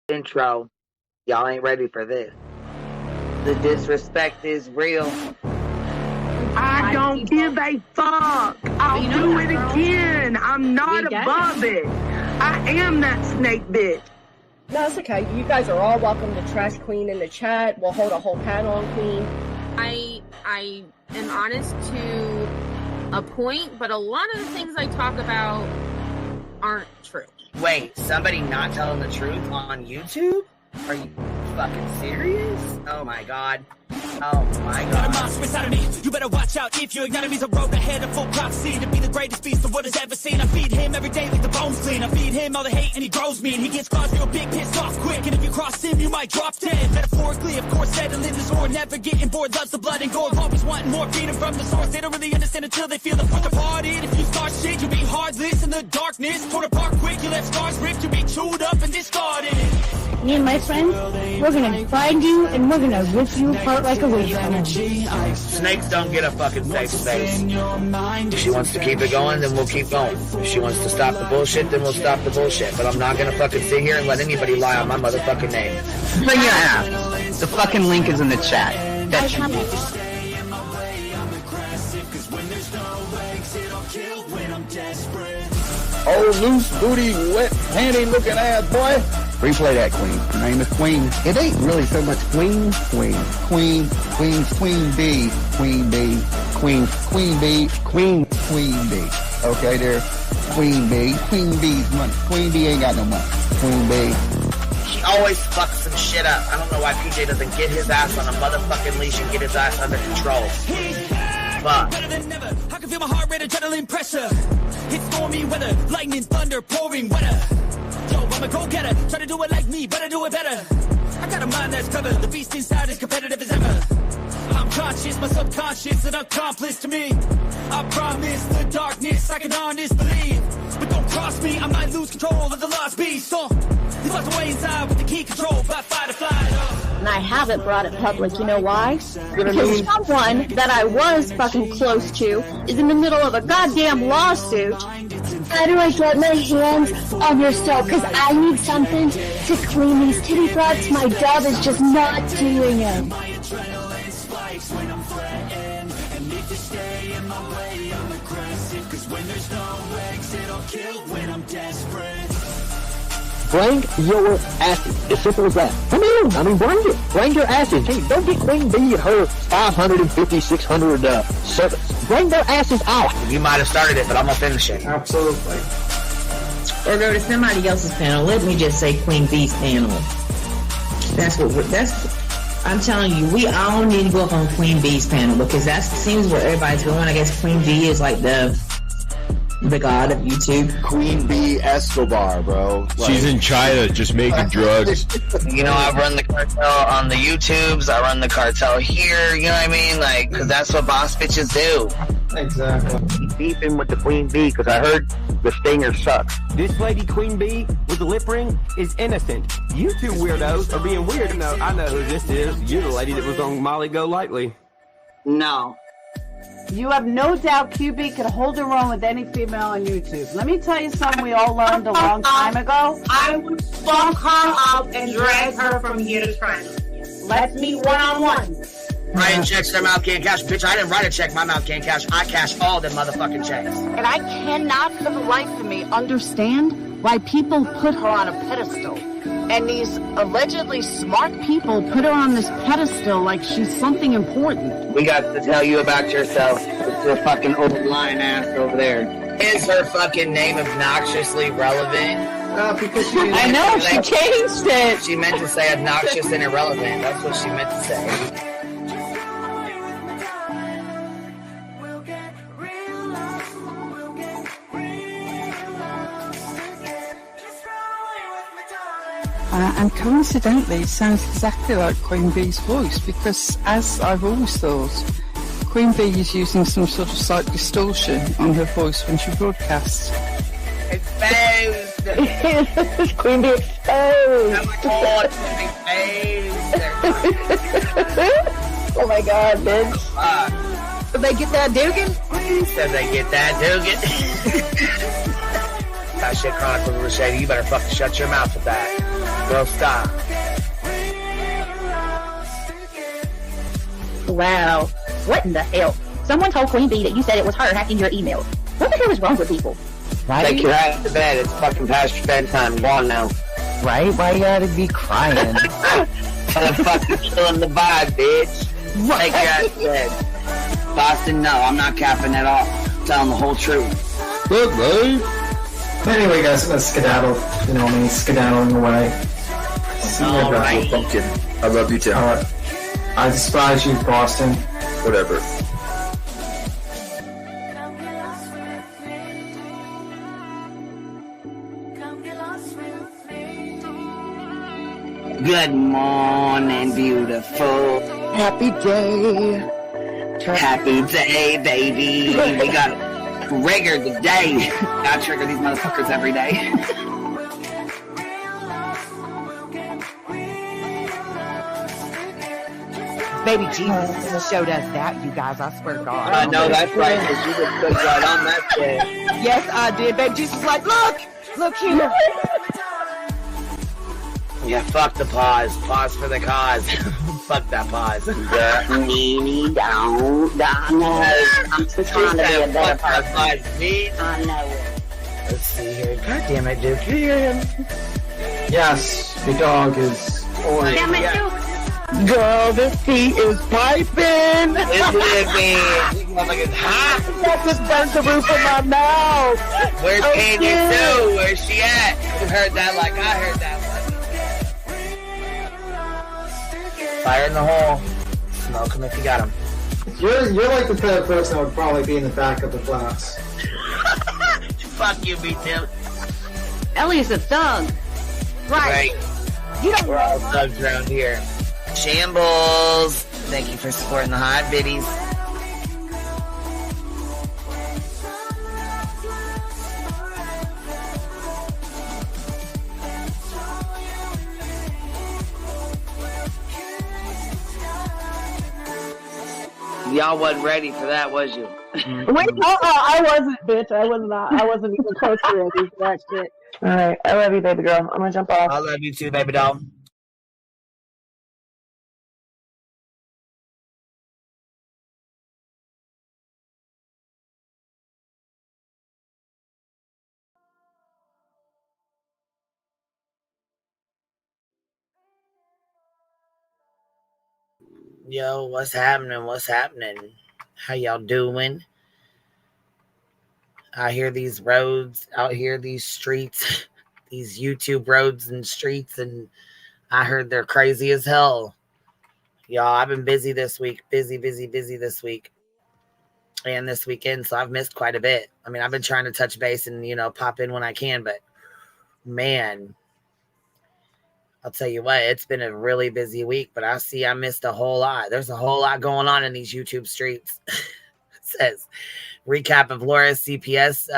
intro. Y'all ain't ready for this. The disrespect is real. I don't give a fuck. I'll do it again. I'm not above it. I am that snake bitch. No, it's okay. You guys are all welcome to trash Queen in the chat. We'll hold a whole panel on Queen. I am honest to a point, but a lot of the things I talk about aren't true. Wait, somebody not telling the truth on YouTube? Are you fucking serious? Oh my god. Oh my god. Got a monster inside of me. You better watch out if you ignite me's a road ahead of full prophecy to be the greatest beast the world has ever seen. I feed him every day like the bones clean. I feed him all the hate and he grows me. And he gets claws real big, pissed off quick. And if you cross him, you might drop dead. Metaphorically, of course, settling the sword. Never getting bored, loves the blood and gore. Always wanting more freedom from the source. They don't really understand until they feel the fourth departed. If you start shit, you'll be heartless in the darkness. Torn apart quick, you left scars ripped. You'll be chewed up and discarded. Me and my friends, we're gonna find you and we're gonna rip you apart like a wasteland. Snakes don't get a fucking safe space. If she wants to keep it going, then we'll keep going. If she wants to stop the bullshit, then we'll stop the bullshit. But I'm not gonna fucking sit here and let anybody lie on my motherfucking name. Bring your ass. The fucking link is in the chat. That's your Oh, loose booty, wet panty looking ass boy. Replay that, Queen. Her name is Queen. It ain't really so much Queen. Queen Bee. Queen Bee. Queen Bee. Queen Bee. Okay, there. Queen Bee. Queen Bee's money. Queen Bee ain't got no money. Queen Bee. He always fucks some shit up. I don't know why PJ doesn't get his ass on a motherfucking leash and get his ass under control. Fuck. Better than never. I can feel my heart rate, adrenaline pressure. It's stormy weather, lightning, thunder, pouring weather. Yo, I'm a go-getter, try to do it like me, but I do it better. I got a mind that's covered, the beast inside is competitive as ever. I'm conscious, my subconscious, an accomplice to me. I promise the darkness, I can honest believe. But don't cross me, I might lose control of the lost beast. He's locked away inside with the key control by fight or flight. And I haven't brought it public, you know why? Because someone that I was fucking close to is in the middle of a goddamn lawsuit. How do I get my hands on your soap? Because I need something to clean these titty frauds. My dove is just not doing it. Bring your asses. As simple as that. Come on. I mean, bring it. Bring your asses. Hey, don't get Queen Bee and her 550, 600 servants. Bring their asses out. You might have started it, but I'm gonna finish it. Absolutely. Or go to somebody else's panel. Let me just say Queen Bee's panel. I'm telling you, we all need to go up on Queen Bee's panel because that seems where everybody's going. I guess Queen Bee is like the god of YouTube. Queen Bee Escobar, bro. She's in China just making drugs. You know, I run the cartel on the YouTubes. I run the cartel here. You know what I mean? Like, because that's what boss bitches do. Exactly. Beefing with the Queen Bee because I heard the stinger sucks. This lady Queen Bee with the lip ring is innocent. You two weirdos are being weird. No, I know who this is. You're the lady that was on Molly Go Lightly. No. You have no doubt QB could hold her own with any female on YouTube. Let me tell you something we all learned a long time ago. I would fuck her up and drag her from here to China. Let's meet one-on-one. Writing checks, their mouth can't cash. Bitch, I didn't write a check, my mouth can't cash. I cash all them motherfucking checks. And I cannot for the life of me understand why people put her on a pedestal. And these allegedly smart people put her on this pedestal like she's something important. We got to tell you about yourself. It's your fucking old lying ass over there. Is her fucking name obnoxiously relevant? Because I know, she changed it. She meant to say obnoxious and irrelevant. That's what she meant to say. And coincidentally, it sounds exactly like Queen Bee's voice because, as I've always thought, Queen Bee is using some sort of slight distortion on her voice when she broadcasts. Exposed! Queen Bee exposed! Oh my god, bitch. Did they get that Dugan? Said they get that Dugan. That shit chronicles of the shady. You better fucking shut your mouth with that. Girl, stop. Wow. What in the hell? Someone told Queen Bee that you said it was her hacking your emails. What the hell is wrong with people? Right? Take your ass to bed. It's fucking past your bedtime. Go on now. Right? Why you gotta be crying? I'm fucking killing the vibe, bitch. What? Take your ass to bed. Boston, no, I'm not capping at all. I'm telling the whole truth. Good, babe. Anyway, guys, I'm gonna skedaddle. You know me, skedaddling away. All right. Pumpkin. I love you too. Alright. I despise you, Boston. Whatever. Good morning, beautiful. Happy day. Happy day, baby. We got triggered today. Gotta trigger these motherfuckers every day. Baby Jesus showed us that, you guys. I swear to God. I know that's right, because you just put right on that shit. Yes, I did. Baby Jesus was like, look here. Yeah, fuck the pause. Pause for the cause. Fuck that pause. I'm just trying to be a better person. I know it. Let's see here. God damn it, Duke. You hear him? Yes, the dog is. Damn it, Duke. Girl, this tea is piping. It's living. Motherfucker's hot. That just burnt the roof of my mouth. Where's Candy Sue? Where's she at? You heard that like I heard that one. Fire in the hole. Smoke him if you got him. You're like the type of person that would probably be in the back of the class. Fuck you, me too. Ellie's a thug. Right. You don't We're all thugs around here. Shambles. Thank you for supporting the hot biddies. Y'all wasn't ready for that, was you? Wait, I wasn't, bitch. I was not. I wasn't even close to ready for that shit. All right, I love you, baby girl. I'm gonna jump off. I love you too, baby doll. Yo, what's happening? What's happening? How y'all doing? I hear these roads out here, these streets, these YouTube roads and streets, and I heard they're crazy as hell. Y'all, I've been busy this week. Busy this week. And this weekend, so I've missed quite a bit. I mean, I've been trying to touch base and, pop in when I can, but man, I'll tell you what, it's been a really busy week, but I missed a whole lot. There's a whole lot going on in these YouTube streets. It says, recap of Laura's CPS,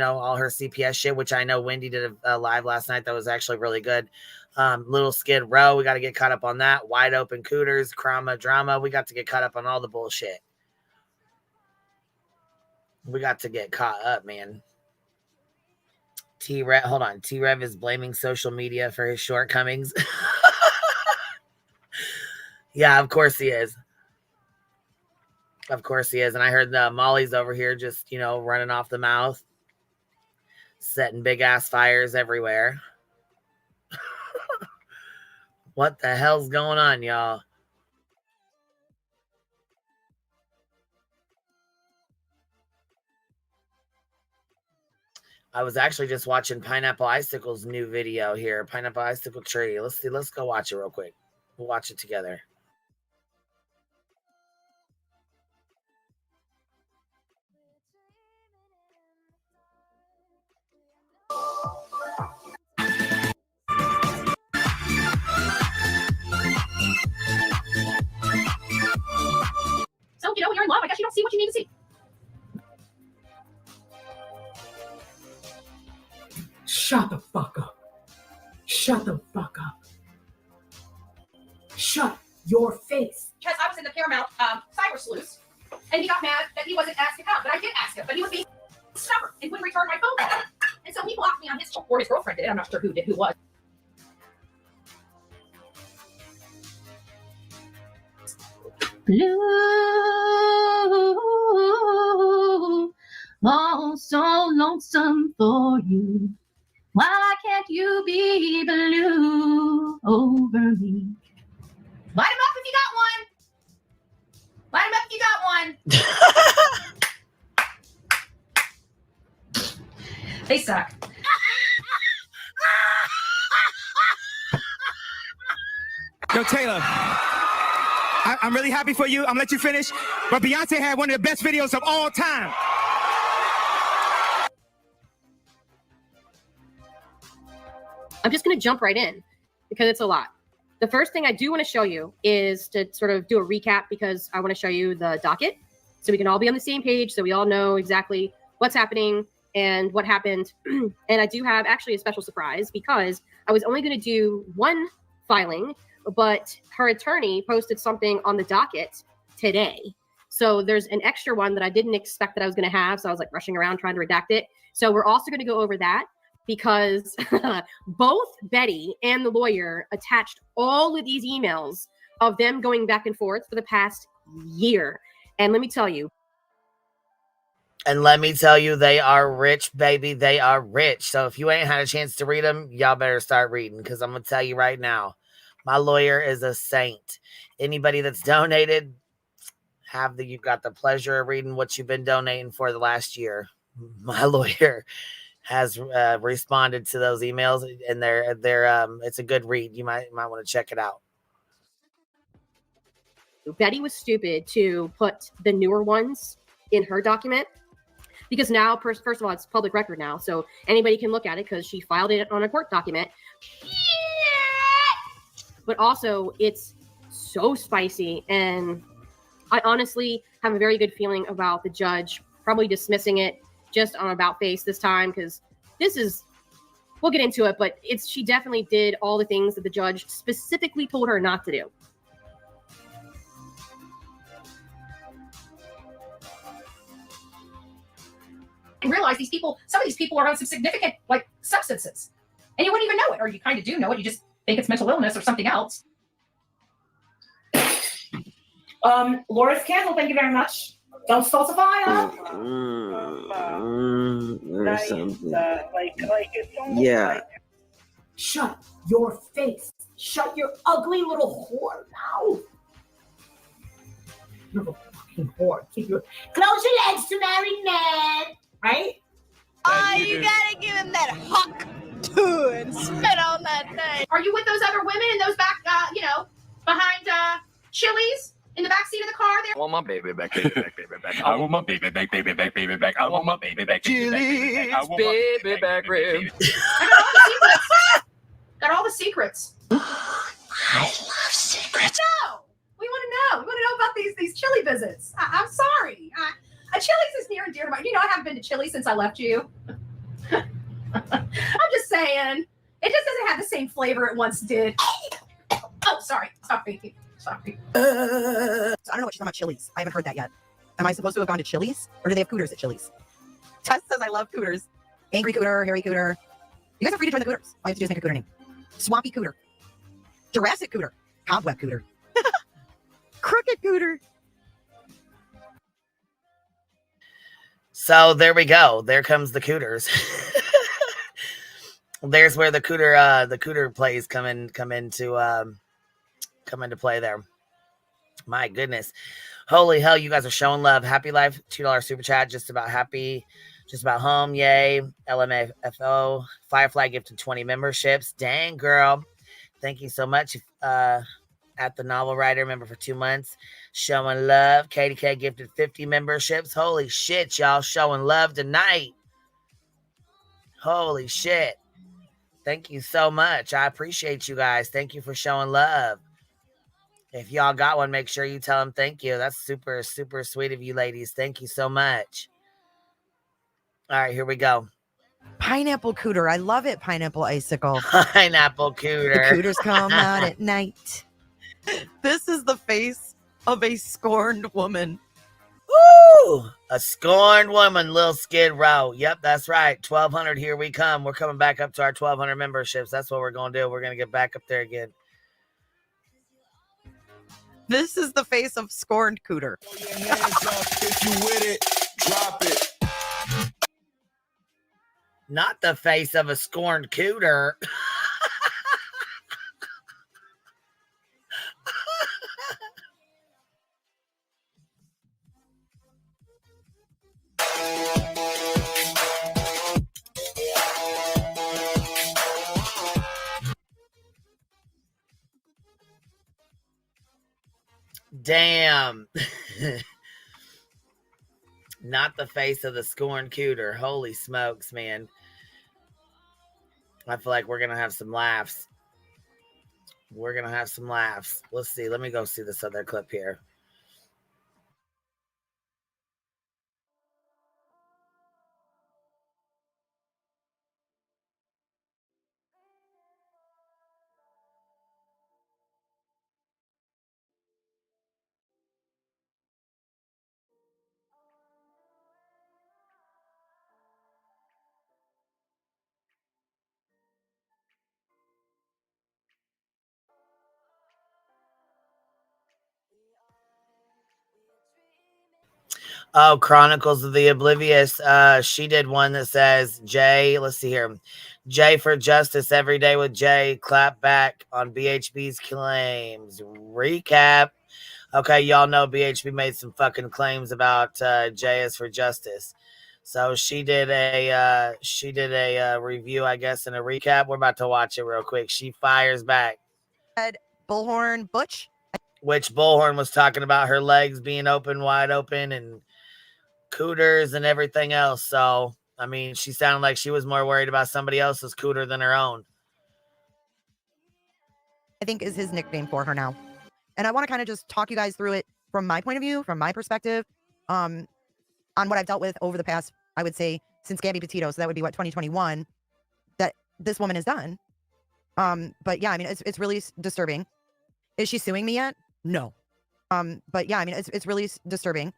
all her CPS shit, which I know Wendy did a live last night. That was actually really good. Little Skid Row, we got to get caught up on that. Wide Open Cooters, Crama drama. We got to get caught up on all the bullshit. We got to get caught up, man. T-Rev is blaming social media for his shortcomings. Yeah, of course he is. Of course he is. And I heard Molly's over here just, running off the mouth, setting big ass fires everywhere. What the hell's going on, y'all? I was actually just watching Pineapple Icicle's new video here. Pineapple Icicle Tree. Let's see. Let's go watch it real quick. We'll watch it together. So, when you're in love, I guess you don't see what you need to see. Shut the fuck up. Shut the fuck up. Shut your face. Because I was in the Paramount cyber sleuths, and he got mad that he wasn't asked to come. But I did ask him, but he was being stubborn and wouldn't return my phone call. And so he blocked me on his, or his girlfriend did. I'm not sure who was. Blue, oh, so lonesome for you. Why can't you be blue over me? Light him up if you got one. Light him up if you got one. They suck. Yo, Taylor, I'm really happy for you. I'm gonna let you finish. But Beyonce had one of the best videos of all time. I'm just going to jump right in because it's a lot. The first thing I do want to show you is to sort of do a recap because I want to show you the docket so we can all be on the same page so we all know exactly what's happening and what happened. And I do have actually a special surprise because I was only going to do one filing, but her attorney posted something on the docket today. So there's an extra one that I didn't expect that I was going to have. So I was like rushing around trying to redact it. So we're also going to go over that because both Betty and the lawyer attached all of these emails of them going back and forth for the past year. And let me tell you. And let me tell you, they are rich, baby. They are rich. So if you ain't had a chance to read them, y'all better start reading because I'm going to tell you right now, my lawyer is a saint. Anybody that's donated, you've got the pleasure of reading what you've been donating for the last year. My lawyer has responded to those emails, and they're it's a good read. You might want to check it out. Betty was stupid to put the newer ones in her document because now, first of all, it's public record now, so anybody can look at it because she filed it on a court document. But also, it's so spicy, and I honestly have a very good feeling about the judge probably dismissing it just on about face this time because this is, we'll get into it, but she definitely did all the things that the judge specifically told her not to do. And realize some of these people are on some significant like substances, and you wouldn't even know it, or you kind of do know it. You just think it's mental illness or something else. Laura's candle, thank you very much. Don't falsify, huh? There's something. It's Yeah. like, shut your face. Shut your ugly little whore mouth. You're a fucking whore. Close your legs to marry men. Right? Oh, you gotta give him that hawk too and spit on that thing. Are you with those other women in those back, behind Chili's? In the back seat of the car there? I want my baby back, baby back, baby back. I want my baby back, baby back, baby back. I want my baby back, baby back, baby back. I want my baby back, rib. Got all the secrets. I love secrets. No! We want to know. We want to know about these Chili visits. I'm sorry. Chili's is near and dear to my... You know, I haven't been to Chili since I left you. I'm just saying. It just doesn't have the same flavor it once did. Oh, sorry. Sorry. So I don't know what she's talking about Chili's. I haven't heard that yet. Am I supposed to have gone to Chili's? Or do they have Cooters at Chili's? Tess says I love Cooters. Angry Cooter, Hairy Cooter. You guys are free to join the Cooters. All you have to do is make a Cooter name. Swampy Cooter. Jurassic Cooter. Cobweb Cooter. Crooked Cooter. So there we go. There comes the Cooters. There's where the Cooter plays come into play there. My goodness. Holy hell, you guys are showing love. Happy Life, $2 super chat. Just about happy. Just about home. Yay. LMFO. Firefly gifted 20 memberships. Dang, girl. Thank you so much. At the Novel Writer member for 2 months. Showing love. Katie K gifted 50 memberships. Holy shit, y'all. Showing love tonight. Holy shit. Thank you so much. I appreciate you guys. Thank you for showing love. If y'all got one, make sure you tell them thank you. That's super, super sweet of you ladies. Thank you so much. All right, here we go. Pineapple Cooter. I love it. Pineapple Icicle. Pineapple Cooter. The Cooters come out at night. This is the face of a scorned woman. Woo! A scorned woman, Lil Skid Row. Yep, that's right. 1,200, here we come. We're coming back up to our 1,200 memberships. That's what we're going to do. We're going to get back up there again. This is the face of scorned Cooter. If you with it, drop it. Not the face of a scorned Cooter. Damn. Not the face of the scorned Cooter. Holy smokes, man. I feel like we're going to have some laughs. We're going to have some laughs. Let's see. Let me go see this other clip here. Oh, Chronicles of the Oblivious. She did one that says, Jay, let's see here. Jay for justice every day with Jay. Clap back on BHB's claims. Recap. Okay, y'all know BHB made some fucking claims about Jay is for justice. So she did a review, I guess, and a recap. We're about to watch it real quick. She fires back. Bullhorn Butch. Which Bullhorn was talking about her legs being open, wide open, and Cooters and everything else. So, I mean, she sounded like she was more worried about somebody else's cooter than her own. I think is his nickname for her now. And I want to kind of just talk you guys through it from my point of view, from my perspective, on what I've dealt with over the past, I would say, since Gabby Petito. So that would be what, 2021, that this woman has done. But yeah, I mean, it's really disturbing. Is she suing me yet? No. But yeah, I mean, it's really disturbing.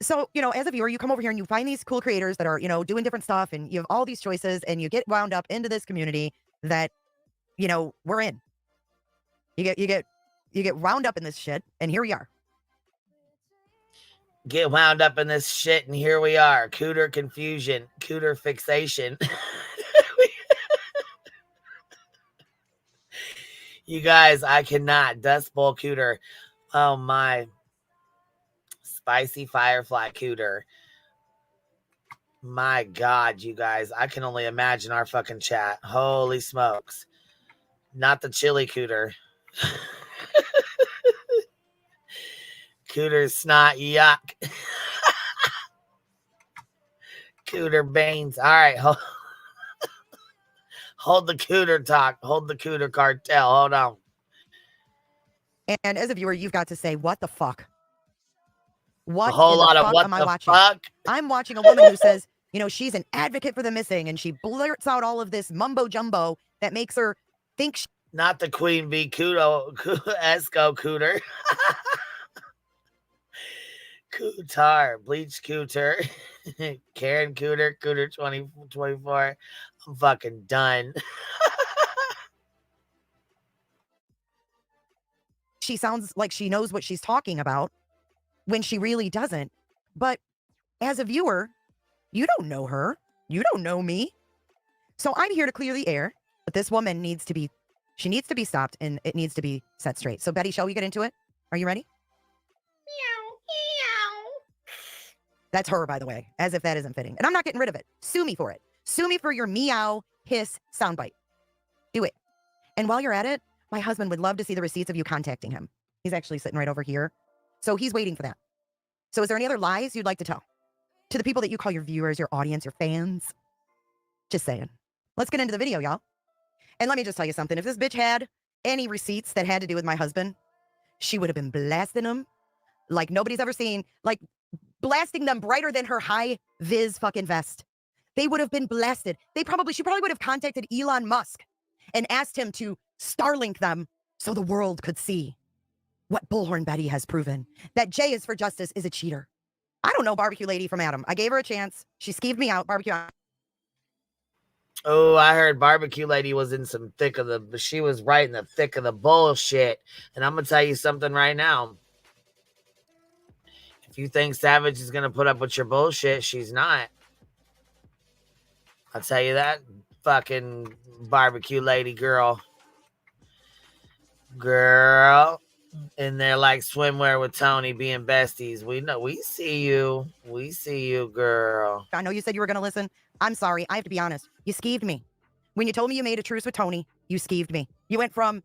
So, you know, as a viewer, you come over here and you find these cool creators that are, you know, doing different stuff, and you have all these choices, and you get wound up into this community that, you know, we're in. You get wound up in this shit, and here we are. Get wound up in this shit, and here we are. Cooter confusion, Cooter fixation. You guys, I cannot. Dust Bowl Cooter. Oh my. Spicy Firefly Cooter. My God, you guys. I can only imagine our fucking chat. Holy smokes. Not the chili Cooter. Cooter snot yuck. Cooter Baines. All right. Hold the Cooter talk. Hold the Cooter cartel. Hold on. And as a viewer, you've got to say, what the fuck? What a whole lot of what am I the watching? fuck? I'm watching a woman who says, you know, she's an advocate for the missing, and she blurts out all of this mumbo jumbo that makes her think not the Queen Bee Esco Cooter. Cooter, Bleach Cooter, Karen Cooter, Cooter 2024. I'm fucking done. She sounds like she knows what she's talking about when she really doesn't. But as a viewer, you don't know her. You don't know me. So I'm here to clear the air. But this woman needs to be stopped, and it needs to be set straight. So Betty, shall we get into it? Are you ready? Meow, meow. That's her, by the way, as if that isn't fitting. And I'm not getting rid of it. Sue me for it. Sue me for your meow, hiss, soundbite. Do it. And while you're at it, my husband would love to see the receipts of you contacting him. He's actually sitting right over here. So he's waiting for that. So is there any other lies you'd like to tell? To the people that you call your viewers, your audience, your fans? Just saying. Let's get into the video, y'all. And let me just tell you something. If this bitch had any receipts that had to do with my husband, she would have been blasting them like nobody's ever seen. Like blasting them brighter than her high-vis fucking vest. They would have been blasted. She probably would have contacted Elon Musk and asked him to Starlink them so the world could see what Bullhorn Betty has proven, that Jay is for Justice is a cheater. I don't know Barbecue Lady from Adam. I gave her a chance. She skeeved me out. Barbecue. Oh, I heard Barbecue Lady was in some thick of the, she was right in the thick of the bullshit. And I'm going to tell you something right now. If you think Savage is going to put up with your bullshit, she's not. I'll tell you that, fucking Barbecue Lady girl. Girl. In there like swimwear with Tony being besties. We know, we see you. We see you, girl. I know you said you were going to listen. I'm sorry. I have to be honest. You skeeved me. When you told me you made a truce with Tony, you skeeved me. You went from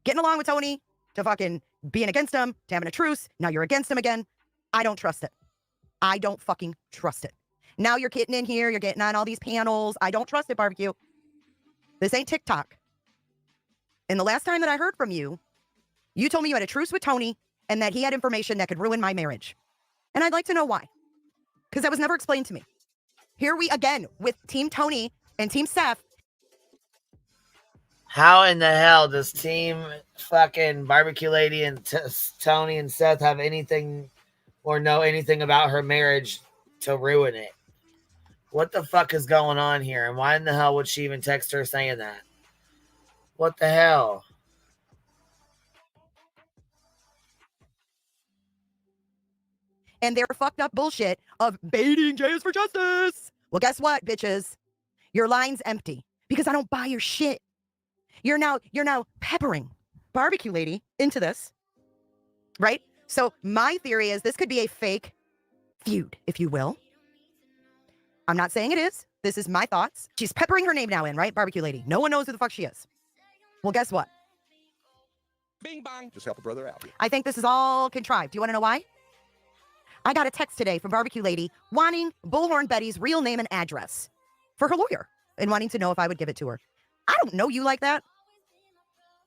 getting along with Tony to fucking being against him to having a truce. Now you're against him again. I don't trust it. I don't fucking trust it. Now you're getting in here. You're getting on all these panels. I don't trust it, Barbecue. This ain't TikTok. And the last time that I heard from you, you told me you had a truce with Tony and that he had information that could ruin my marriage. And I'd like to know why. Because that was never explained to me. Here we again with Team Tony and Team Seth. How in the hell does Team fucking Barbecue Lady and Tony and Seth have anything or know anything about her marriage to ruin it? What the fuck is going on here? And why in the hell would she even text her saying that? What the hell? And their fucked up bullshit of baiting Jay is for Justice. Well, guess what, bitches? Your line's empty because I don't buy your shit. You're now peppering Barbecue Lady into this, right? So my theory is this could be a fake feud, if you will. I'm not saying it is. This is my thoughts. She's peppering her name now in, right? Barbecue Lady. No one knows who the fuck she is. Well, guess what? Bing bong. Just help a brother out. I think this is all contrived. Do you want to know why? I got a text today from Barbecue Lady wanting Bullhorn Betty's real name and address for her lawyer and wanting to know if I would give it to her. I don't know you like that.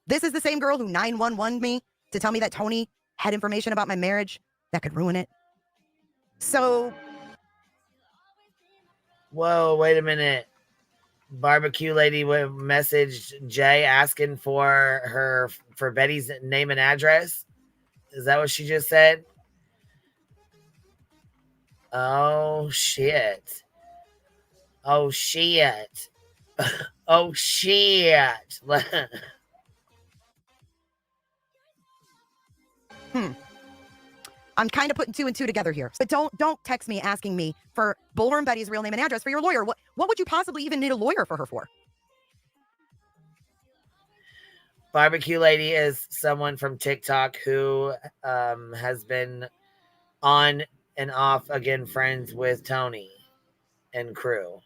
This is the same girl who 911'd me to tell me that Tony had information about my marriage that could ruin it. So. Whoa, wait a minute. Barbecue Lady messaged Jay asking for Betty's name and address. Is that what she just said? Oh, shit. Oh, shit. Oh, shit. I'm kind of putting two and two together here. But don't text me asking me for Bullhorn Betty's real name and address for your lawyer. What would you possibly even need a lawyer for her for? Barbecue Lady is someone from TikTok who has been on and off again friends with Tony and crew.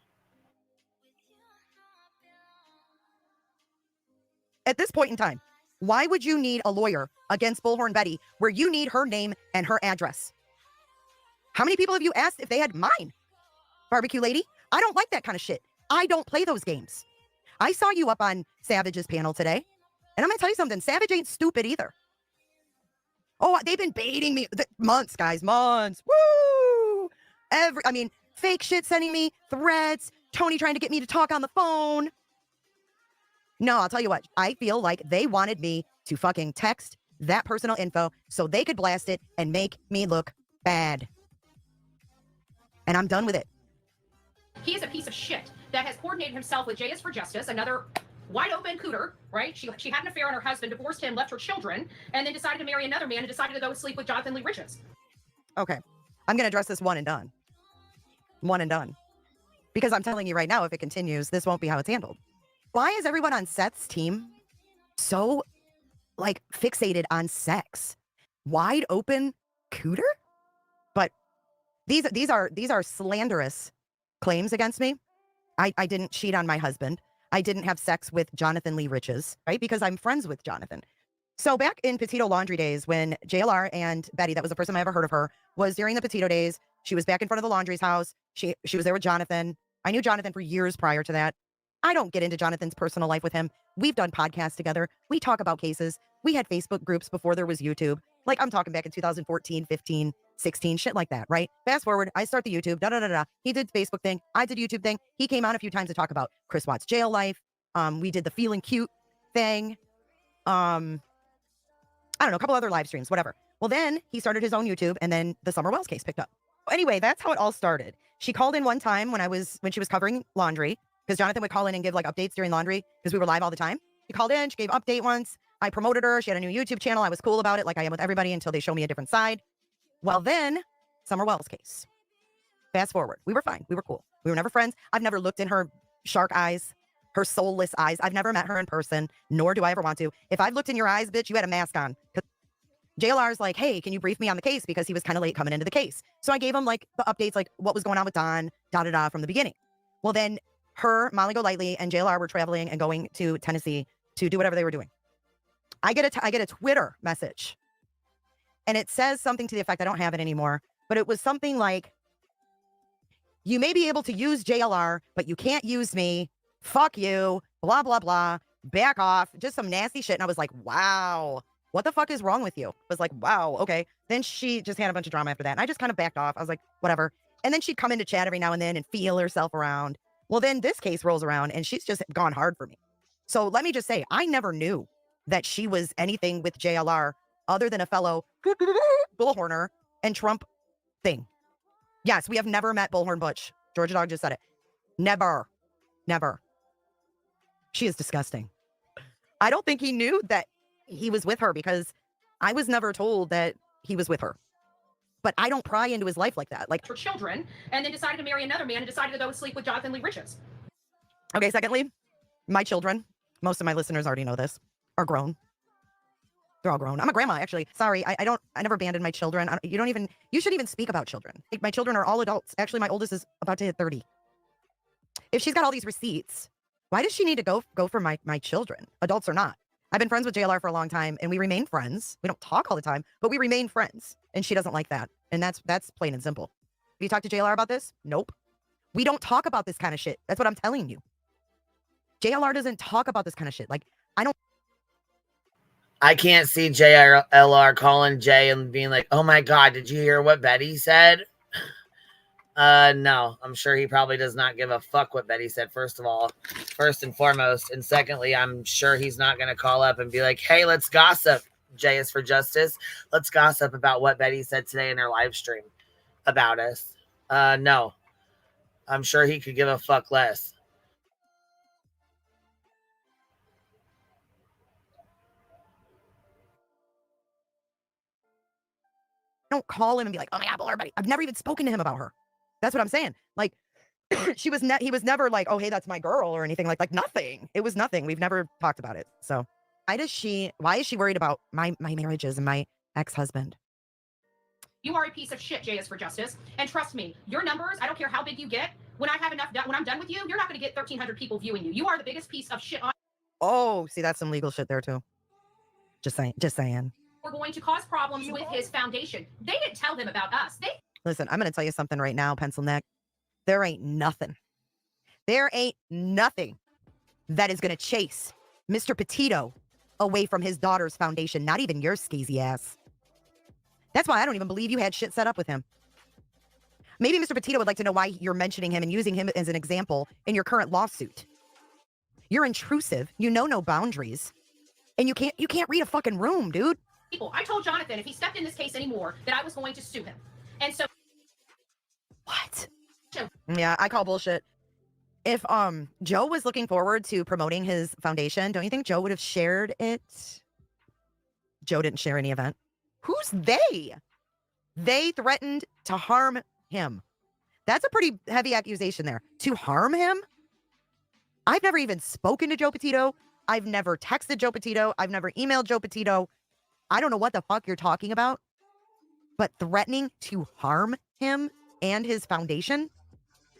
At this point in time, why would you need a lawyer against Bullhorn Betty where you need her name and her address? How many people have you asked if they had mine? Barbecue Lady, I don't like that kind of shit. I don't play those games. I saw you up on Savage's panel today, and I'm going to tell you something. Savage ain't stupid either. Oh, they've been baiting me months, guys, months. Woo! Fake shit sending me threats, Tony trying to get me to talk on the phone. No, I'll tell you what. I feel like they wanted me to fucking text that personal info so they could blast it and make me look bad. And I'm done with it. He is a piece of shit that has coordinated himself with Jay is for Justice, another wide open cooter, right? She had an affair on her husband, divorced him, left her children, and then decided to marry another man and decided to go sleep with Jonathan Lee Riches. Okay. I'm going to address this one and done. One and done. Because I'm telling you right now, if it continues, this won't be how it's handled. Why is everyone on Seth's team so, fixated on sex? Wide open cooter? But these are slanderous claims against me. I didn't cheat on my husband. I didn't have sex with Jonathan Lee Riches, right? Because I'm friends with Jonathan. So back in Petito Laundry days, when JLR and Betty, that was the first time I ever heard of her, was during the Petito days. She was back in front of the laundry's house. She was there with Jonathan. I knew Jonathan for years prior to that. I don't get into Jonathan's personal life with him. We've done podcasts together. We talk about cases. We had Facebook groups before there was YouTube. I'm talking back in 2014, 15, 16, shit like that, right? Fast forward, I start the YouTube, da-da-da-da. He did Facebook thing. I did YouTube thing. He came on a few times to talk about Chris Watts' jail life. We did the feeling cute thing. I don't know, a couple other live streams, whatever. Well, then he started his own YouTube, and then the Summer Wells case picked up. Anyway, that's how it all started. She called in one time when she was covering laundry, because Jonathan would call in and give like updates during laundry because we were live all the time. She called in, she gave an update once. I promoted her. She had a new YouTube channel. I was cool about it, like I am with everybody until they show me a different side. Well, then Summer Wells case. Fast forward. We were fine. We were cool. We were never friends. I've never looked in her shark eyes, her soulless eyes. I've never met her in person, nor do I ever want to. If I've looked in your eyes, bitch, you had a mask on. JLR's like, hey, can you brief me on the case? Because he was kind of late coming into the case. So I gave him like the updates, like what was going on with Don, from the beginning. Well, then her, Molly Golightly, and JLR were traveling and going to Tennessee to do whatever they were doing. I get a Twitter message, and it says something to the effect, I don't have it anymore, but it was something like, you may be able to use JLR, but you can't use me. Fuck you. Blah, blah, blah. Back off. Just some nasty shit. And I was like, wow. What the fuck is wrong with you? I was like, wow, okay. Then she just had a bunch of drama after that. And I just kind of backed off. I was like, whatever. And then she'd come into chat every now and then and feel herself around. Well, then this case rolls around and she's just gone hard for me. So let me just say, I never knew that she was anything with JLR other than a fellow bullhorner and Trump thing. Yes, we have never met Bullhorn Butch. Georgia Dog just said it. Never. Never. She is disgusting. I don't think he knew that he was with her because I was never told that he was with her. But I don't pry into his life like that. Like for children, and then decided to marry another man and decided to go sleep with Jonathan Lee Riches. Okay, secondly, my children, most of my listeners already know this, are grown. They're all grown. I'm a grandma, actually. Sorry, I never abandoned my children. You shouldn't even speak about children. Like, my children are all adults. Actually, my oldest is about to hit 30. If she's got all these receipts, why does she need to go for my children, adults or not? I've been friends with JLR for a long time, and we remain friends. We don't talk all the time, but we remain friends, and she doesn't like that, and that's plain and simple. Have you talked to JLR about this? Nope. We don't talk about this kind of shit. That's what I'm telling you. JLR doesn't talk about this kind of shit. Like, I can't see JLR calling Jay and being like, oh my God, did you hear what Betty said? No, I'm sure he probably does not give a fuck what Betty said, first of all, first and foremost. And secondly, I'm sure he's not going to call up and be like, hey, let's gossip. Jay is for justice. Let's gossip about what Betty said today in her live stream about us. No, I'm sure he could give a fuck less. Don't call him and be like, oh my God, everybody. I've never even spoken to him about her. That's what I'm saying. Like, he was never like, oh, hey, that's my girl or anything like nothing. It was nothing. We've never talked about it. So why is she worried about my marriages and my ex-husband? You are a piece of shit, Jay is for justice. And trust me, your numbers, I don't care how big you get. When I have enough, when I'm done with you, you're not going to get 1,300 people viewing you. You are the biggest piece of shit on. Oh, see, that's some legal shit there too. Just saying. We're going to cause problems with his foundation. They didn't tell him about us. Listen, I'm going to tell you something right now, Pencil Neck. There ain't nothing that is going to chase Mr. Petito away from his daughter's foundation. Not even your skeezy ass. That's why I don't even believe you had shit set up with him. Maybe Mr. Petito would like to know why you're mentioning him and using him as an example in your current lawsuit. You're intrusive. You know no boundaries. And you can't read a fucking room, dude. People, I told Jonathan if he stepped in this case anymore that I was going to sue him. And so what? Yeah, I call bullshit. If Joe was looking forward to promoting his foundation, don't you think Joe would have shared it? Joe didn't share any event. Who's they? They threatened to harm him. That's a pretty heavy accusation there. To harm him? I've never even spoken to Joe Petito. I've never texted Joe Petito. I've never emailed Joe Petito. I don't know what the fuck you're talking about. But threatening to harm him and his foundation?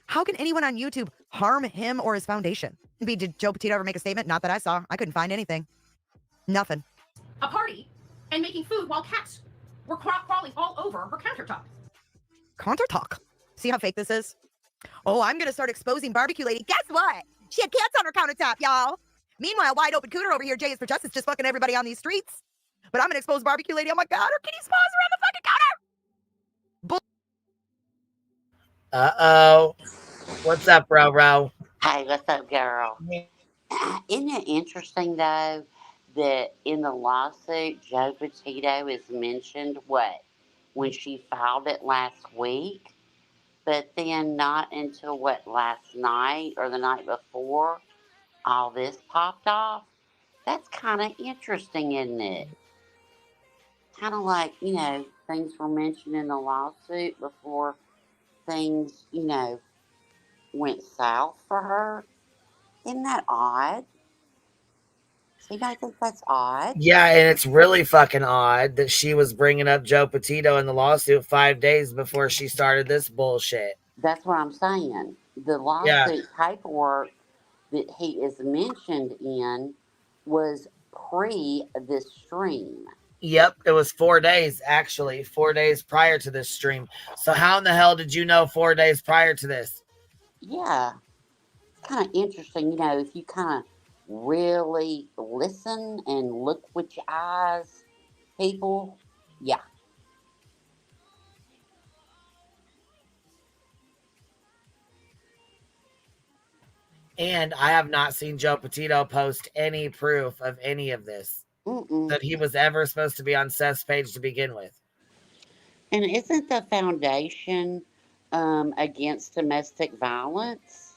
How can anyone on YouTube harm him or his foundation? Did Joe Petito ever make a statement? Not that I saw. I couldn't find anything. Nothing. A party and making food while cats were crawling all over her countertop. Countertop? See how fake this is? Oh, I'm going to start exposing barbecue lady. Guess what? She had cats on her countertop, y'all. Meanwhile, wide open Cooter over here, Jay is for justice, just fucking everybody on these streets. But I'm going to expose barbecue lady. Oh my God, her kitty's paws around the fucking counter. Uh-oh. What's up, bro? Hey, what's up, girl? Isn't it interesting, though, that in the lawsuit, Joe Petito is mentioned, when she filed it last week, but then not until, last night or the night before, all this popped off. That's kind of interesting, isn't it? Kind of like, things were mentioned in the lawsuit before things, went south for her. Isn't that odd? So you guys think that's odd? Yeah, and it's really fucking odd that she was bringing up Joe Petito in the lawsuit 5 days before she started this bullshit. That's what I'm saying. The lawsuit paperwork that he is mentioned in was pre this stream. Yep, it was 4 days, actually. 4 days prior to this stream. So how in the hell did you know 4 days prior to this? Yeah. It's kind of interesting, if you kind of really listen and look with your eyes, people. Yeah. And I have not seen Joe Petito post any proof of any of this. That he was ever supposed to be on Seth's page to begin with. And isn't the foundation against domestic violence?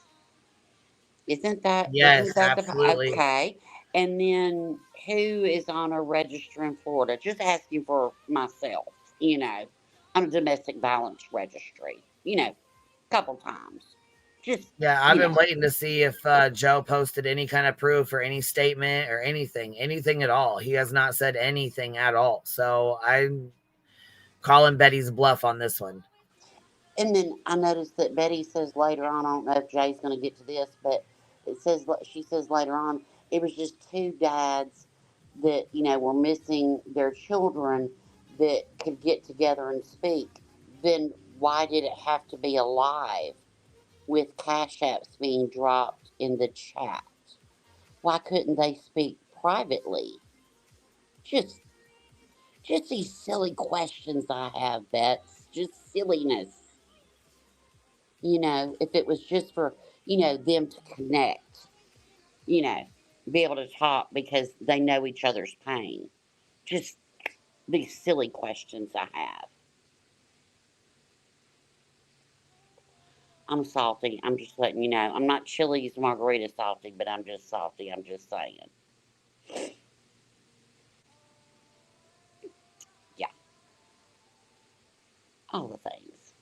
Isn't that? Yes, isn't that absolutely. Okay. And then who is on a register in Florida? Just asking for myself, on a domestic violence registry, a couple times. Yeah, I've been waiting to see if Joe posted any kind of proof or any statement or anything at all. He has not said anything at all. So I'm calling Betty's bluff on this one. And then I noticed that Betty says later on, I don't know if Jay's going to get to this, but she says later on, it was just two dads that, were missing their children that could get together and speak. Then why did it have to be alive? With Cash Apps being dropped in the chat. Why couldn't they speak privately? Just these silly questions I have, Bets. Just silliness. If it was just for, them to connect, be able to talk because they know each other's pain. Just these silly questions I have. I'm salty. I'm just letting you know. I'm not Chili's margarita salty, but I'm just salty. I'm just saying. Yeah. All the things.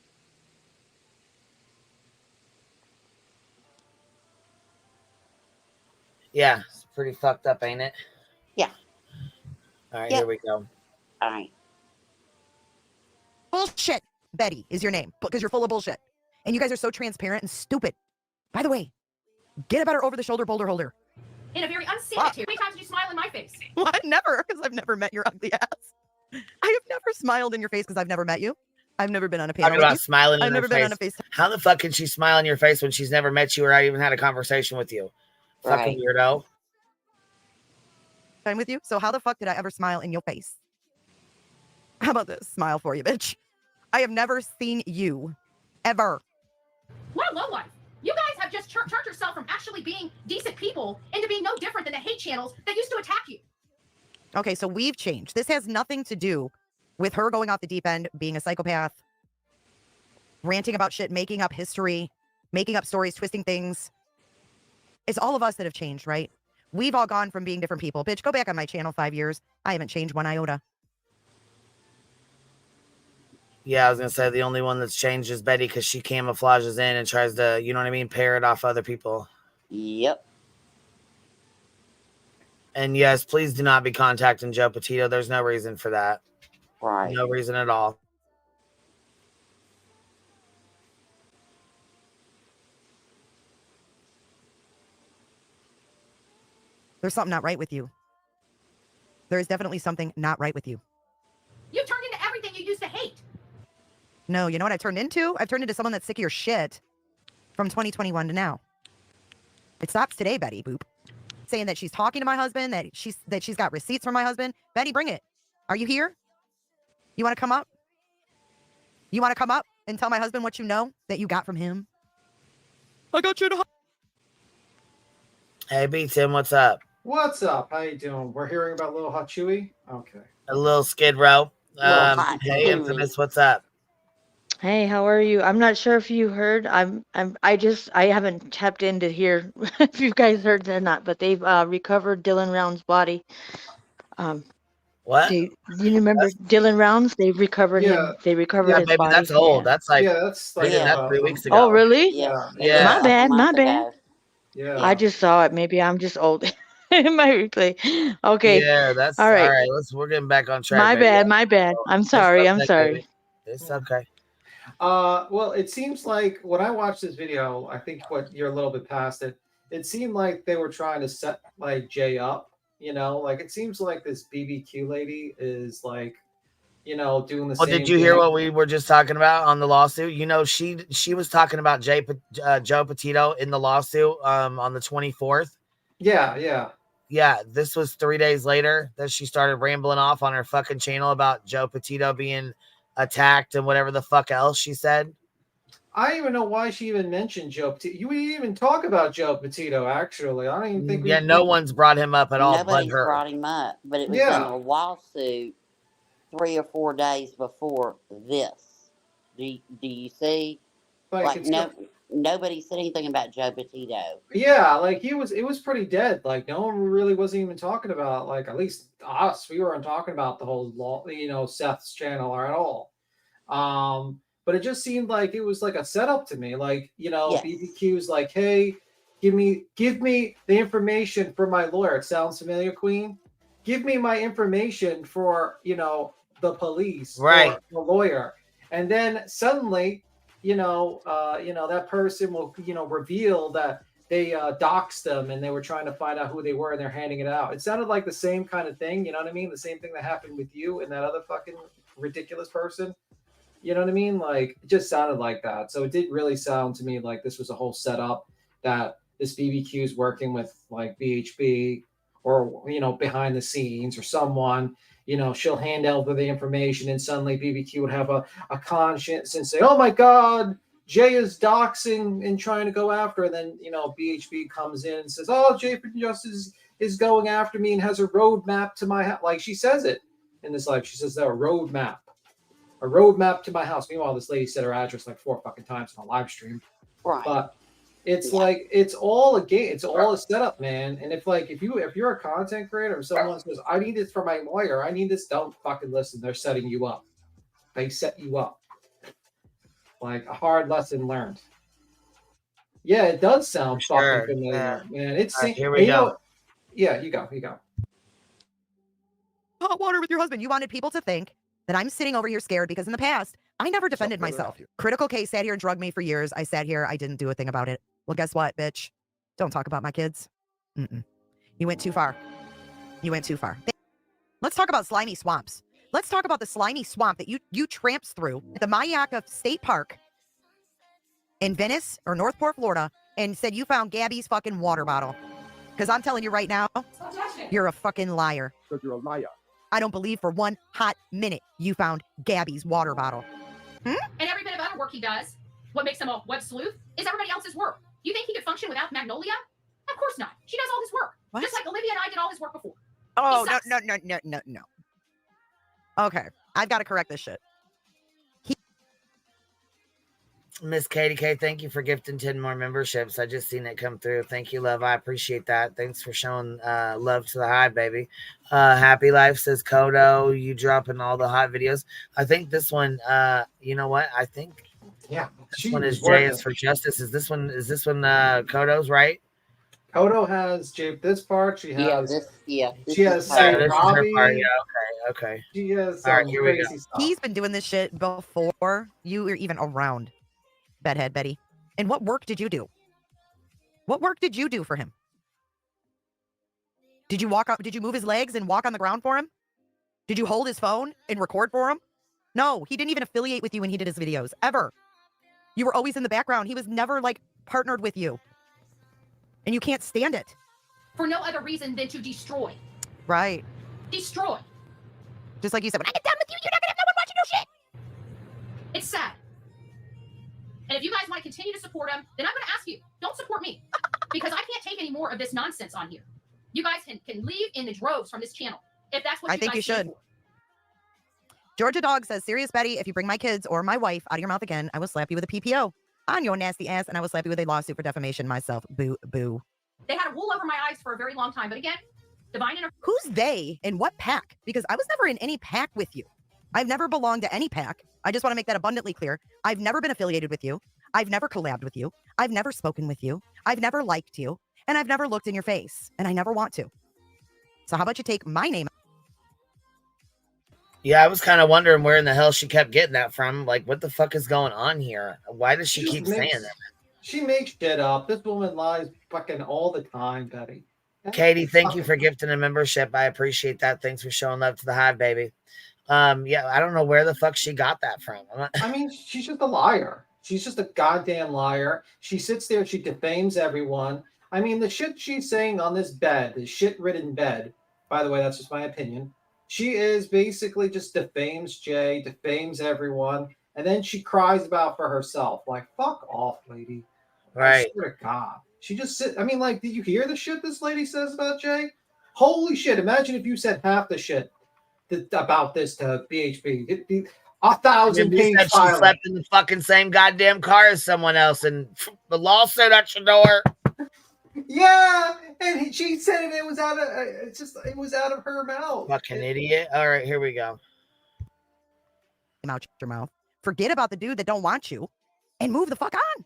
Yeah, it's pretty fucked up, ain't it? Yeah. All right, Here we go. All right. Bullshit, Betty, is your name, because you're full of bullshit. And you guys are so transparent and stupid. By the way, get a better over-the-shoulder boulder holder. In a very unsanitary. How many times did you smile in my face? Well, never, because I've never met your ugly ass. I have never smiled in your face because I've never met you. I've never been on a panel. Talking about smiling in I've her never been face. on a face. How the fuck can she smile in your face when she's never met you or I even had a conversation with you? Right. Fucking weirdo. I'm with you. So how the fuck did I ever smile in your face? How about this? Smile for you, bitch. I have never seen you. Ever. What a lowlife. You guys have just turned yourself from actually being decent people into being no different than the hate channels that used to attack you. Okay, so we've changed. This has nothing to do with her going off the deep end, being a psychopath, ranting about shit, making up history, making up stories, twisting things. It's all of us that have changed, right? We've all gone from being different people. Bitch, go back on my channel 5 years. I haven't changed one iota. Yeah, I was going to say the only one that's changed is Betty because she camouflages in and tries to, you know what I mean, parrot off other people. Yep. And yes, please do not be contacting Joe Petito. There's no reason for that. Right. No reason at all. There's something not right with you. There is definitely something not right with you. You turned into everything you used to hate. No, you know what I turned into? I've turned into someone that's sick of your shit from 2021 to now. It stops today, Betty Boop. Saying that she's talking to my husband, that she's got receipts from my husband. Betty, bring it. Are you here? You want to come up? You want to come up and tell my husband what you know that you got from him? I got you to... Hey, B Tim, what's up? What's up? How you doing? We're hearing about Little Hot Chewy? Okay. A little Skid Row. Hot Hey, Chewy. Infamous, what's up? Hey, how are you? I'm not sure if you heard. I haven't tapped in to hear if you guys heard it or not, but they've recovered Dylan Round's body. What? You remember Dylan Rounds? They've recovered him. They recovered his baby, body. that's old. That's like that's they did that 3 weeks ago. Oh, really? Yeah. My bad. My bad. Yeah. I just saw it. Maybe I'm just old. In my replay. Okay. Yeah, that's all right. We're getting back on track. My baby. bad. My bad. I'm sorry. I'm okay, sorry. baby. It's okay. Well, it seems like when I watched this video, I think what you're a little bit past it. It seemed like they were trying to set like Jay up. You know, like it seems like this BBQ lady is like, you know, doing the same. Did you hear what we were just talking about on the lawsuit? You know, she was talking about Joe Petito in the lawsuit on the 24th. Yeah, this was 3 days later that she started rambling off on her fucking channel about Joe Petito being attacked and whatever the fuck else she said. I don't even know why she even mentioned Joe Petito. You didn't even talk about Joe Petito, actually. I don't even think no one's brought him up at all. Nobody's but her. brought him up, but it was in a lawsuit 3 or 4 days before this. Do you see? Like nobody said anything about Joe Petito. Yeah, like it was pretty dead. Like no one really wasn't even talking about, like, at least us. We weren't talking about the whole law, you know, Seth's channel or at all. But it just seemed like it was like a setup to me. Like, you know, BBQ's like, hey, give me the information for my lawyer. It sounds familiar, Queen. Give me my information for, you know, the police, right? Or the lawyer, and then suddenly, that person will, reveal that they doxed them and they were trying to find out who they were and they're handing it out. It sounded like the same kind of thing, you know what I mean? The same thing that happened with you and that other fucking ridiculous person. You know what I mean? Like, it just sounded like that. So it did really sound to me like this was a whole setup, that this BBQ is working with like BHB or, behind the scenes or someone. She'll hand over the information and suddenly BBQ would have a conscience and say, oh my God, Jay is doxing and trying to go after. And then, BHB comes in and says, oh, Jay for Justice is going after me and has a roadmap to my house. Like she says it in this live. She says that a roadmap to my house. Meanwhile, this lady said her address like 4 fucking times on a live stream. Right. But it's like, it's all a game. It's all a setup, man. And if you're a content creator or someone says, I need this for my lawyer, I need this, don't fucking listen. They're setting you up. They set you up. Like a hard lesson learned. Yeah, it does sound fucking familiar, man. It's here we go. Yeah, you go. Hot water with your husband. You wanted people to think that I'm sitting over here scared because in the past, I never defended myself. Critical case sat here and drugged me for years. I sat here. I didn't do a thing about it. Well, guess what, bitch? Don't talk about my kids. You went too far. Let's talk about slimy swamps. Let's talk about the slimy swamp that you tramps through at the Mayaka State Park in Venice or Northport, Florida, and said you found Gabby's fucking water bottle. Because I'm telling you right now, you're a fucking liar. Because you're a liar. I don't believe for one hot minute you found Gabby's water bottle. And every bit of other work he does, what makes him a web sleuth, is everybody else's work. You think he could function without Magnolia? Of course not. She does all his work. What? Just like Olivia and I did all his work before. Oh, no. Okay, I've got to correct this shit. Miss Katie K, thank you for gifting 10 more memberships. I just seen it come through. Thank you, love. I appreciate that. Thanks for showing love to the hive, baby. Happy Life says Kodo, you dropping all the hot videos. I think this one, you know what? I think this one is Jay is for Justice. Is this one Kodo's, right? Kodo has Jay this part. She has She has Robbie. Okay. She has all right, here we go. Stuff. He's been doing this shit before you were even around, Bedhead Betty. And what work did you do? What work did you do for him? Did you move his legs and walk on the ground for him? Did you hold his phone and record for him? No, he didn't even affiliate with you when he did his videos, ever. You were always in the background. He was never like partnered with you. And you can't stand it. For no other reason than to destroy. Right. Destroy. Just like you said, when I get done with you, you're not going to have no one watching your shit. It's sad. And if you guys want to continue to support him, then I'm going to ask you, don't support me. Because I can't take any more of this nonsense on here. You guys can leave in the droves from this channel if that's what I think you should. Georgia Dog says, "Serious Betty, if you bring my kids or my wife out of your mouth again, I will slap you with a PPO on your nasty ass, and I will slap you with a lawsuit for defamation myself." Boo, boo. They had a wool over my eyes for a very long time, but again, Divine and Who's they and what pack? Because I was never in any pack with you. I've never belonged to any pack. I just want to make that abundantly clear. I've never been affiliated with you. I've never collabed with you. I've never spoken with you. I've never liked you. And I've never looked in your face. And I never want to. So how about you take my name? Yeah, I was kind of wondering where in the hell she kept getting that from. Like, what the fuck is going on here? Why does she keep saying that? She makes shit up. This woman lies fucking all the time, Betty. Katie, thank you for gifting a membership. I appreciate that. Thanks for showing love to the Hive, baby. Yeah, I don't know where the fuck she got that from. I mean, she's just a liar. She's just a goddamn liar. She sits there, she defames everyone. I mean, the shit she's saying on this bed, this shit-ridden bed, by the way, that's just my opinion. She is basically just defames Jay, defames everyone, and then she cries about for herself. Like, fuck off, lady. Right. I swear to God. She just sit. I mean, like, did you hear the shit this lady says about Jay? Holy shit. Imagine if you said half the shit about this to BHP. It'd be 1,000 page page she slept in the fucking same goddamn car as someone else, and the lawsuit at your door. Yeah, and she said it was out of it was out of her mouth. Fucking idiot. All right, here we go. Out your mouth. Forget about the dude that don't want you and move the fuck on.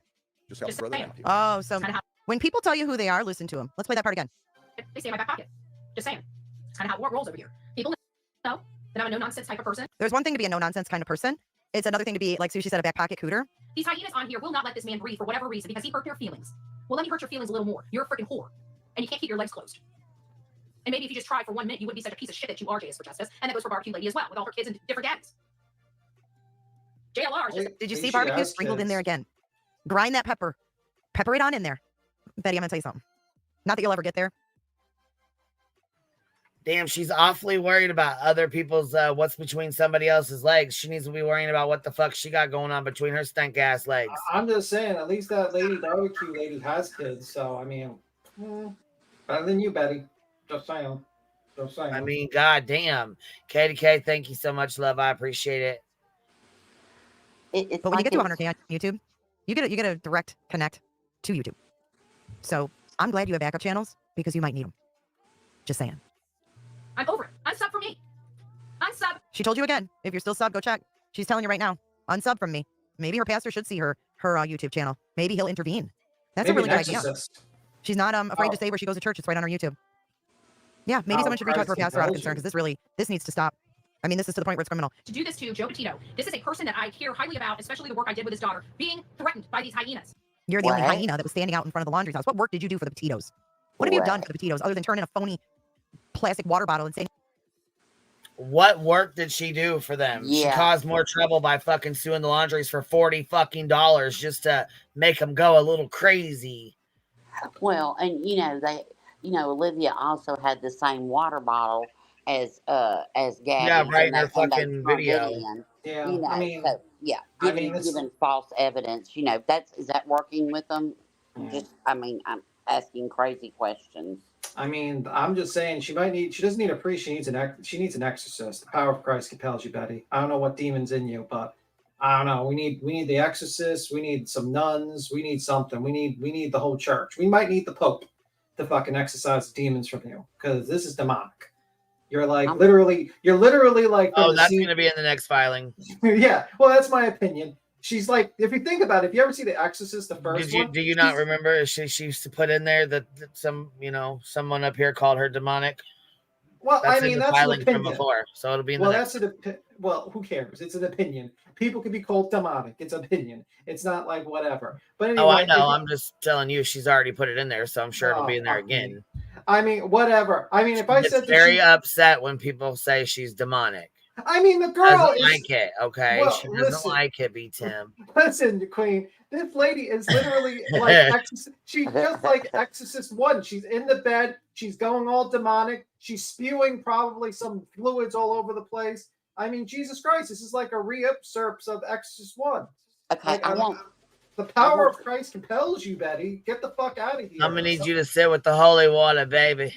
Just help brother out. Oh, so when people tell you who they are, listen to them. Let's play that part again. They stay in my back pocket. Just saying. It's kind of how it rolls over here. People know that I'm a no-nonsense type of person. There's one thing to be a no-nonsense kind of person. It's another thing to be, like Sushi said, a back pocket cooter. These hyenas on here will not let this man breathe for whatever reason because he hurt their feelings. Well, let me hurt your feelings a little more. You're a freaking whore. And you can't keep your legs closed. And maybe if you just tried for 1 minute, you wouldn't be such a piece of shit that you are JS for Justice. And that goes for Barbecue Lady as well, with all her kids and different daddies. JLR is just... Did you see barbecue sprinkled in there again? Grind that pepper. Pepper it on in there. Betty, I'm going to tell you something. Not that you'll ever get there. Damn, she's awfully worried about other people's, what's between somebody else's legs. She needs to be worrying about what the fuck she got going on between her stank ass legs. I'm just saying, at least that lady barbecue lady has kids. So, I mean, better than you, Betty. Just saying. Just saying. I mean, goddamn. Katie K, thank you so much, love. I appreciate it. But when you get to 100K on YouTube, you get a direct connect to YouTube. So I'm glad you have backup channels because you might need them. Just saying. I'm over it. Unsub for me. Unsub. She told you again. If you're still sub, go check. She's telling you right now. Unsub from me. Maybe her pastor should see her YouTube channel. Maybe he'll intervene. That's maybe a really good idea. She's not afraid to say where she goes to church. It's right on her YouTube. Yeah, maybe someone should reach out to her pastor out of concern because this needs to stop. I mean, this is to the point where it's criminal. To do this to Joe Petito, this is a person that I care highly about, especially the work I did with his daughter, being threatened by these hyenas. You're the only hyena that was standing out in front of the laundry house. What work did you do for the Petitos? What have you done for the Petitos other than turn in a phony plastic water bottle and saying... What work did she do for them? Yeah. She caused more trouble by fucking suing the laundries for $40 fucking just to make them go a little crazy. Well, and Olivia also had the same water bottle as Gabby. Yeah, right in her fucking video. Yeah, I mean, so, yeah, giving false evidence. Is that working with them? I'm asking crazy questions. I mean, I'm just saying she doesn't need a priest. She needs an exorcist. The power of Christ compels you, Betty. I don't know what demon's in you, but I don't know. We need the exorcist. We need some nuns. We need something. We need the whole church. We might need the Pope to fucking exorcise the demons from you because this is demonic. You're like literally like. Oh, that's going to be in the next filing. Yeah. Well, that's my opinion. She's like, if you think about it, if you ever see The Exorcist, the first one. Do you not remember? She used to put in there that someone up here called her demonic. Well, that's an opinion. From before, so it'll be in the next. Well, who cares? It's an opinion. People can be called demonic. It's opinion. It's not like whatever. But anyway, I know. I'm just telling you, she's already put it in there, so I'm sure it'll be in there again. I mean, whatever. I mean, if I said very upset when people say she's demonic. I mean, the girl doesn't like it. Okay, well, she doesn't like it. B Tim. Listen, Queen. This lady is literally like she's just like Exorcist 1. She's in the bed. She's going all demonic. She's spewing probably some fluids all over the place. I mean, Jesus Christ, this is like a re-usurps of Exorcist 1. Okay, the power of Christ compels you, Betty. Get the fuck out of here. I'm gonna need you to sit with the holy water, baby.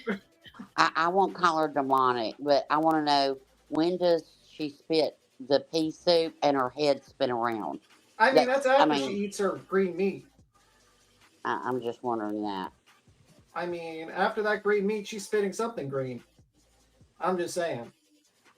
I won't call her demonic, but I want to know, when does she spit the pea soup and her head spin around? I mean, that's after she mean, eats her green meat. I'm just wondering that. I mean, after that green meat, she's spitting something green. I'm just saying.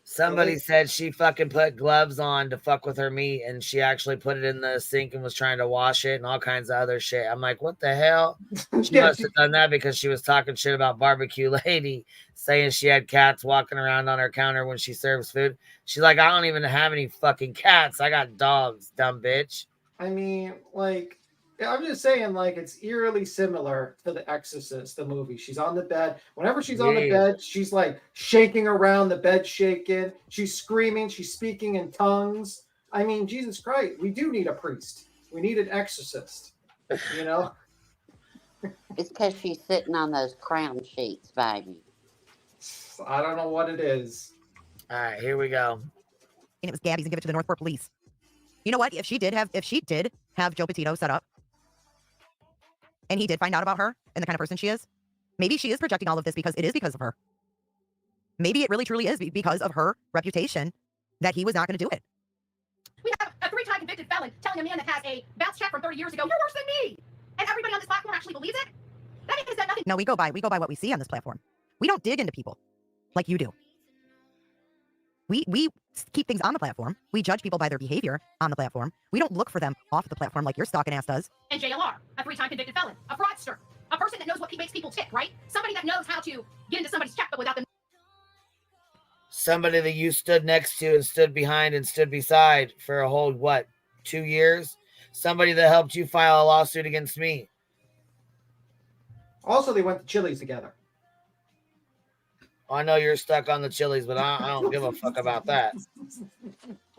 Somebody said she fucking put gloves on to fuck with her meat, and she actually put it in the sink and was trying to wash it and all kinds of other shit. I'm like, what the hell? She must have done that because she was talking shit about Barbecue Lady, saying she had cats walking around on her counter when she serves food. She's like, I don't even have any fucking cats. I got dogs, dumb bitch. I mean, like, I'm just saying, like, it's eerily similar to The Exorcist, the movie. She's on the bed. Whenever she's on the bed, she's like shaking around, the bed shaking. She's screaming. She's speaking in tongues. I mean, Jesus Christ, we do need a priest. We need an exorcist. You know? It's because she's sitting on those crown sheets, baby. I don't know what it is. All right, here we go. And it was Gabby's and give it to the Northport police. You know what? If she did have Joe Petito set up, and he did find out about her and the kind of person she is, maybe she is projecting all of this because it is because of her. Maybe it really truly is because of her reputation that he was not going to do it. We have a 3-time convicted felon telling a man that has a bounce check from 30 years ago, you're worse than me. And everybody on this platform actually believes it? That means that nothing. No, we go by what we see on this platform. We don't dig into people like you do. We keep things on the platform. We judge people by their behavior on the platform. We don't look for them off the platform like your stalking ass does. And JLR, a 3-time convicted felon, a fraudster, a person that knows what makes people tick, right? Somebody that knows how to get into somebody's checkbook without them. Somebody that you stood next to and stood behind and stood beside for a whole, 2 years? Somebody that helped you file a lawsuit against me. Also, they went to Chili's together. I know you're stuck on the Chili's, but I don't give a fuck about that.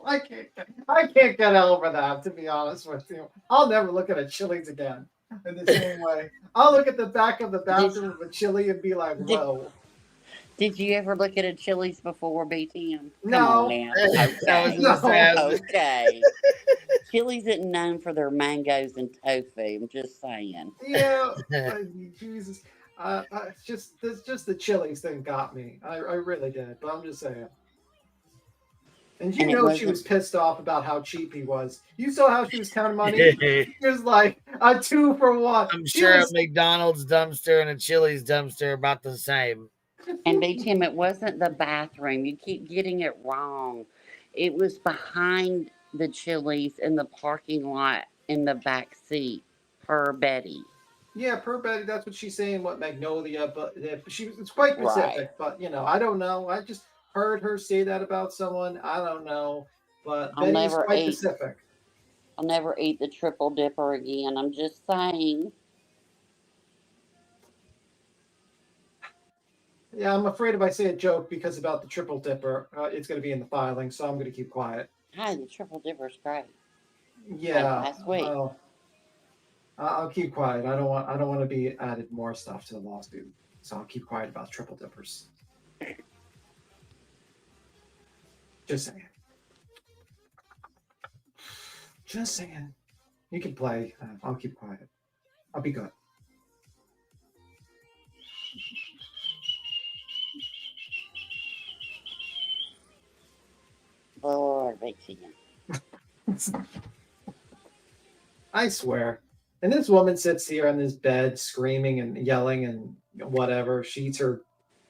I can't get over that, to be honest with you. I'll never look at a Chili's again in the same way. I'll look at the back of the bathroom of a Chili and be like, whoa. Did you ever look at a Chili's before, BTM? No. Okay. Chili's isn't known for their mangoes and tofu. I'm just saying. Yeah. Jesus. It's just the Chili's thing got me. I really did, but I'm just saying. And you know she was pissed off about how cheap he was. You saw how she was counting money? She was like, a 2 for 1. I'm sure a McDonald's dumpster and a Chili's dumpster are about the same. And BTM, it wasn't the bathroom. You keep getting it wrong. It was behind the Chili's in the parking lot in the back seat, per Betty. Yeah, per Betty, that's what she's saying. What Magnolia, but it's quite specific. Right. But I don't know. I just heard her say that about someone. I don't know, but Betty's quite specific. I'll never eat the triple dipper again. I'm just saying. Yeah, I'm afraid if I say a joke because about the triple dipper, it's going to be in the filing, so I'm going to keep quiet. Hi, the triple dipper's great. Yeah, like last week. I'll keep quiet. I don't want to be added more stuff to the lawsuit, so I'll keep quiet about triple dippers. Just saying. Just saying. You can play. I'll keep quiet. I'll be good. Lord, I swear. And this woman sits here on this bed screaming and yelling and whatever. She eats her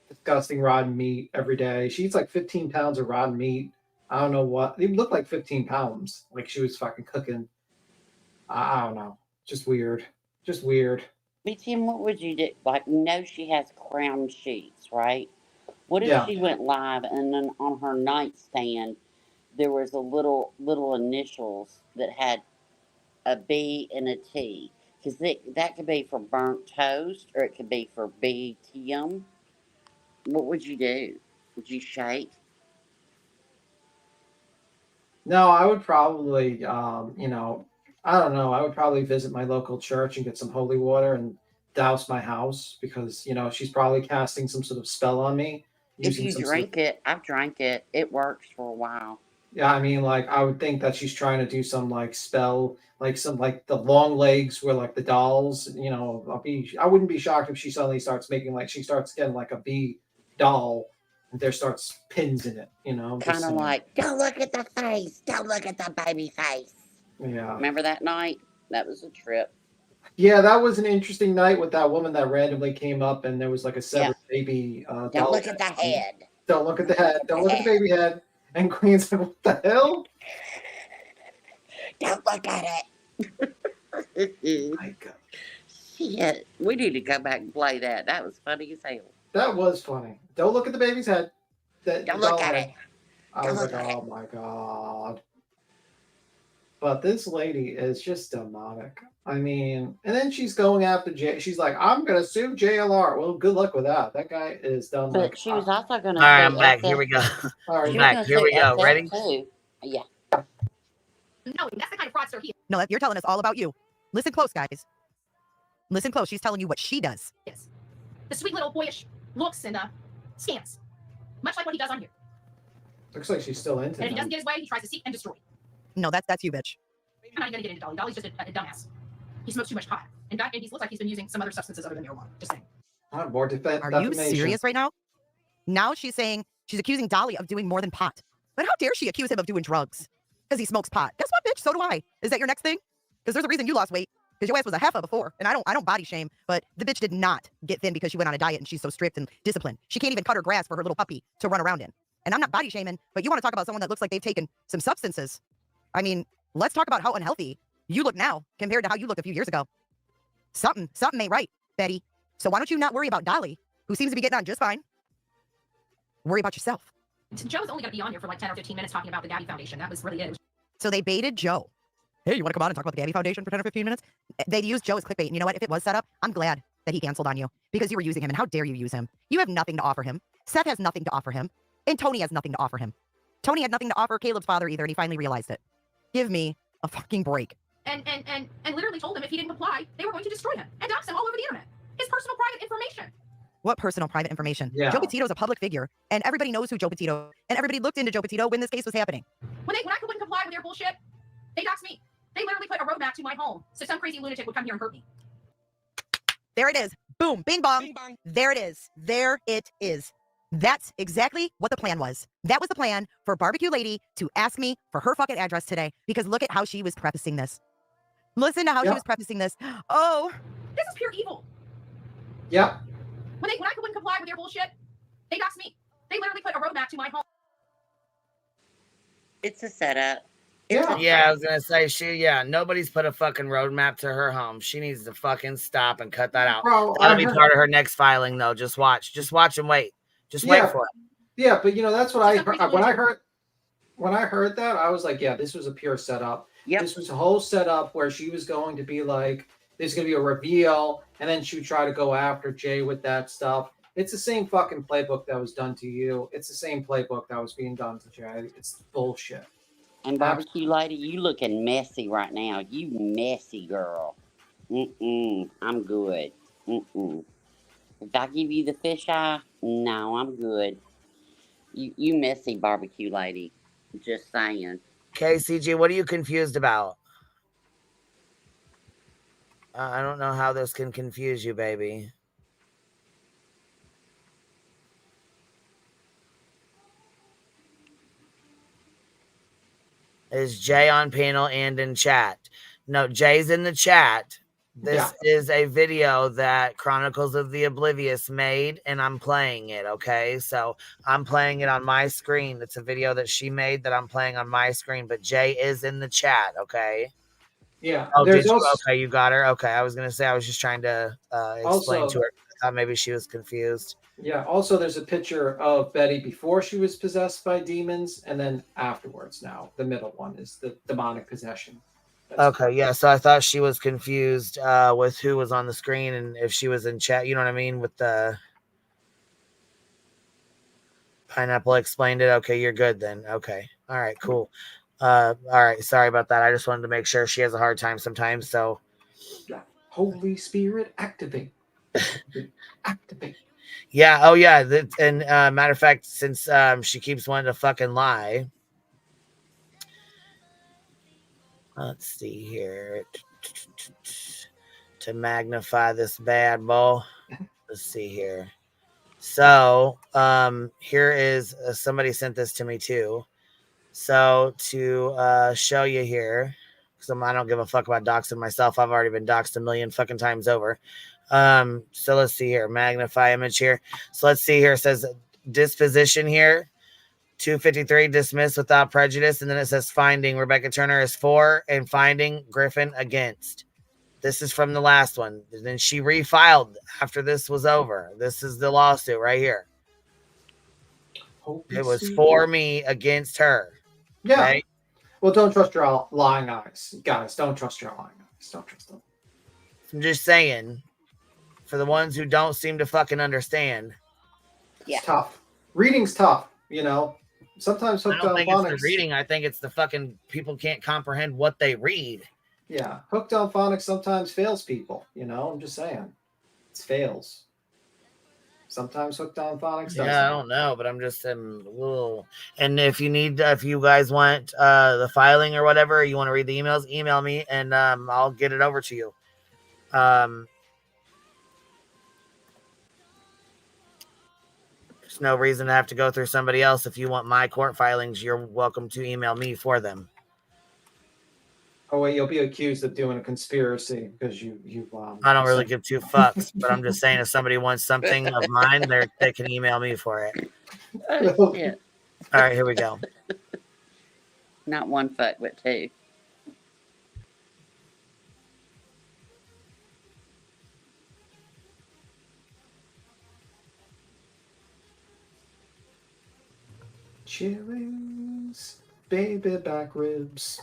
disgusting rotten meat every day. She eats like 15 pounds of rotten meat. I don't know what. It looked like 15 pounds. Like she was fucking cooking. I don't know. Just weird. Just weird. BTM, what would you do? Like, she has crown sheets, right? What if she went live and then on her nightstand there was a little initials that had a B and a T? Because that could be for burnt toast or it could be for BTM. What would you do? Would you shake? No, I would probably, I don't know. I would probably visit my local church and get some holy water and douse my house because, she's probably casting some sort of spell on me. If you drink it, I've drank it. It works for a while. Yeah, I mean, like, I would think that she's trying to do some like spell, like some like the long legs were like the dolls. You know, I wouldn't be shocked if she suddenly starts making like she starts getting like a bee doll, and there starts pins in it. You know, Kind of like, don't look at the face, don't look at the baby face. Yeah. Remember that night? That was a trip. Yeah, that was an interesting night with that woman that randomly came up, and there was like a severed baby. Don't doll look at the head. Don't look at the head. Don't look at the baby head. And Queen's like, what the hell? Don't look at it. My God. Shit. We need to go back and play that. That was funny as hell. That was funny. Don't look at the baby's head. Don't look at it. I was like, oh my God. But this lady is just demonic. I mean, and then she's going after Jay. She's like, I'm going to sue JLR. Well, good luck with that. That guy is done. But she was also going to. All right, I'm back. Here we go. All right, I'm back. Here we go. Ready? Too. Yeah. No, that's the kind of fraudster he is. No, you're telling us all about you. Listen close, guys. Listen close. She's telling you what she does. Yes. The sweet little boyish looks and stance. Much like what he does on here. Looks like she's still into And if he him. doesn't get his way, he tries to seek and destroy. No, that's you, bitch. I'm not even going to get into Dolly. Dolly's just a dumbass. He smokes too much pot. And he looks like he's been using some other substances other than marijuana. Just saying. More Are you serious right now? Now she's saying she's accusing Dolly of doing more than pot. But how dare she accuse him of doing drugs? Because he smokes pot. Guess what, bitch? So do I. Is that your next thing? Because there's a reason you lost weight. Because your ass was a heifer before. And I don't body shame. But the bitch did not get thin because she went on a diet and she's so strict and disciplined. She can't even cut her grass for her little puppy to run around in. And I'm not body shaming, but you want to talk about someone that looks like they've taken some substances. I mean, let's talk about how unhealthy you look now compared to how you looked a few years ago. Something ain't right, Betty. So why don't you not worry about Dolly, who seems to be getting on just fine? Worry about yourself. Joe's only going to be on here for like 10 or 15 minutes talking about the Gabby Foundation. That was really it. So they baited Joe. Hey, you want to come on and talk about the Gabby Foundation for 10 or 15 minutes? They used Joe as clickbait. And you know what? If it was set up, I'm glad that he canceled on you because you were using him. And how dare you use him? You have nothing to offer him. Seth has nothing to offer him. And Tony has nothing to offer him. Tony had nothing to offer Caleb's father either, and he finally realized it. Give me a fucking break. And literally told him if he didn't comply, they were going to destroy him and dox him all over the internet. His personal private information. What personal private information? Yeah. Joe Petito's a public figure, and everybody knows who Joe Petito, and everybody looked into Joe Petito when this case was happening. When I wouldn't comply with their bullshit, they doxed me. They literally put a roadmap to my home so some crazy lunatic would come here and hurt me. There it is. Boom. Bing bong. Bing bong. There it is. There it is. That's exactly what the plan was. That was the plan for Barbecue Lady to ask me for her fucking address today, because look at how she was prefacing this. Listen to how she was prefacing this. Oh. This is pure evil. Yeah. When I wouldn't comply with their bullshit, they doxed me. They literally put a roadmap to my home. It's a setup. Yeah, I was gonna say nobody's put a fucking roadmap to her home. She needs to fucking stop and cut that out. Bro, That'll be part of her next filing though. Just watch and wait. Just wait for it. Yeah, but you know, that's what I heard. When I heard that, I was like, yeah, this was a pure setup. Yep. This was a whole setup where she was going to be like, there's going to be a reveal, and then she would try to go after Jay with that stuff. It's the same fucking playbook that was done to you. It's the same playbook that was being done to Jay. It's bullshit. And Barbecue Lady, you looking messy right now. You messy girl. I'm good. If I give you the fish eye, no, I'm good. You messy Barbecue Lady. Just saying. KCG, what are you confused about? I don't know how this can confuse you, baby. Is Jay on panel and in chat? No, Jay's in the chat. This is a video that Chronicles of the Oblivious made, and I'm playing it, okay? So I'm playing it on my screen. It's a video that she made that I'm playing on my screen, but Jay is in the chat, okay? Yeah. Oh, did you? Okay, you got her? Okay, I was going to say I was just trying to explain to her. I thought maybe she was confused. Yeah, also there's a picture of Betty before she was possessed by demons, and then afterwards now. The middle one is the demonic possession. Okay, yeah, so I thought she was confused with who was on the screen and if she was in chat, you know what I mean, with the Pineapple explained it. Okay, you're good then. Okay, all right, cool. All right, sorry about that. I just wanted to make sure. She has a hard time sometimes, so. Yeah. Holy Spirit, activate. Activate. Yeah, oh, yeah, and matter of fact, since she keeps wanting to fucking lie, I'm going to go ahead and Let's see here. To magnify this bad boy. Let's see here. So, here is somebody sent this to me too. So to show you here, because I don't give a fuck about doxing myself. I've already been doxed a million fucking times over. So let's see here. Magnify image here. So let's see here. It says disposition here. 253 dismissed without prejudice. And then it says finding Rebecca Turner is for and finding Griffin against. This is from the last one. Then she refiled after this was over. This is the lawsuit right here. It was for me against her. Yeah. Okay? Well, don't trust your lying eyes. Guys, don't trust your lying eyes. Don't trust them. I'm just saying, for the ones who don't seem to fucking understand. It's tough. Reading's tough, you know. Sometimes I hooked don't on think phonics. it's the reading. I think it's the fucking people can't comprehend what they read. Yeah, hooked on phonics sometimes fails people. You know, I'm just saying, it fails. Sometimes hooked on phonics doesn't. Yeah, I don't know, but I'm just a little. And if you guys want the filing or whatever, or you want to read the emails, email me and I'll get it over to you. There's no reason to have to go through somebody else. If you want my court filings, you're welcome to email me for them. Oh wait, you'll be accused of doing a conspiracy because you. I don't really give two fucks, but I'm just saying if somebody wants something of mine, they can email me for it. Yeah. All right, here we go. Not one fuck, but two. Chilies, baby back ribs.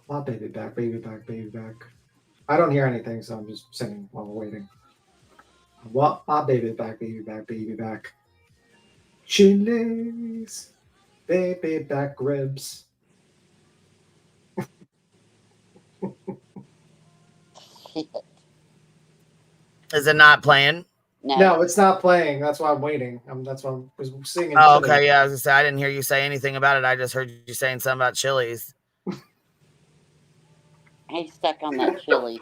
My baby back, baby back, baby back. I don't hear anything, so I'm just singing while we're waiting. I want my baby back, baby back, baby back. Chilies, baby back ribs. Is it not playing? No, it's not playing. That's why I'm waiting. That's why I was singing. Oh, Chilies. okay. Yeah, I was gonna say I didn't hear you say anything about it. I just heard you saying something about chilies. He's stuck on that Chili's.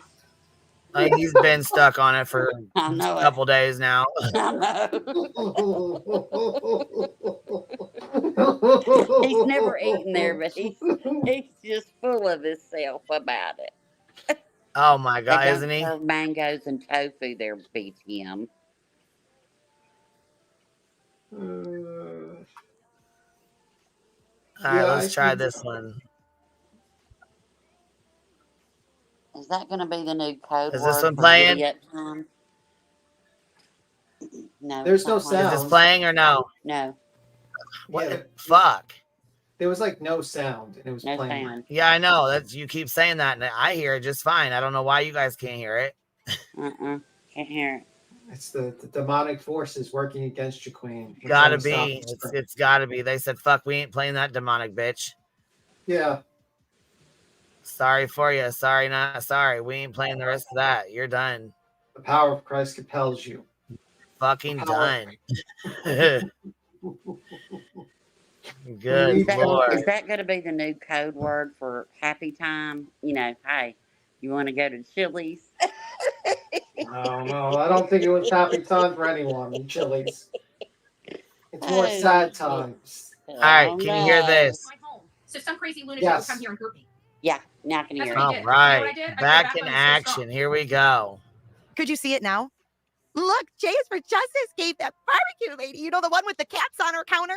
He's been stuck on it for a couple days now. I know. He's never eaten there, but he's just full of himself about it. Oh my God, They don't isn't he? serve mangoes and tofu there, BTM. All right, let's try this one. Is that going to be the new code Is word this one for playing? idiot time? No. There's no it's not playing. sound. Is this playing or no? No. What? Yeah. Fuck. There was like no sound, and it was No playing. sound. Yeah, I know. That's you keep saying that, and I hear it just fine. I don't know why you guys can't hear it. Can't hear it. It's the demonic forces working against you, Queen. We're Gotta trying to be. stop It's gotta be. They said, "Fuck, we ain't playing that demonic bitch." Yeah. Sorry for you. Sorry, not sorry. We ain't playing the rest of that. You're done. The power of Christ compels you. Fucking done. Is Good Lord. that going to be the new code word for happy time? You know, hey, you want to go to Chili's? Oh no, I don't think it was happy time for anyone in Chili's. It's more sad times. All right, can you hear this? So some crazy lunatic Yes. will come here and hurt me. Yeah, now I can hear That's it. what he All did. You know what I right, did? I back pulled in out one and action. Here we go. Could you see it now? Look, Jays for Justice gave that barbecue lady, you know, the one with the cats on her counter?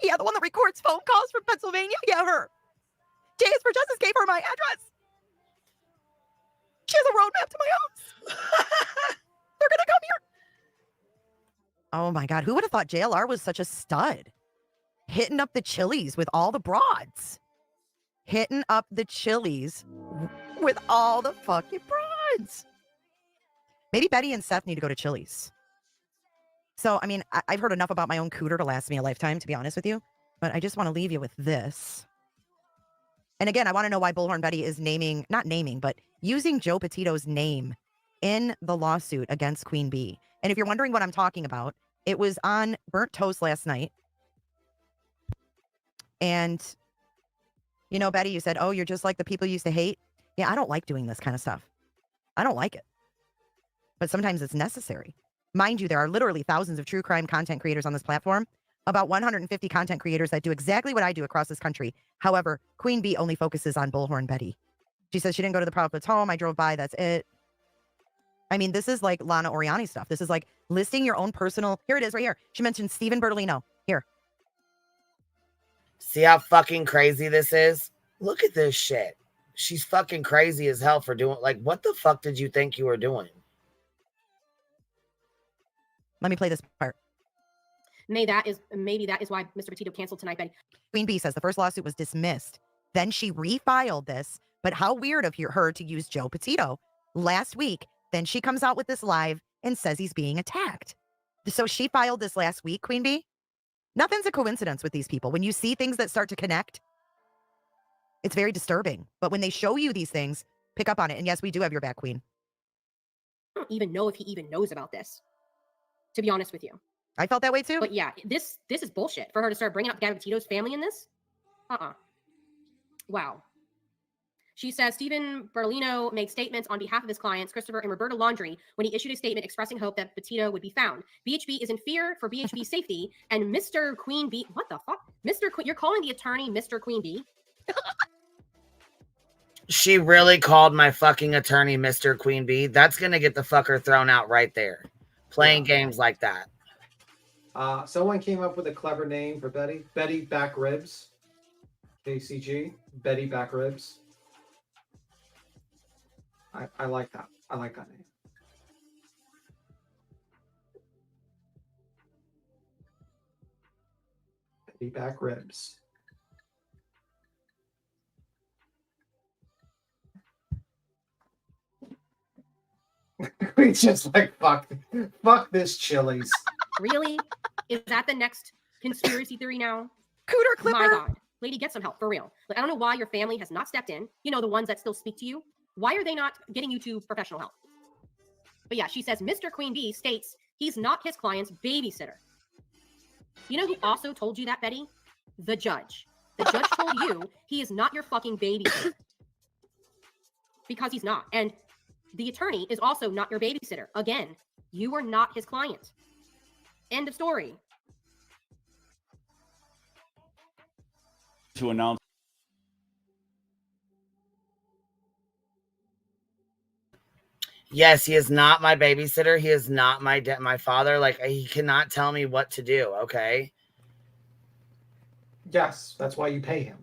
Yeah, the one that records phone calls from Pennsylvania? Yeah, her. Jays for Justice gave her my address. She has a roadmap to my house. They're gonna come here. Oh my God, who would have thought JLR was such a stud? Hitting up the Chili's with all the broads. Hitting up the Chili's with all the fucking broads. Maybe Betty and Seth need to go to Chili's. So, I mean, I've heard enough about my own cooter to last me a lifetime, to be honest with you. But I just want to leave you with this. And again, I want to know why Bullhorn Betty is not naming, but using Joe Petito's name in the lawsuit against Queen Bee. And if you're wondering what I'm talking about, it was on Burnt Toast last night. And You know, Betty, you said, oh, you're just like the people you used to hate. Yeah, I don't like doing this kind of stuff. I don't like it. But sometimes it's necessary. Mind you, there are literally thousands of true crime content creators on this platform. About 150 content creators that do exactly what I do across this country. However, Queen Bee only focuses on Bullhorn Betty. She says she didn't go to the Prophet's home. I drove by. That's it. I mean, this is like Lana Oriani stuff. This is like listing your own personal. Here it is right here. She mentioned Stephen Bertolino. Here. See how fucking crazy this is? Look at this shit. She's fucking crazy as hell for doing, like, what the fuck did you think you were doing? Let me play this part. Maybe that is why Mr. Petito canceled tonight, Betty. Queen Bee says the first lawsuit was dismissed. Then she refiled this. But how weird of her to use Joe Petito last week. Then she comes out with this live and says he's being attacked. So she filed this last week, Queen Bee. Nothing's a coincidence with these people. When you see things that start to connect, it's very disturbing. But when they show you these things, pick up on it. And yes, we do have your back, Queen. I don't even know if he even knows about this, to be honest with you. I felt that way too. But yeah, this is bullshit for her to start bringing up Gavin Petito's family in this. Wow. She says Stephen Bertolino made statements on behalf of his clients, Christopher and Roberta Laundrie, when he issued a statement expressing hope that Petito would be found. BHB is in fear for BHB's safety, and Mr. Queen Bee, what the fuck? Mr. Queen, you're calling the attorney Mr. Queen Bee? She really called my fucking attorney Mr. Queen Bee. That's going to get the fucker thrown out right there. Playing games like that. Someone came up with a clever name for Betty. Betty Back Ribs. KCG. Betty Back Ribs. I like that. I like that name. Betty Back Ribs. We just like fuck this Chili's. Really? Is that the next conspiracy theory now? Cooter Clipper. My God. Lady, get some help, for real. Like, I don't know why your family has not stepped in. You know, the ones that still speak to you. Why are they not getting you to professional help? But yeah, she says Mr. Queen Bee states he's not his client's babysitter. You know who also told you that, Betty? The judge. The judge told you he is not your fucking babysitter. Because he's not. And the attorney is also not your babysitter. Again, you are not his client. End of story. To announce. Yes, he is not my babysitter. He is not my father. Like, he cannot tell me what to do, okay? Yes, that's why you pay him.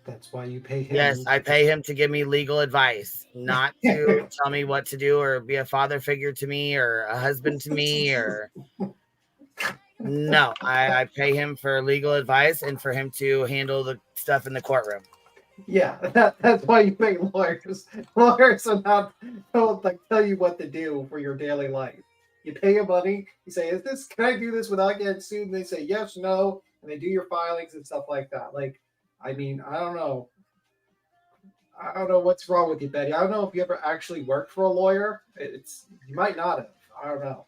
That's why you pay him. Yes, I pay him to give me legal advice, not to tell me what to do or be a father figure to me or a husband to me or... No, I pay him for legal advice and for him to handle the stuff in the courtroom. Yeah, that's why you pay lawyers. Lawyers are not don't like tell you what to do for your daily life. You pay them money. You say, can I do this without getting sued? And they say yes, no, and they do your filings and stuff like that. Like, I mean, I don't know. I don't know what's wrong with you, Betty. I don't know if you ever actually worked for a lawyer. You might not have. I don't know.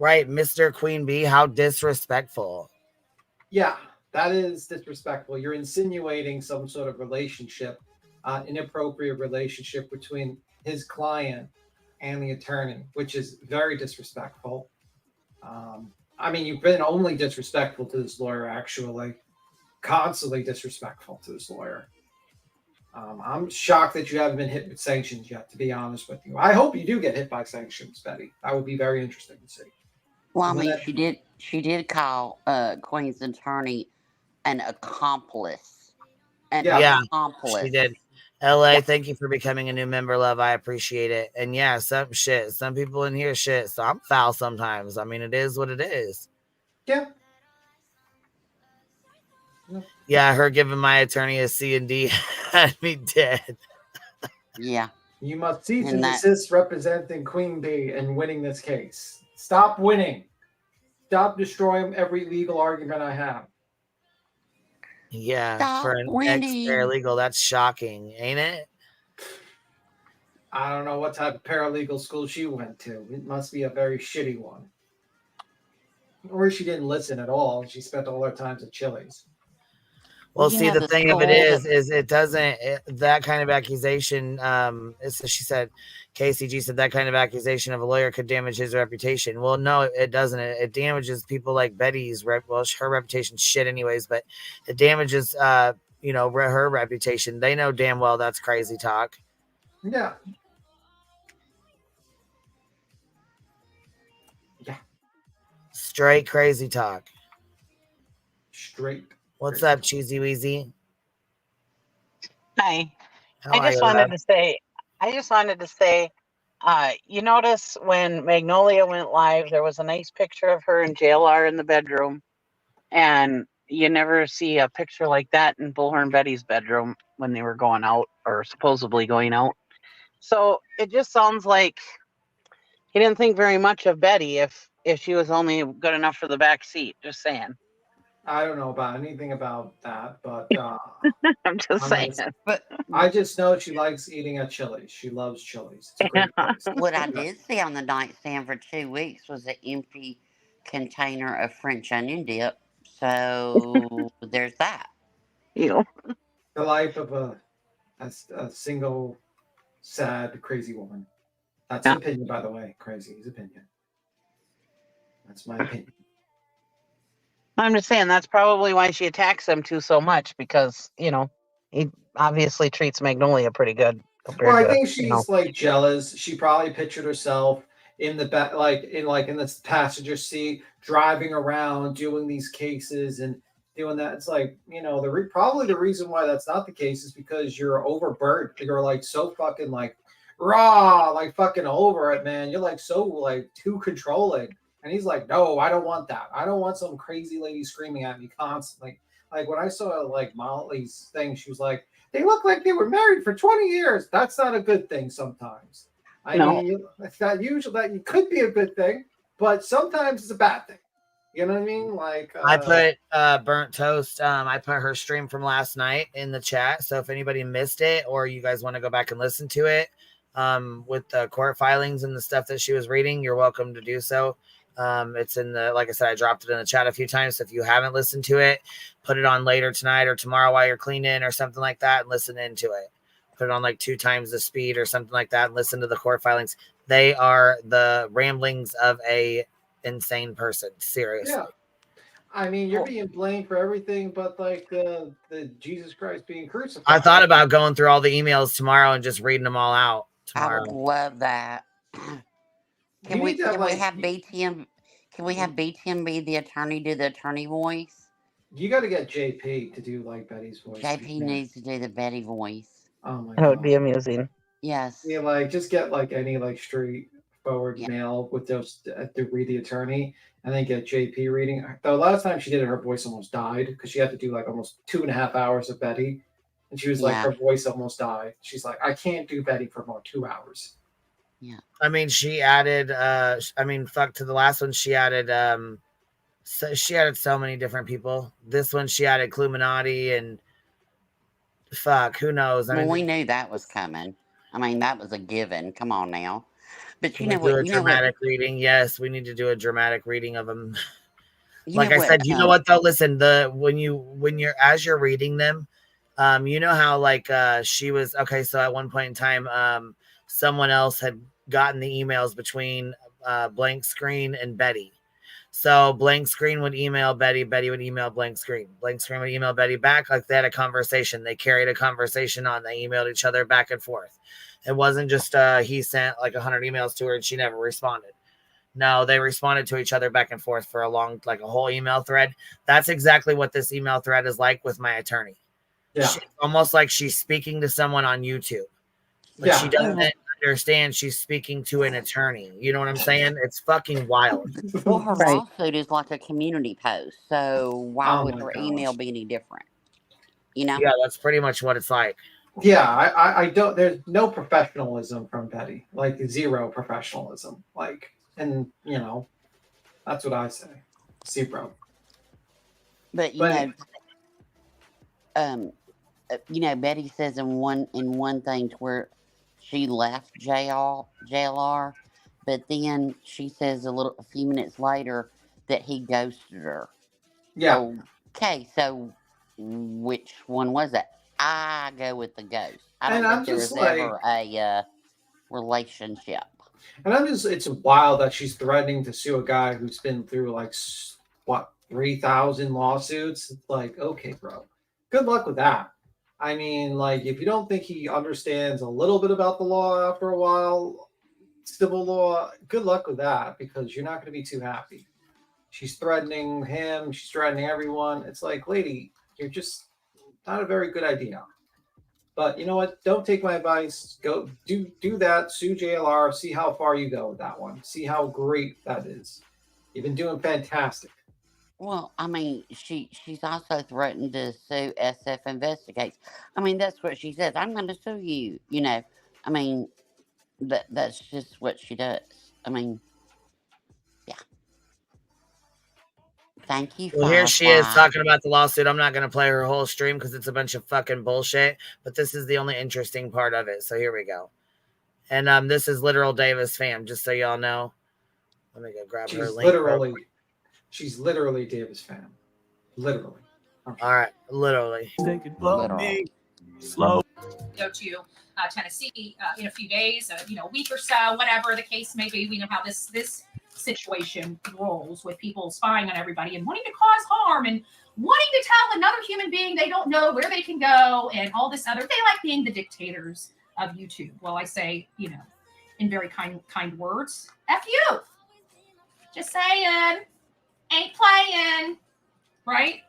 Right, Mr. Queen Bee, how disrespectful. Yeah, that is disrespectful. You're insinuating some sort of relationship, inappropriate relationship between his client and the attorney, which is very disrespectful. I mean, you've been only disrespectful to this lawyer, actually. Constantly disrespectful to this lawyer. I'm shocked that you haven't been hit with sanctions yet, to be honest with you. I hope you do get hit by sanctions, Betty. That would be very interesting to see. Well, I mean, she did call Queen's attorney an accomplice. Accomplice. She did. LA, thank you for becoming a new member, love. I appreciate it. And yeah, some people in here shit. So I'm foul sometimes. I mean, it is what it is. Yeah. Yeah, her giving my attorney a C&D had me dead. Yeah. You must cease and desist representing Queen Bee and winning this case. Stop winning. Stop destroying every legal argument I have. Yeah, Stop for an ex-paralegal, that's shocking, ain't it? I don't know what type of paralegal school she went to. It must be a very shitty one. Or she didn't listen at all. She spent all her time at Chili's. Well, You see, know, the the thing of it school is it doesn't, that kind of accusation, she said, KCG said that kind of accusation of a lawyer could damage his reputation. Well, no, it doesn't. It damages people like Betty's well, her reputation's shit anyways, but it damages, you know, her reputation. They know damn well that's crazy talk. Yeah. Straight crazy talk. Straight. What's up, Cheesy Weezy? Hi. How I are just you, wanted love? to say, you notice when Magnolia went live, there was a nice picture of her and JLR in the bedroom, and you never see a picture like that in Bullhorn Betty's bedroom when they were going out, or supposedly going out. So it just sounds like he didn't think very much of Betty if she was only good enough for the back seat. Just saying. I don't know about anything about that, but I'm just saying. But I just know she likes eating at Chili's. She loves Chili's. It's a great place. what I did see on the nightstand for 2 weeks was an empty container of French onion dip. So there's that. You. The life of a single, sad, crazy woman. That's an opinion, by the way. Crazy is opinion. That's my opinion. I'm just saying that's probably why she attacks him too so much, because he obviously treats Magnolia pretty good. Well, I think she's like jealous. She probably pictured herself in the back, in this passenger seat, driving around, doing these cases and doing that. It's like, probably the reason why that's not the case is because you're overburdened. You're like so fucking like raw, like fucking over it, man. You're like so like too controlling. And he's like, no, I don't want that. I don't want some crazy lady screaming at me constantly. Like when I saw like Molly's thing, she was like, they look like they were married for 20 years. That's not a good thing sometimes. I mean, it's not usual that it could be a good thing, but sometimes it's a bad thing. You know what I mean? Like I put burnt toast. I put her stream from last night in the chat. So if anybody missed it or you guys want to go back and listen to it, with the court filings and the stuff that she was reading, you're welcome to do so. It's in the, like I said, I dropped it in the chat a few times. So if you haven't listened to it, put it on later tonight or tomorrow while you're cleaning or something like that and listen into it. Put it on like 2 times the speed or something like that and listen to the court filings. They are the ramblings of a insane person. Seriously. Yeah. I mean, you're being blamed for everything but like the Jesus Christ being crucified. I thought about going through all the emails tomorrow and just reading them all out tomorrow. I would love that. Can we have BTM? Can we have BTM be the attorney, do the attorney voice? You got to get JP to do like Betty's voice. JP needs to do the Betty voice. Oh my god, that would be amusing. Yes. Yeah, like just get like any like straightforward male with those to read the attorney, and then get JP reading. The last time she did it, her voice almost died because she had to do like almost 2.5 hours of Betty, and she was like, her voice almost died. She's like, I can't do Betty for more 2 hours. Yeah. I mean, she added, to the last one, she added, she added so many different people. This one, she added Cluminati and who knows? We knew that was coming. I mean, that was a given. Come on now. But you know what? Dramatic reading. Yes, we need to do a dramatic reading of them. Like I said, you know what though? Listen, when you're as you're reading them, you know how like she was okay. So at one point in time, someone else had gotten the emails between Blank Screen and Betty. So Blank Screen would email Betty, Betty would email Blank Screen. Blank Screen would email Betty back. Like they had a conversation. They carried a conversation on. They emailed each other back and forth. It wasn't just he sent like 100 emails to her and she never responded. No, they responded to each other back and forth for a whole email thread. That's exactly what this email thread is like with my attorney. Yeah. She's almost like she's speaking to someone on YouTube. Like she doesn't understand she's speaking to an attorney. You know what I'm saying? It's fucking wild. Well, her lawsuit is like a community post. So why would her email be any different? You know? Yeah, that's pretty much what it's like. Yeah, I don't, there's no professionalism from Betty. Like zero professionalism. Like, and that's what I say. Zero. But Betty says in one thing to where she left JLR, but then she says a few minutes later that he ghosted her. Yeah. Okay, so Which one was it? I go with the ghost. I And don't I'm think there just was like- ever a relationship. And it's wild that she's threatening to sue a guy who's been through like, what, 3,000 lawsuits? It's like, okay, bro, good luck with that. I mean, like, if you don't think he understands a little bit about the law after a while, civil law, good luck with that, because you're not going to be too happy. She's threatening him. She's threatening everyone. It's like, lady, you're just not a very good idea. But you know what? Don't take my advice. Go do that. Sue JLR. See how far you go with that one. See how great that is. You've been doing fantastic. Well, I mean, she's also threatened to sue SF Investigates. I mean, that's what she says. I'm going to sue you. You know, I mean, that's just what she does. I mean, yeah. Thank you. Well, here she is Firefly. talking about the lawsuit. I'm not going to play her whole stream because it's a bunch of fucking bullshit. But this is the only interesting part of it. So here we go. And this is literal Davis fam, just so y'all know. Let me go grab her link. She's literally Davis fam. Literally. Okay. All right, literally. They could blow me slow. Go to Tennessee in a few days, a week or so, whatever the case may be. We know how this situation rolls with people spying on everybody and wanting to cause harm and wanting to tell another human being they don't know where they can go and all this other. They like being the dictators of YouTube. Well, I say, in very kind words, F you. Just saying, ain't playing, right?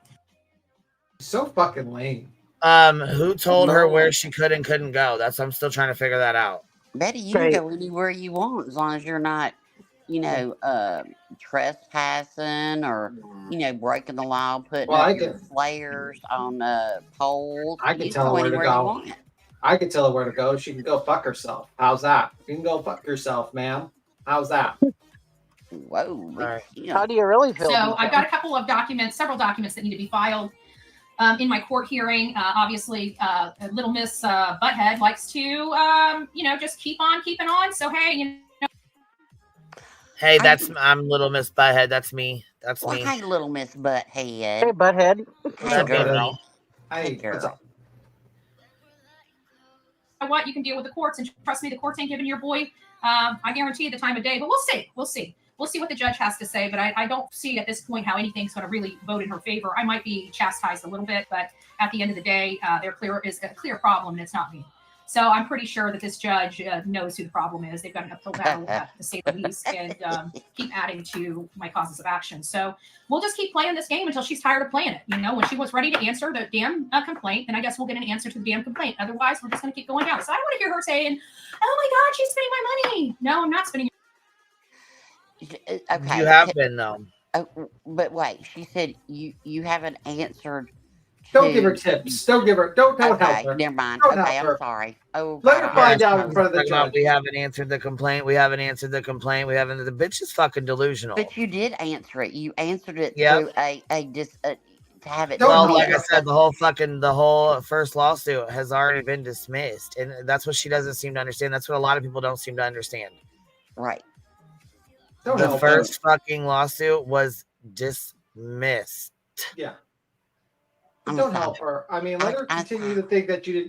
So fucking lame. Who told her where she could and couldn't go? I'm still trying to figure that out. Betty, you can go anywhere you want as long as you're not, trespassing or, breaking the law, putting up flares on poles. I can tell her where to go. I can tell her where to go. She can go fuck herself. How's that? You can go fuck yourself, ma'am. How's that? Whoa. Right. How do you really feel? So I've got a couple of several documents that need to be filed in my court hearing. Obviously, Little Miss Butthead likes to, just keep on keeping on. So, hey, Hey, I'm Little Miss Butthead. That's me. That's me. Hey, Little Miss Butthead. Hey, Butthead. Hey, girl. Hey, girl. What you can deal with the courts, and trust me, the courts ain't giving your boy, I guarantee, the time of day. But we'll see what the judge has to say. But I don't see at this point how anything's going to really vote in her favor. I might be chastised a little bit, but at the end of the day, there is a clear problem, and it's not me. So I'm pretty sure that this judge knows who the problem is. They've got an uphill battle, to say the least, and keep adding to my causes of action. So we'll just keep playing this game until she's tired of playing it. When she was ready to answer the damn complaint, then I guess we'll get an answer to the damn complaint. Otherwise, we're just going to keep going down. So I don't want to hear her saying, "Oh my God, she's spending my money." No, I'm not spending. Okay. You have been though. But wait, she said you haven't answered. Don't give her tips. Don't help her. Never mind. Don't Okay, help I'm her. sorry. Oh, Let her find out in front of the judge. We haven't answered the complaint. We haven't answered the complaint. We haven't. The bitch is fucking delusional. But you did answer it. You answered it Yep. through to have it. Well, like I said, the whole first lawsuit has already been dismissed, and that's what she doesn't seem to understand. That's what a lot of people don't seem to understand. Right. The first fucking lawsuit was dismissed. Yeah. Don't help her. I mean, let her continue to think that you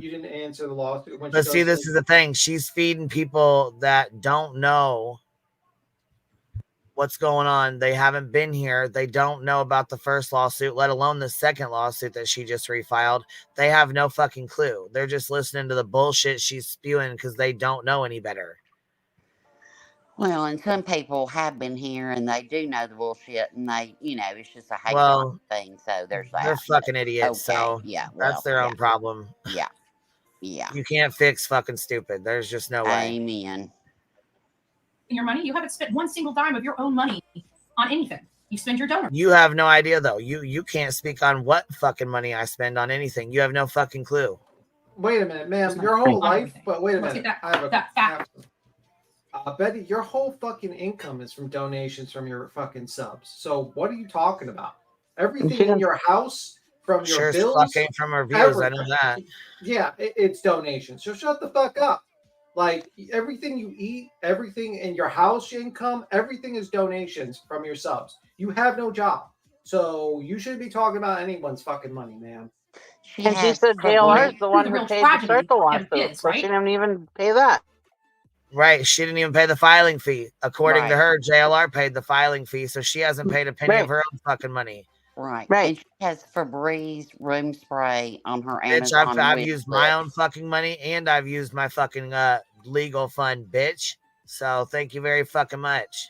didn't answer the lawsuit. But see, this is the thing. She's feeding people that don't know what's going on. They haven't been here. They don't know about the first lawsuit, let alone the second lawsuit that she just refiled. They have no fucking clue. They're just listening to the bullshit she's spewing because they don't know any better. Well, and some people have been here and they do know the bullshit, and they, it's just a hate thing. So there's that. They're fucking idiots. Okay, so yeah, that's their own problem. Yeah. Yeah. You can't fix fucking stupid. There's just no way. Amen. Your money, you haven't spent one single dime of your own money on anything. You spend your donor. You have no idea though. You can't speak on what fucking money I spend on anything. You have no fucking clue. Wait a minute, ma'am. Your whole life, but wait a minute. I have a Betty, your whole fucking income is from donations from your fucking subs. So what are you talking about? Everything in your house, from your bills, fucking from our views. I know that. Yeah, it's donations. So shut the fuck up. Like everything you eat, everything in your house income, everything is donations from your subs. You have no job. So you shouldn't be talking about anyone's fucking money, man. And she said JLR is the one who paid to start the lawsuit, so she didn't even pay that. Right, she didn't even pay the filing fee. According to her, JLR paid the filing fee, so she hasn't paid a penny of her own fucking money. Right. And she has Febreze room spray on her Bitch, Amazon I've wish used list. my own fucking money, and I've used my fucking legal fund, bitch. So thank you very fucking much.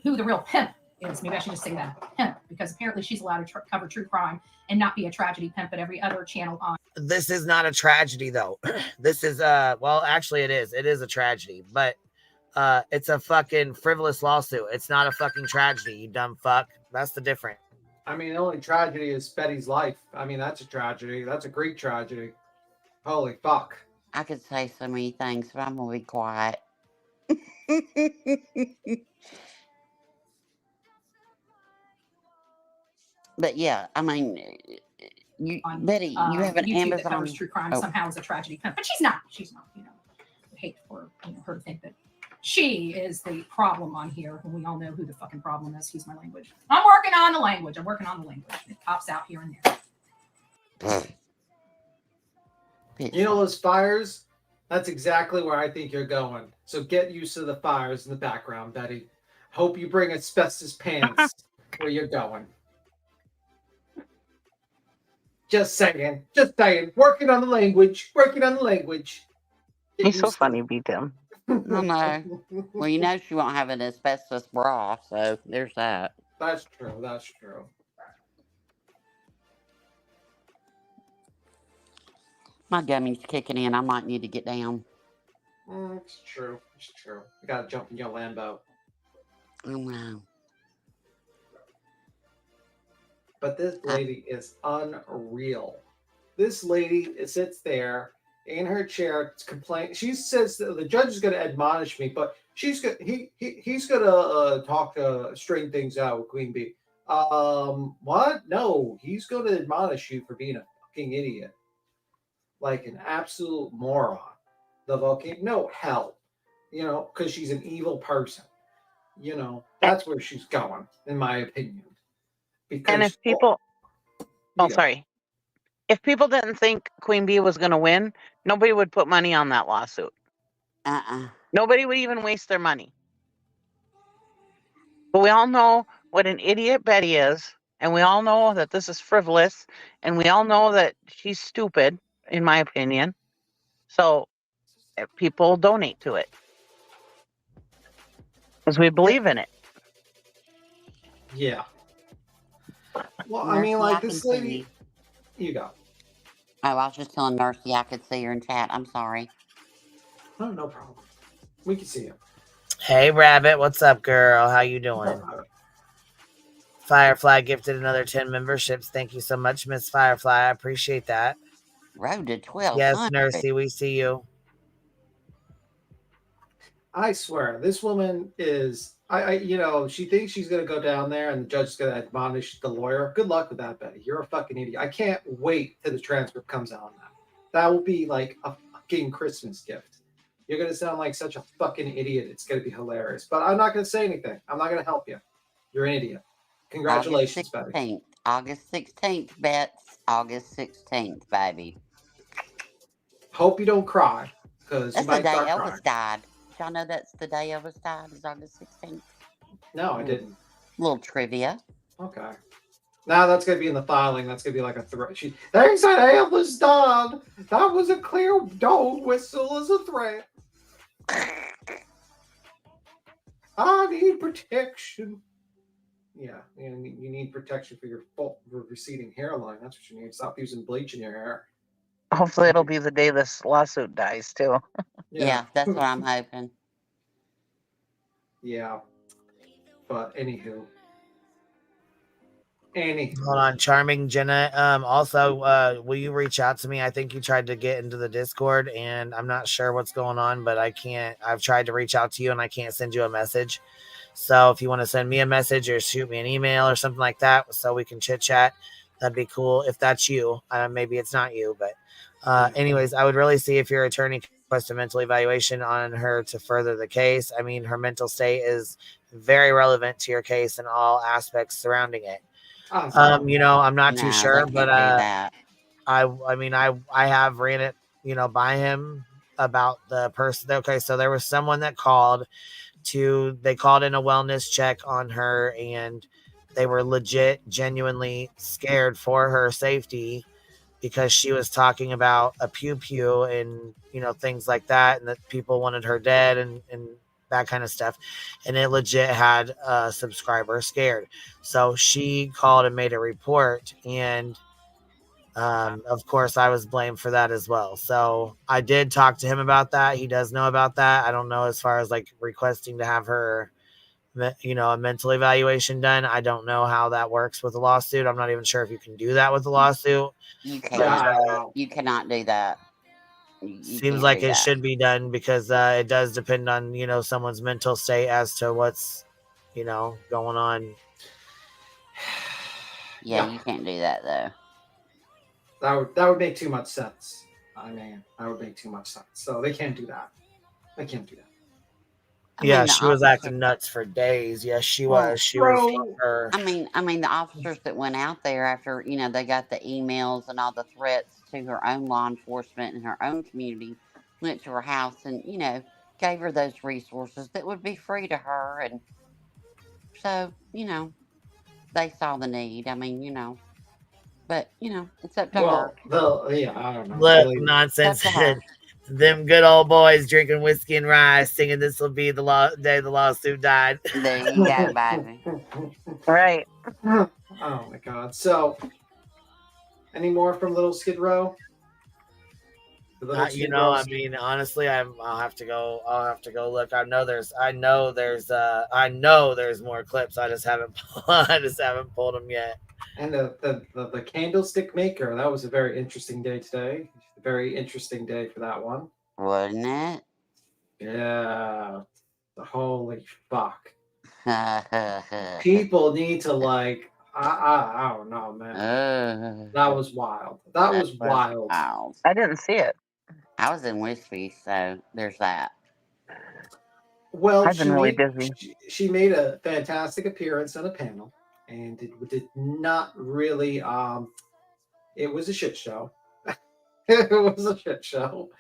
Who the real pimp is. Maybe I should just say that. Pimp, because apparently she's allowed to cover true crime and not be a tragedy pimp at every other channel on. This is not a tragedy, though. This is, well, actually it is. It is a tragedy, but it's a fucking frivolous lawsuit. It's not a fucking tragedy, you dumb fuck. That's the difference. I mean, the only tragedy is Betty's life. I mean, that's a tragedy. That's a great tragedy. Holy fuck. I could say so many things, but I'm going to be quiet. But yeah, I mean, Betty, you have an YouTube Amazon. that covers true crime somehow is a tragedy pimp, but she's not. She's not. You know, I hate for her to think that she is the problem on here, and we all know who the fucking problem is. Excuse my language. I'm working on the language. It pops out here and there. You know those fires? That's exactly where I think you're going. So get used to the fires in the background, Betty. Hope you bring asbestos pants where you're going. Just saying. Working on the language. He's so funny, beat him. No. Well, you know she won't have an asbestos bra, so there's that. That's true. My gummy's kicking in. I might need to get down. It's true. You gotta jump in your Lambo. Oh, wow. But this lady is unreal. This lady sits there in her chair complaining. She says that the judge is going to admonish me, but he's going to talk straighten things out with Queen Bee. What? No, he's going to admonish you for being a fucking idiot, like an absolute moron. The volcano, hell, because she's an evil person. That's where she's going, in my opinion. Because, and if people, if people didn't think Queen Bee was going to win, nobody would put money on that lawsuit. Nobody would even waste their money. But we all know what an idiot Betty is, and we all know that this is frivolous, and we all know that she's stupid, in my opinion. So people donate to it because we believe in it. Yeah. Well, I mean, like this lady. You go. Oh, I was just telling Mercy I could see her in chat. I'm sorry. Oh, no problem. We can see you. Hey, Rabbit. What's up, girl? How you doing? Firefly gifted another 10 memberships. Thank you so much, Miss Firefly. I appreciate that. Road to 12. Yes, Nursey, we see you. I swear, this woman is... she thinks she's going to go down there and the judge is going to admonish the lawyer. Good luck with that, Betty. You're a fucking idiot. I can't wait till the transcript comes out on that. That will be like a fucking Christmas gift. You're going to sound like such a fucking idiot. It's going to be hilarious. But I'm not going to say anything. I'm not going to help you. You're an idiot. Congratulations, Betty. August 16th, Bets. August 16th, baby. Hope you don't cry. Because that's the day Elvis died. Y'all know that's the day Elvis died, is August 16th? No, I didn't. Little trivia. Okay. Now that's going to be in the filing. That's going to be like a threat. They said Elvis died. That was a clear dog whistle as a threat. I need protection. Yeah, you need protection for your receding hairline. That's what you need. Stop using bleach in your hair. Hopefully it'll be the day this lawsuit dies, too. Yeah, that's what I'm hoping. Yeah. But anywho. Hold on, Charming Jenna. Also, will you reach out to me? I think you tried to get into the Discord, and I'm not sure what's going on, but I can't. I've tried to reach out to you, and I can't send you a message. So if you want to send me a message or shoot me an email or something like that, so we can chit chat, that'd be cool. If that's you, maybe it's not you, but anyways, I would really see if your attorney request a mental evaluation on her to further the case. I mean, her mental state is very relevant to your case and all aspects surrounding it. You know, I'm not too sure, but I mean, I have ran it, you know, by him about the person. Okay, so there was someone that called they called in a wellness check on her, and they were legit, genuinely scared for her safety because she was talking about a pew and, you know, things like that, and that people wanted her dead and that kind of stuff. And it legit had a subscriber scared. So she called and made a report, and of course I was blamed for that as well. So I did talk to him about that. He does know about that. I don't know as far as like requesting to have her, you know, a mental evaluation done. I don't know how that works with a lawsuit. I'm not even sure if you can do that with a lawsuit. You can't. You cannot do that. Seems like it should be done because it does depend on, you know, someone's mental state as to what's, you know, going on. Yeah, you can't do that though. That would make too much sense. I mean, that would make too much sense. So they can't do that. They can't do that. Yeah, she was acting nuts for days. Yes, she was. She was. I mean, the officers that went out there after, you know, they got the emails and all the threats to her own law enforcement and her own community, went to her house and, you know, gave her those resources that would be free to her. And so, you know, they saw the need. I mean, you know, but, you know, it's up to her. Yeah, I don't know. Look, nonsense. Them good old boys drinking whiskey and rye, singing "This will be the day the lawsuit died." There you go, baby. Right. Oh my God. So, any more from Little Skid Row? You know, I mean, honestly, I'll have to go. I'll have to go look. I know there's more clips. I just haven't pulled them yet. And the candlestick maker, that was a very interesting day today. A very interesting day for that one. Wasn't it? Yeah. Holy fuck. People need to like, I don't know, man. That was wild. That was wild. I didn't see it. I was in Whiskey, so there's that. Well, I've been really busy. She made a fantastic appearance on a panel, and it did not really. It was a shit show. It was a shit show.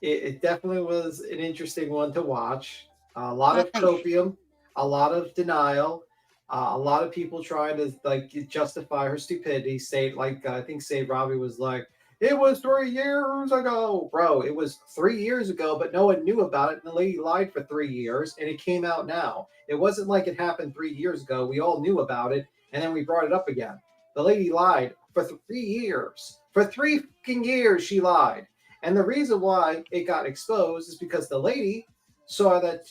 It definitely was an interesting one to watch. A lot of copium, a lot of denial, a lot of people trying to like justify her stupidity. I think Robbie was like, it was 3 years ago, bro. It was 3 years ago, but no one knew about it. And the lady lied for 3 years, and it came out now. It wasn't like it happened 3 years ago. We all knew about it, and then we brought it up again. The lady lied for 3 years. For 3 fucking years, she lied. And the reason why it got exposed is because the lady saw that,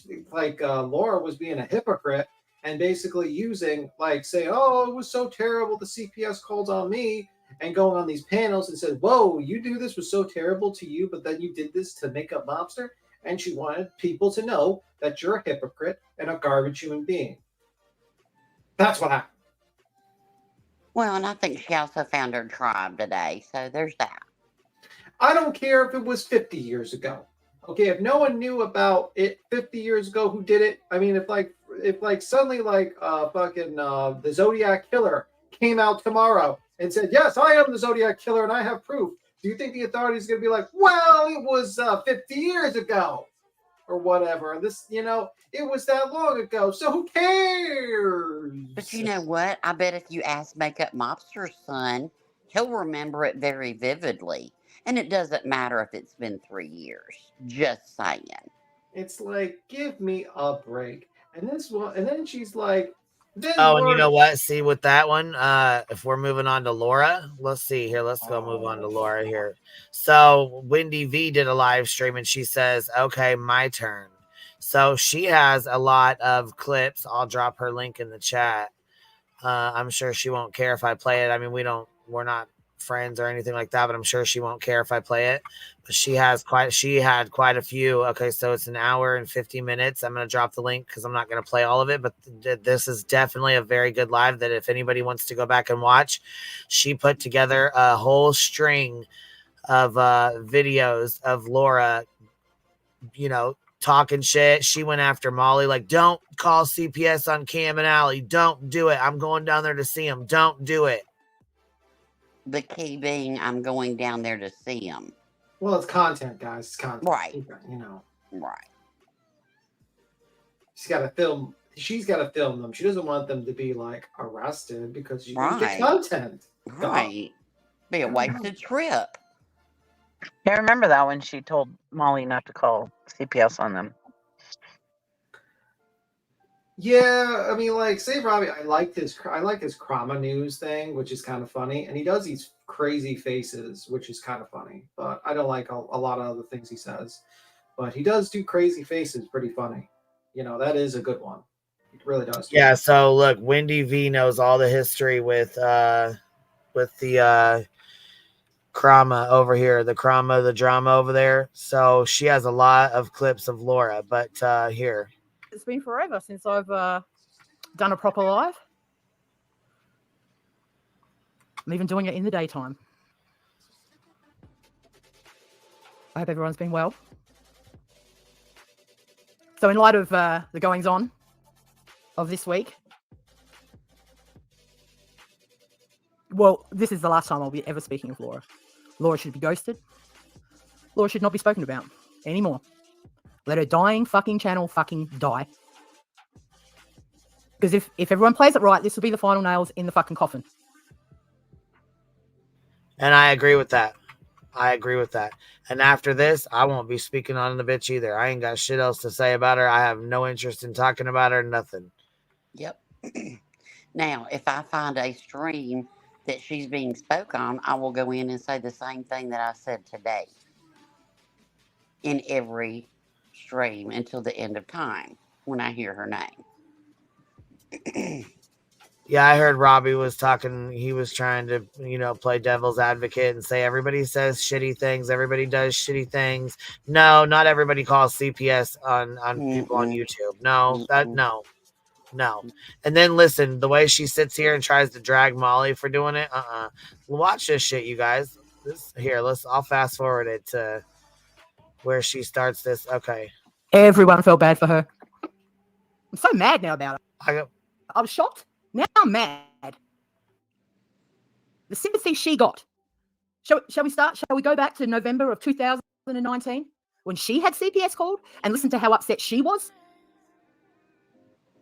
Laura was being a hypocrite and basically using, saying, oh, it was so terrible, the CPS called on me, and going on these panels and said, whoa, you do this was so terrible to you, but then you did this to make up mobster? And she wanted people to know that you're a hypocrite and a garbage human being. That's what happened. Well, and I think she also found her tribe today, so there's that. I don't care if it was 50 years ago. Okay, if no one knew about it 50 years ago, who did it? I mean, if suddenly the Zodiac Killer came out tomorrow and said, yes, I am the Zodiac Killer and I have proof, do you think the authorities are going to be like, well, it was 50 years ago or whatever? This, it was that long ago, so who cares? But you know what? I bet if you ask Makeup Mobster's son, he'll remember it very vividly. And it doesn't matter if it's been 3 years. Just saying. It's like, give me a break. And then she's like, and you know what? See, with that one, if we're moving on to Laura, let's see here. Let's go move on to Laura here. So Wendy Vee did a live stream and she says, okay, my turn. So she has a lot of clips. I'll drop her link in the chat. I'm sure she won't care if I play it. I mean, we're not friends or anything like that, but I'm sure she won't care if I play it. But she had quite a few. Okay, so it's an hour and 50 minutes. I'm going to drop the link because I'm not going to play all of it, but this is definitely a very good live that if anybody wants to go back and watch, she put together a whole string videos of Laura, you know, talking shit. She went after Molly, like, don't call CPS on Cam and Allie. Don't do it. I'm going down there to see him. Don't do it. The key being, I'm going down there to see him. Well, it's content, guys. It's content. Right. You know. Right. She's got to film. She's got to film them. She doesn't want them to be like arrested because she Right. get content. Right. Be a wasted trip. I remember that when she told Molly not to call CPS on them. Yeah, I mean, like, say Robbie, I like his Crama news thing, which is kind of funny, and he does these crazy faces, which is kind of funny. But I don't like a lot of other things he says. But he does do crazy faces, pretty funny. You know, that is a good one. He really does. Yeah. So look, Wendy Vee knows all the history with the Crama over here, the Crama, the drama over there. So she has a lot of clips of Laura. But here. It's been forever since I've done a proper live. I'm even doing it in the daytime. I hope everyone's been well. So in light of the goings-on of this week, well, this is the last time I'll be ever speaking of Laura. Laura should be ghosted. Laura should not be spoken about anymore. Let her dying fucking channel fucking die. Because if everyone plays it right, this will be the final nails in the fucking coffin. And I agree with that. And after this, I won't be speaking on the bitch either. I ain't got shit else to say about her. I have no interest in talking about her. Nothing. Yep. Now, if I find a stream that she's being spoke on, I will go in and say the same thing that I said today. In every stream until the end of time when I hear her name. Yeah, I heard Robbie was talking. He was trying to, you know, play devil's advocate and say everybody says shitty things. Everybody does shitty things. No, not everybody calls CPS on people on YouTube. No, no. And then listen, the way she sits here and tries to drag Molly for doing it. Watch this shit, you guys. I'll fast forward it to where she starts this. Okay. Everyone felt bad for her. I'm so mad now about it. I was shocked. Now I'm mad. The sympathy she got. Shall we start? Shall we go back to November of 2019 when she had CPS called and listen to how upset she was?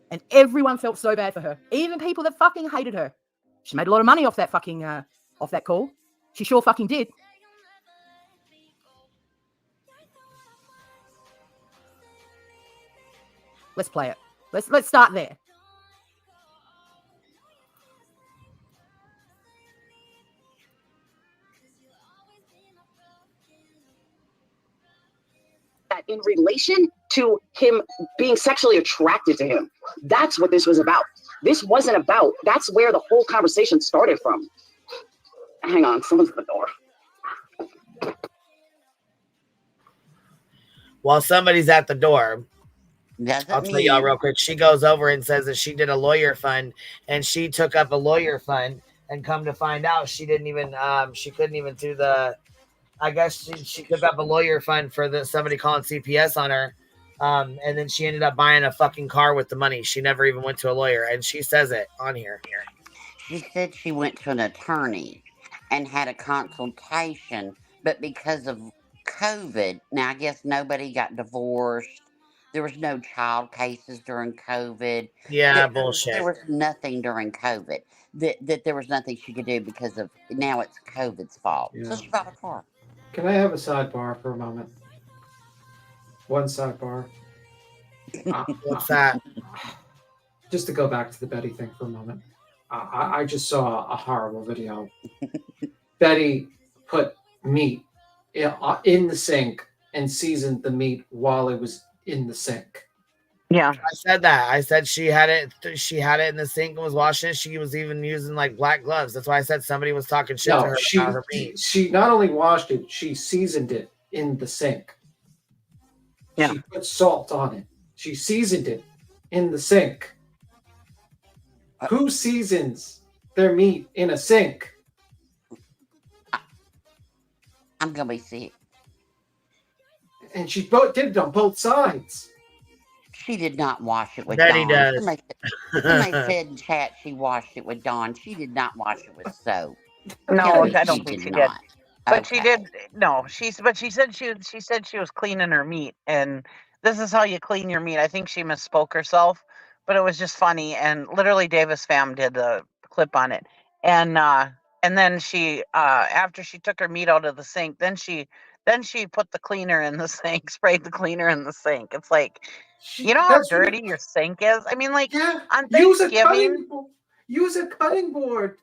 And everyone felt so bad for her. Even people that fucking hated her. She made a lot of money off that fucking off that call. She sure fucking did. Let's play it. Let's start there. In relation to him being sexually attracted to him. That's what this was about. This wasn't about. That's where the whole conversation started from. Hang on, someone's at the door. While somebody's at the door, I'll tell y'all mean- real quick. She goes over and says that she did a lawyer fund and she took up a lawyer fund, and come to find out she didn't even she couldn't even do the I guess she took up a lawyer fund for somebody calling CPS on her. And then she ended up buying a fucking car with the money. She never even went to a lawyer. And she says it on here. She said she went to an attorney and had a consultation, but because of COVID, now I guess nobody got divorced. There was no child cases during COVID. Yeah, bullshit. There was nothing during COVID. That there was nothing she could do because of now it's COVID's fault. Yeah. So she bought a car. Can I have a sidebar for a moment? One sidebar. What's that? Just to go back to the Betty thing for a moment. I just saw a horrible video. Betty put meat in the sink and seasoned the meat while it was in the sink. Yeah, I said that. I said she had it in the sink and was washing it. She was even using like black gloves. That's why I said somebody was talking shit to her about her meat. She not only washed it, she seasoned it in the sink. Yeah. She put salt on it. She seasoned it in the sink. Who seasons their meat in a sink? I'm gonna be sick. And she did it on both sides. She did not wash it with Betty Dawn. does. Somebody said in chat she washed it with Dawn. She did not wash it with soap. No, Tell me I don't think she did. But she did. No, she said she was cleaning her meat, and this is how you clean your meat. I think she misspoke herself, but it was just funny. And literally, Davis Fam did the clip on it, and then she after she took her meat out of the sink, then she put the cleaner in the sink, sprayed the cleaner in the sink. It's like, you know how dirty your sink is. I mean, like on Thanksgiving. Use a cutting board.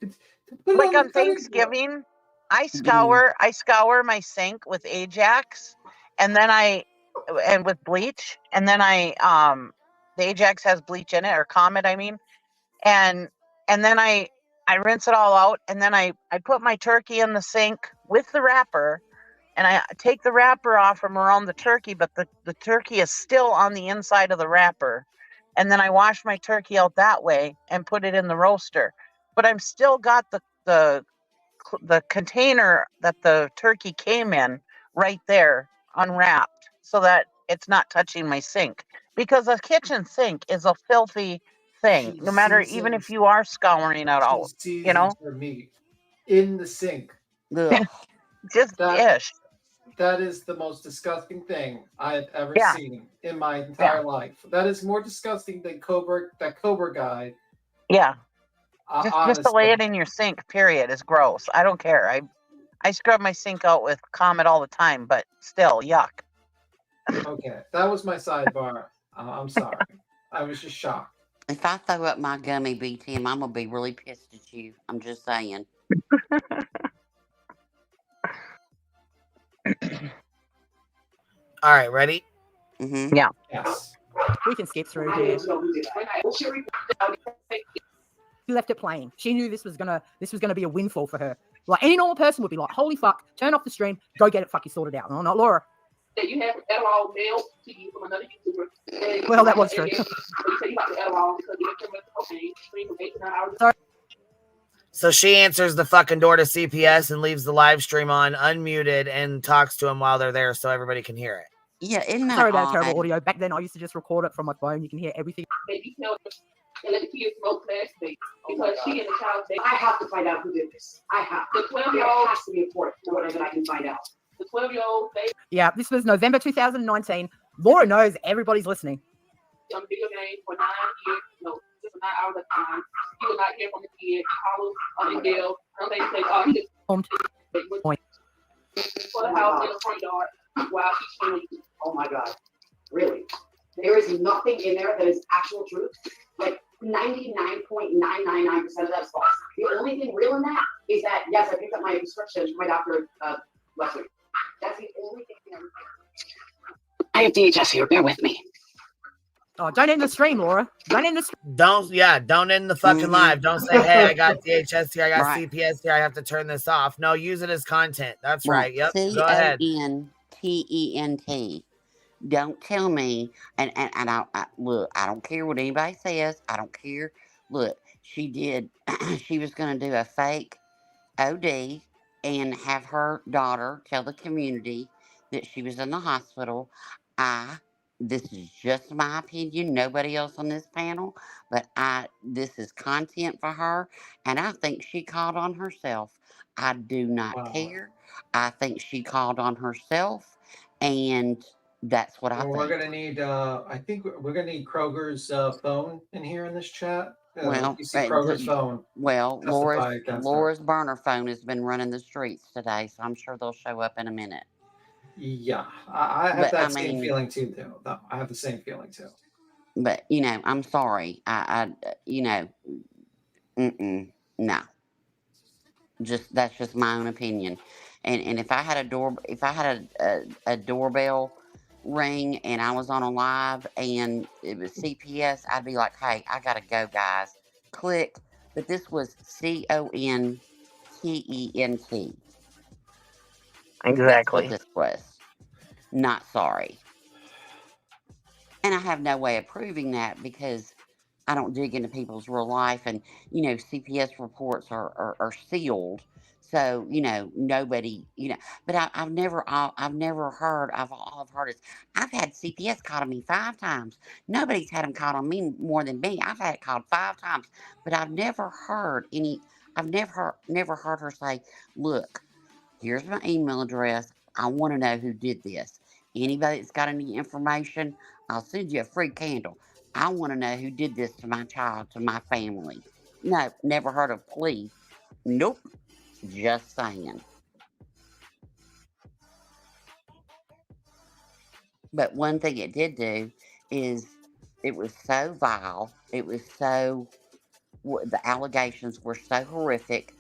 Like on Thanksgiving, I scour my sink with Ajax, and then with bleach, and then the Ajax has bleach in it, or Comet, I mean, and then I rinse it all out, and then I put my turkey in the sink with the wrapper, and I take the wrapper off from around the turkey, but the turkey is still on the inside of the wrapper, and then I wash my turkey out that way and put it in the roaster, but I'm still got the container that the turkey came in right there unwrapped so that it's not touching my sink, because a kitchen sink is a filthy thing, no matter, even if you are scouring it out, you know, her meat in the sink. Just ish. That is the most disgusting thing I've ever seen in my entire life. That is more disgusting than that Cobra guy. Yeah. Just to lay it in your sink, period, is gross. I don't care. I scrub my sink out with Comet all the time, but still, yuck. Okay, that was my sidebar. I'm sorry. I was just shocked. If I throw up my gummy BTM, I'm gonna be really pissed at you. I'm just saying. All right, ready? Mm-hmm. Yeah. Yes. We can skip through here. She left it playing. She knew this was gonna be a windfall for her. Like any normal person would be like, "Holy fuck! Turn off the stream. Go get it fucking sorted out." No, not Laura. That you have Adderall mailed to you from another YouTuber. Well, that was true. Sorry. So she answers the fucking door to CPS and leaves the live stream on unmuted and talks to him while they're there so everybody can hear it. Yeah, isn't that Sorry about terrible audio. Back then, I used to just record it from my phone. You can hear everything. And let the kids smoke plastic because she and the child. I have to find out who did this. I have. The 12-year-old has to be important for whatever I can find out. The 12-year-old. Yeah, this was November 2019. Laura knows everybody's listening. On video game for 9 years. No, just 9 hours at a time. He would not hear from the kid. Hollow and Dale. Some they say, oh, he just Point. For the house in the front yard while she's sleeping. Oh my God. Really? There is nothing in there that is actual truth. Like 99.999% of that's false. The only thing real in that is that, yes, I picked up my prescription from my doctor last week. That's the only thing. I have DHS here. Bear with me. Oh, don't end the stream, Laura. Don't end the stream. Don't end the fucking live. Don't say, hey, I got DHS here, I got CPS here, I have to turn this off. No, use it as content. That's right. Yep. Go ahead. CONTENT. Don't tell me, and look, I don't care what anybody says. I don't care. Look, she was going to do a fake OD and have her daughter tell the community that she was in the hospital. This is just my opinion, nobody else on this panel, but this is content for her, and I think she called on herself. I do not care. I think she called on herself, and that's what I think. We're gonna need. I think we're gonna need Kroger's phone in here in this chat. Well, you see Kroger's phone. Well, Laura's burner phone has been running the streets today, so I'm sure they'll show up in a minute. Yeah, I have that same feeling too, though. I have the same feeling too. But I'm sorry. No. That's just my own opinion. And if I had a doorbell ring and I was on a live and it was CPS, I'd be like, hey, I gotta go, guys. Click. But this was CONTENT. Exactly. That's what this was. Not sorry. And I have no way of proving that because I don't dig into people's real life. And, CPS reports are sealed. So, nobody, but I've never heard, all I've heard is, I've had CPS call on me 5 times. Nobody's had them called on me more than me. I've had it called 5 times, but I've never heard never heard her say, look, here's my email address. I want to know who did this. Anybody that's got any information, I'll send you a free candle. I want to know who did this to my child, to my family. No, never heard of please. Nope. Just saying. But one thing it did do is it was so vile. It was so, the allegations were so horrific.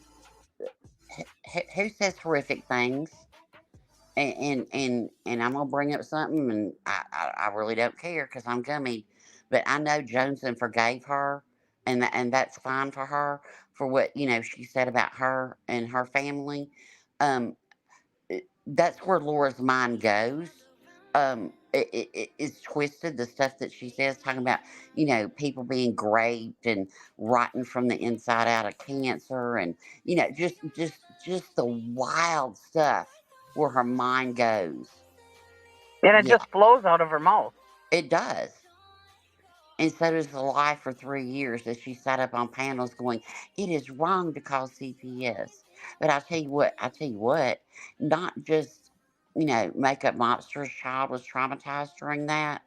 Who says horrific things? And I'm gonna bring up something, and I really don't care because I'm gummy. But I know Johnson forgave her, and that's fine for her for what she said about her and her family. That's where Laura's mind goes. It's twisted, the stuff that she says, talking about people being raped and rotten from the inside out of cancer, and just the wild stuff where her mind goes. And it just flows out of her mouth. It does. And so does the lie for 3 years that she sat up on panels going, it is wrong to call CPS. But I'll tell you what, not just, Makeup Monster's child was traumatized during that.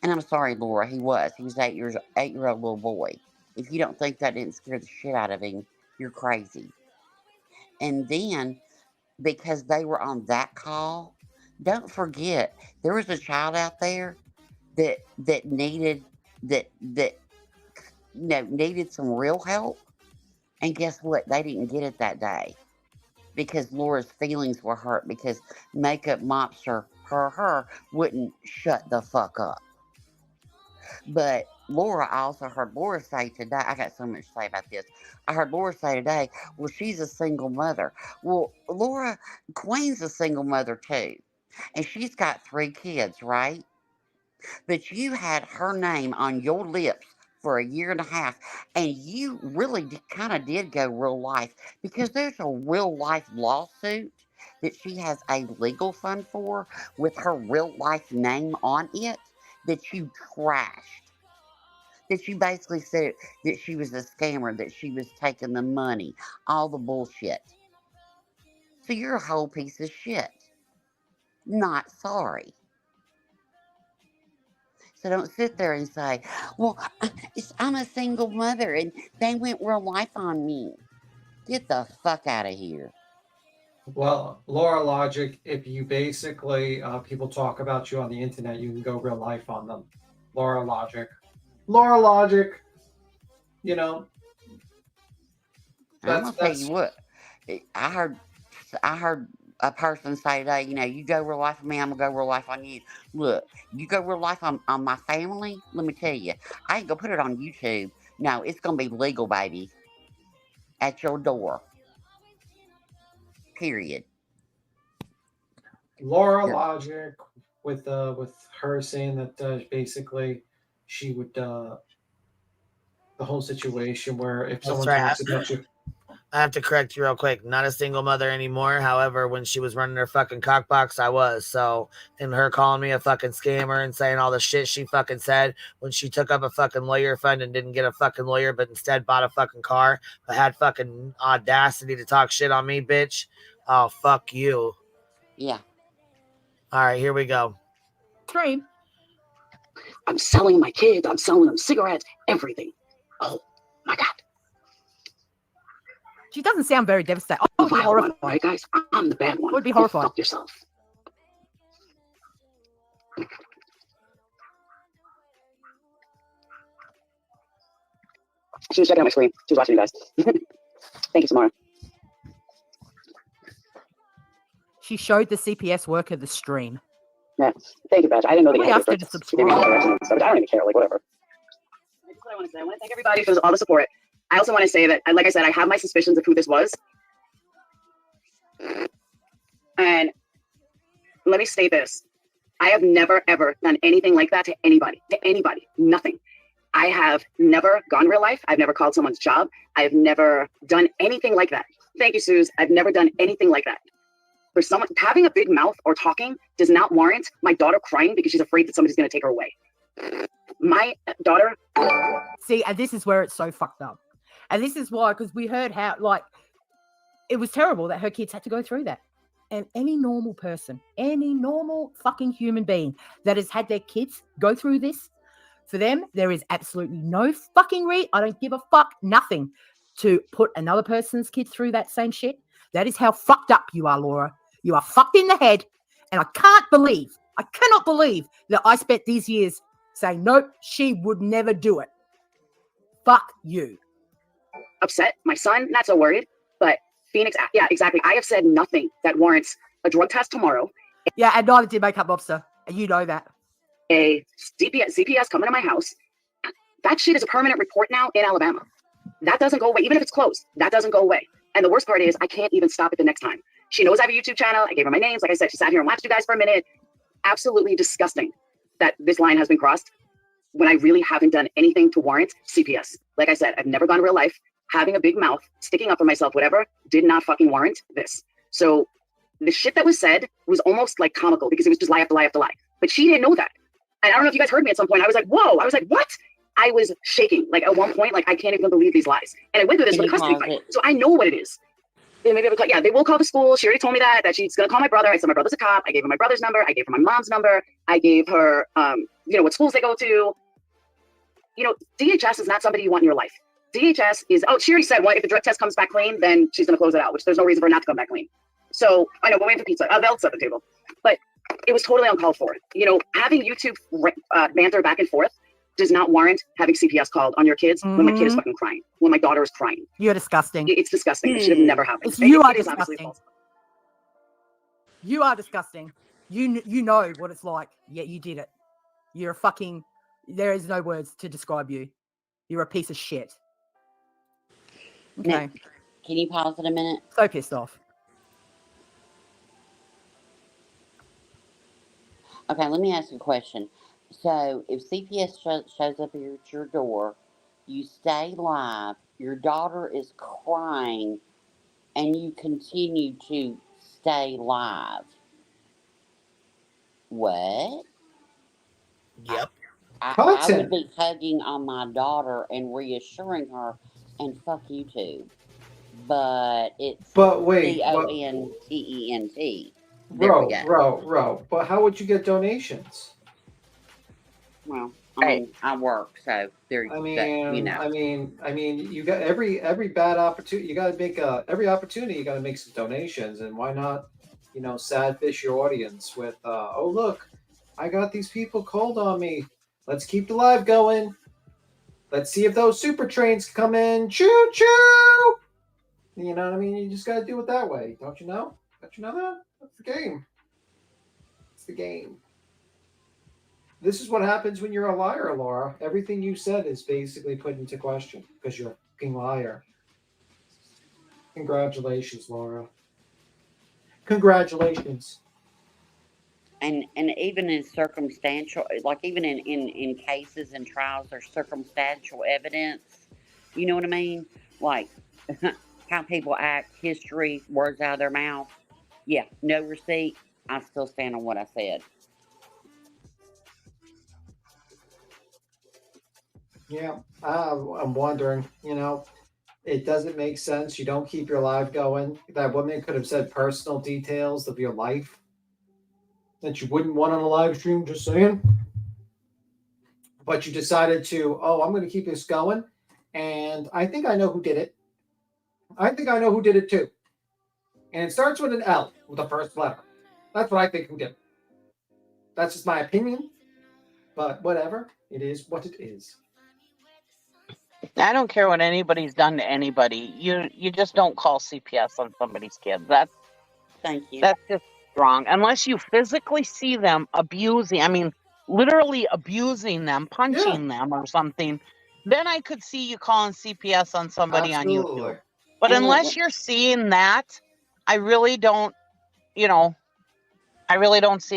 And I'm sorry, Laura, he was 8-year-old little boy. If you don't think that didn't scare the shit out of him, you're crazy. And then, because they were on that call, don't forget, there was a child out there that needed needed some real help, and guess what? They didn't get it that day because Laura's feelings were hurt because Makeup Monster, her wouldn't shut the fuck up. But Laura, I also heard Laura say today, I got so much to say about this. I heard Laura say today, well, she's a single mother. Well, Laura, Queen's a single mother too. And she's got 3 kids, right? But you had her name on your lips for 1.5 years, and you really kind of did go real life, because there's a real life lawsuit that she has a legal fund for with her real life name on it that you trashed. That you basically said that she was a scammer, that she was taking the money, all the bullshit. So you're a whole piece of shit. Not sorry. So don't sit there and say, well, I'm a single mother and they went real life on me. Get the fuck out of here. Well, Laura Logic, if you basically, people talk about you on the internet, you can go real life on them. Laura Logic. Laura Logic, I'm gonna tell you what, I heard a person say today, you go real life on me, I'm gonna go real life on you. Look, you go real life on my family, let me tell you, I ain't gonna put it on YouTube. No, it's gonna be legal, baby. At your door. Period. Laura Logic with her saying that basically she would the whole situation where if someone talks about you. I have to correct you real quick. Not a single mother anymore. However, when she was running her fucking cockbox, I was. So, and her calling me a fucking scammer and saying all the shit she fucking said when she took up a fucking lawyer fund and didn't get a fucking lawyer, but instead bought a fucking car, but had fucking audacity to talk shit on me, bitch. Oh, fuck you. Yeah. All right, here we go. Stream. I'm selling my kids. I'm selling them cigarettes, everything. Oh, my God. She doesn't sound very devastated. Oh, would be horrified. Right, guys? I'm the bad one. Would be horrified. Fuck yourself. She was checking out my screen. She was watching you guys. Thank you, Samara. She showed the CPS worker the stream. Yeah. Thank you, Badge. I didn't know that you asked her to subscribe. I don't even care. Like, whatever. That's what I want to say. I want to thank everybody for all the support. I also want to say that, like I said, I have my suspicions of who this was. And let me state this. I have never, ever done anything like that to anybody. Nothing. I have never gone real life. I've never called someone's job. I've never done anything like that. Thank you, Suze. I've never done anything like that. For someone having a big mouth or talking does not warrant my daughter crying because she's afraid that somebody's going to take her away. My daughter. See, and this is where it's so fucked up. And this is why, because we heard how, like, it was terrible that her kids had to go through that. And any normal person, any normal fucking human being that has had their kids go through this, for them, there is absolutely no fucking I don't give a fuck, nothing, to put another person's kid through that same shit. That is how fucked up you are, Laura. You are fucked in the head. And I cannot believe that I spent these years saying, nope, she would never do it. Fuck you. Upset, my son, not so worried, but Phoenix, yeah, exactly. I have said nothing that warrants a drug test tomorrow. Yeah, and neither did Makeup Lobster. And you know that. A CPS coming to my house. That shit is a permanent report now in Alabama. That doesn't go away. Even if it's closed, that doesn't go away. And the worst part is I can't even stop it the next time. She knows I have a YouTube channel. I gave her my names. Like I said, she sat here and watched you guys for a minute. Absolutely disgusting that this line has been crossed when I really haven't done anything to warrant CPS. Like I said, I've never gone real life. Having a big mouth, sticking up for myself, whatever, did not fucking warrant this. So the shit that was said was almost like comical because it was just lie after lie after lie. But she didn't know that. And I don't know if you guys heard me at some point. I was like, whoa. I was like, what? I was shaking. Like at one point, like I can't even believe these lies. And I went through this with a custody fight. So I know what it is. They maybe call, yeah, they will call the school. She already told me that she's gonna call my brother. I said my brother's a cop. I gave her my brother's number. I gave her my mom's number. I gave her, what schools they go to. DHS is not somebody you want in your life. DHS is, she already said, well, if the drug test comes back clean, then she's gonna close it out, which there's no reason for her not to come back clean. So I know we're waiting for pizza. They'll set the table, but it was totally uncalled for. Having YouTube banter back and forth does not warrant having CPS called on your kids when my kid is fucking crying, when my daughter is crying. You're disgusting. It's disgusting. It should have never happened. You are disgusting. You are disgusting. You know what it's like, yet you did it. You're a fucking, there is no words to describe you. You're a piece of shit. Okay. Now, can you pause it a minute? So pissed off. Okay, let me ask you a question. So, if CPS shows up at your door, you stay live, your daughter is crying, and you continue to stay live. What? Yep. I would be hugging on my daughter and reassuring her, and fuck YouTube. But it's CONTENT. Bro, but how would you get donations? Well, I work, so there. You got every bad opportunity. You got to make every opportunity. You got to make some donations, and why not? Sad fish your audience with, oh look, I got these people cold on me. Let's keep the live going. Let's see if those super trains come in. Choo choo. You know what I mean? You just got to do it that way, don't you know? Don't you know that? That's the game. It's the game. This is what happens when you're a liar, Laura. Everything you said is basically put into question because you're a fucking liar. Congratulations, Laura. Congratulations. And even in circumstantial, like even in cases and trials, there's circumstantial evidence. You know what I mean? Like how people act, history, words out of their mouth. Yeah, no receipt. I still stand on what I said. Yeah, I'm wondering, it doesn't make sense. You don't keep your live going. That woman could have said personal details of your life that you wouldn't want on a live stream, just saying. But you decided to, I'm going to keep this going. And I think I know who did it. I think I know who did it too. And it starts with an L with the first letter. That's what I think who did it. That's just my opinion. But whatever. It is what it is. I don't care what anybody's done to anybody. You just don't call CPS on somebody's kid. Thank you. That's just wrong. Unless you physically see them abusing, literally abusing them, punching them or something, then I could see you calling CPS on somebody on YouTube. But unless you're seeing that, I really don't see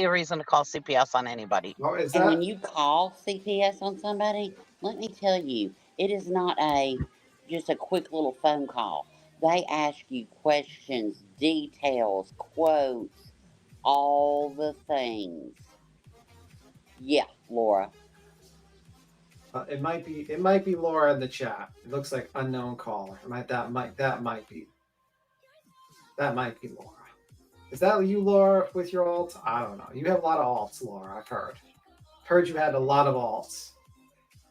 a reason to call CPS on anybody. And when you call CPS on somebody, let me tell you, it is not just a quick little phone call. They ask you questions, details, quotes, all the things. Yeah, Laura. It might be Laura in the chat. It looks like unknown caller. That might be Laura. Is that you, Laura, with your alt? I don't know. You have a lot of alts, Laura. I've heard. Heard you had a lot of alts.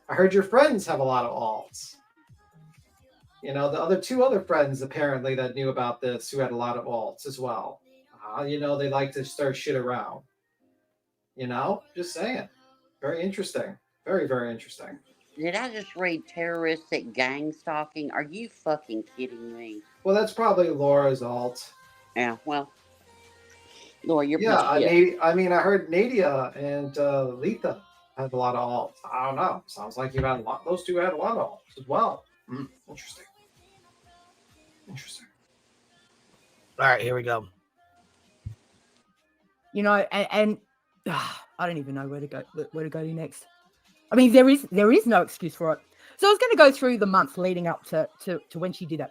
I heard your friends have a lot of alts. You know, the two other friends apparently that knew about this who had a lot of alts as well. You know, they like to stir shit around. You know, just saying. Very interesting. Very, very interesting. Did I just read terroristic gang stalking? Are you fucking kidding me? Well, that's probably Laura's alt. Yeah, well, Laura, you're yeah. shit. I mean, I heard Nadia and Letha had a lot of alts. I don't know. Sounds like you had a lot. Those two had a lot of alts as well. Interesting. Interesting. All right, here we go. You know, and I don't even know where to go to next. I mean, there is no excuse for it. So I was going to go through the months leading up to when she did it.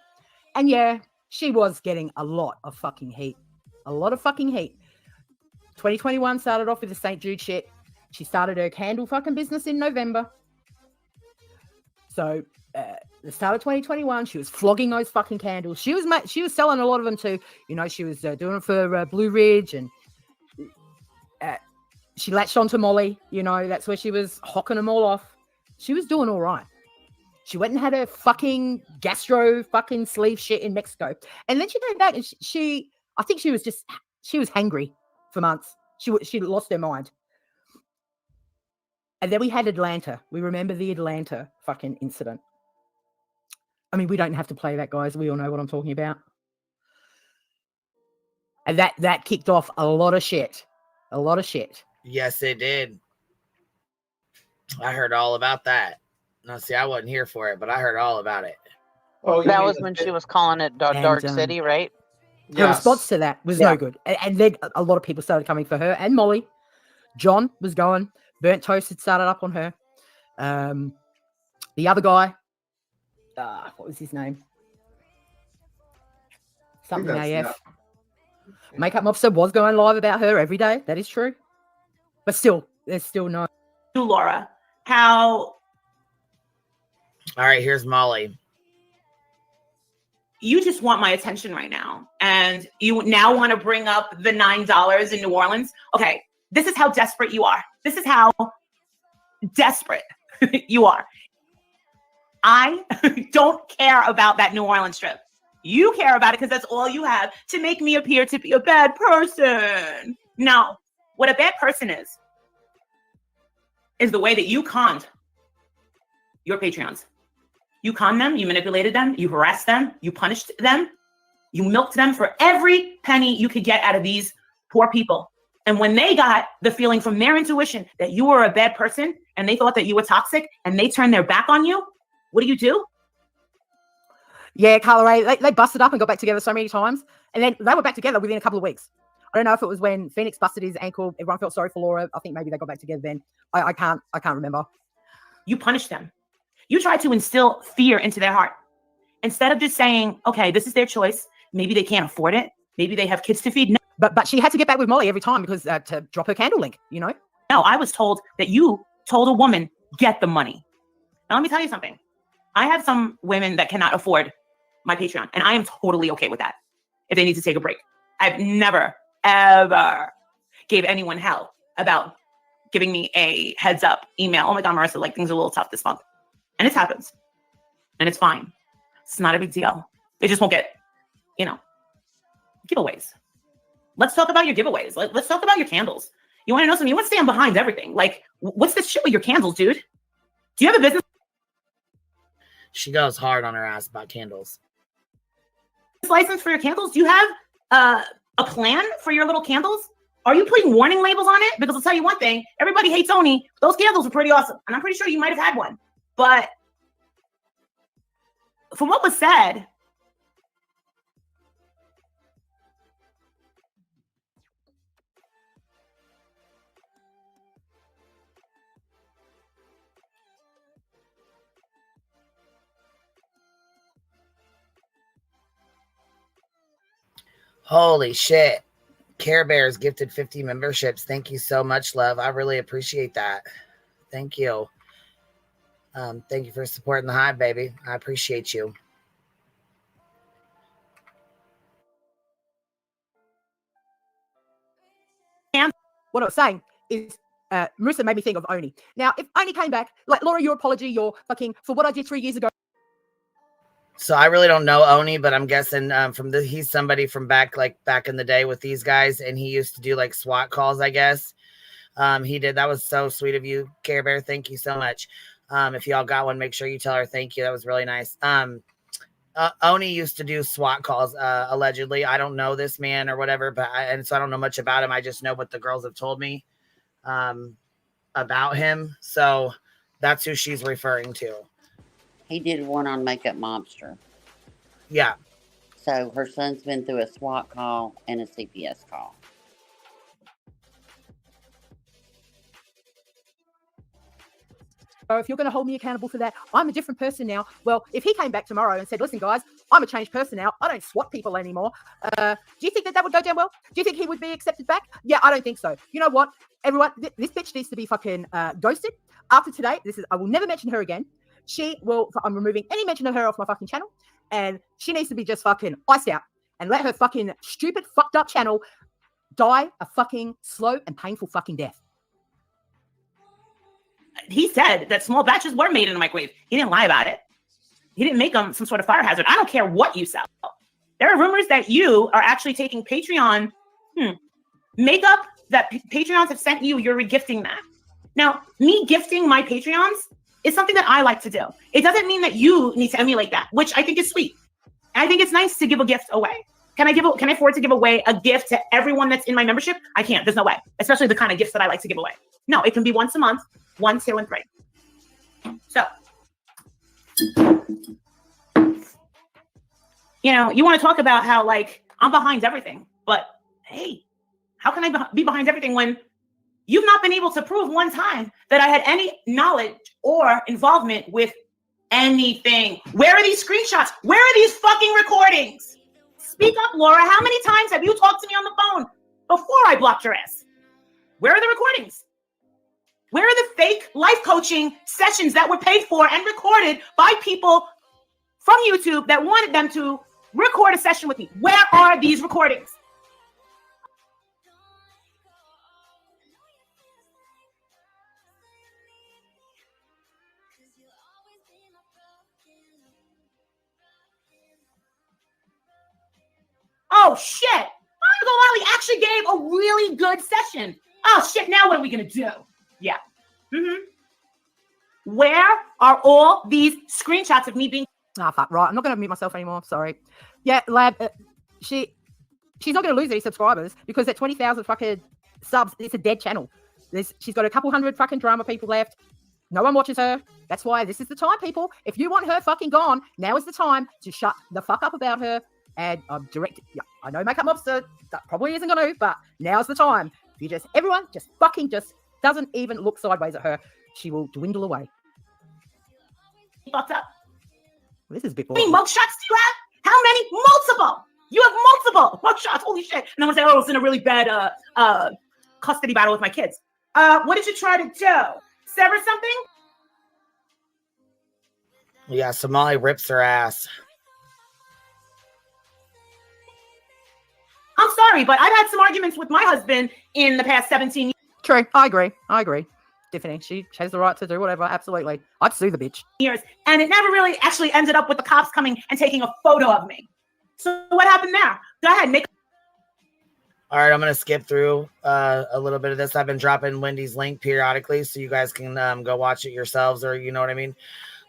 And yeah, she was getting a lot of fucking heat. A lot of fucking heat. 2021 started off with the St. Jude shit. She started her candle fucking business in November. So the start of 2021, she was flogging those fucking candles. She was selling a lot of them too. You know, she was doing it for Blue Ridge, and she latched onto Molly. You know, that's where she was hocking them all off. She was doing all right. She went and had her fucking gastro fucking sleeve shit in Mexico. And then she came back and I think she was hangry for months. She lost her mind. And then we had Atlanta. We remember the Atlanta fucking incident. I mean, we don't have to play that, guys. We all know what I'm talking about. And that kicked off a lot of shit. A lot of shit. Yes, it did. I heard all about that. Now, see, I wasn't here for it, but I heard all about it. Oh, that was when she was calling it Dark City, right? Her response to that was no good. And then a lot of people started coming for her and Molly. John was going. Burnt Toast had started up on her. The other guy, what was his name? Something AF. Yeah. Makeup Mobster was going live about her every day. That is true. But still, there's still no. Laura, how... All right, here's Molly. You just want my attention right now. And you now want to bring up the $9 in New Orleans. Okay, this is how desperate you are. This is how desperate you are. I don't care about that New Orleans trip. You care about it because that's all you have to make me appear to be a bad person. No, what a bad person is the way that you conned your Patreons. You conned them, you manipulated them, you harassed them, you punished them, you milked them for every penny you could get out of these poor people. And when they got the feeling from their intuition that you were a bad person and they thought that you were toxic and they turned their back on you, what do? Yeah, Carla Ray, they busted up and got back together so many times. And then they were back together within a couple of weeks. I don't know if it was when Phoenix busted his ankle. Everyone felt sorry for Laura. I think maybe they got back together then. I can't remember. You punished them. You tried to instill fear into their heart. Instead of just saying, okay, this is their choice. Maybe they can't afford it. Maybe they have kids to feed. No. But she had to get back with Molly every time because to drop her candle link, you know? No, I was told that you told a woman, get the money. Now, let me tell you something. I have some women that cannot afford my Patreon, and I am totally okay with that if they need to take a break. I've never, ever gave anyone hell about giving me a heads up email. Oh my God, Marissa, like things are a little tough this month. And it happens. And it's fine. It's not a big deal. They just won't get, giveaways. Let's talk about your giveaways. Let's talk about your candles. You want to know something? You want to stand behind everything. Like, what's this shit with your candles, dude? Do you have a business She goes hard on her ass about candles. license for your candles? Do you have a plan for your little candles? Are you putting warning labels on it? Because I'll tell you one thing, everybody hates Oni. Those candles are pretty awesome. And I'm pretty sure you might have had one. But from what was said, Holy shit. Care Bears gifted 50 memberships. Thank you so much, love. I really appreciate that. Thank you. Thank you for supporting the hive, baby. I appreciate you. And what I was saying is, Marissa made me think of Oni. Now, if Oni came back, like Laura, your apology, your fucking for what I did 3 years ago. So I really don't know Oni, but I'm guessing he's somebody from back in the day with these guys, and he used to do like SWAT calls, I guess. He did. That was so sweet of you, Care Bear. Thank you so much. If y'all got one, make sure you tell her thank you. That was really nice. Oni used to do SWAT calls, allegedly. I don't know this man or whatever, so I don't know much about him. I just know what the girls have told me about him. So that's who she's referring to. He did one on Makeup Monster. Yeah. So her son's been through a SWAT call and a CPS call. If you're going to hold me accountable for that, I'm a different person now. Well, if he came back tomorrow and said, listen, guys, I'm a changed person now. I don't SWAT people anymore. Do you think that would go down well? Do you think he would be accepted back? Yeah, I don't think so. You know what? Everyone, this bitch needs to be fucking ghosted. After today, I will never mention her again. I'm removing any mention of her off my fucking channel. And she needs to be just fucking iced out and let her fucking stupid, fucked up channel die a fucking slow and painful fucking death. He said that small batches were made in a microwave. He didn't lie about it. He didn't make them some sort of fire hazard. I don't care what you sell. There are rumors that you are actually taking Patreon makeup that Patreons have sent you. You're regifting that. Now, me gifting my Patreons is something that I like to do. It doesn't mean that you need to emulate that, which I think is sweet. I think it's nice to give a gift away. Can I afford to give away a gift to everyone that's in my membership? I can't. There's no way. Especially the kind of gifts that I like to give away. No, it can be once a month, 1, 2, and 3. So, you want to talk about how I'm behind everything, but hey, how can I be behind everything when you've not been able to prove one time that I had any knowledge or involvement with anything? Where are these screenshots? Where are these fucking recordings? Speak up, Laura. How many times have you talked to me on the phone before I blocked your ass? Where are the recordings? Where are the fake life coaching sessions that were paid for and recorded by people from YouTube that wanted them to record a session with me? Where are these recordings? Oh, shit. Monica Lally actually gave a really good session. Oh, shit. Now what are we going to do? Yeah. Where are all these screenshots of me being... Fuck, right. I'm not going to mute myself anymore. Sorry. Yeah, Lab, she's not going to lose any subscribers because at 20,000 fucking subs, it's a dead channel. She's got a couple hundred fucking drama people left. No one watches her. That's why this is the time, people. If you want her fucking gone, now is the time to shut the fuck up about her. And I'm directed. Yeah, I know Makeup Mobster that probably isn't going to, but now's the time. If everyone just doesn't even look sideways at her, she will dwindle away. Fucked up. This is big. How many mugshots do you have? How many? Multiple. You have multiple mugshots. Holy shit. And I'm going to say, I was in a really bad custody battle with my kids. What did you try to do? Sever something? Yeah, Somali rips her ass. I'm sorry, but I've had some arguments with my husband in the past 17 years. True. I agree. Tiffany, she has the right to do whatever. Absolutely. I'd sue the bitch. And it never really actually ended up with the cops coming and taking a photo of me. So what happened there? Go ahead, make. All right, I'm going to skip through a little bit of this. I've been dropping Wendy's link periodically so you guys can go watch it yourselves, or you know what I mean?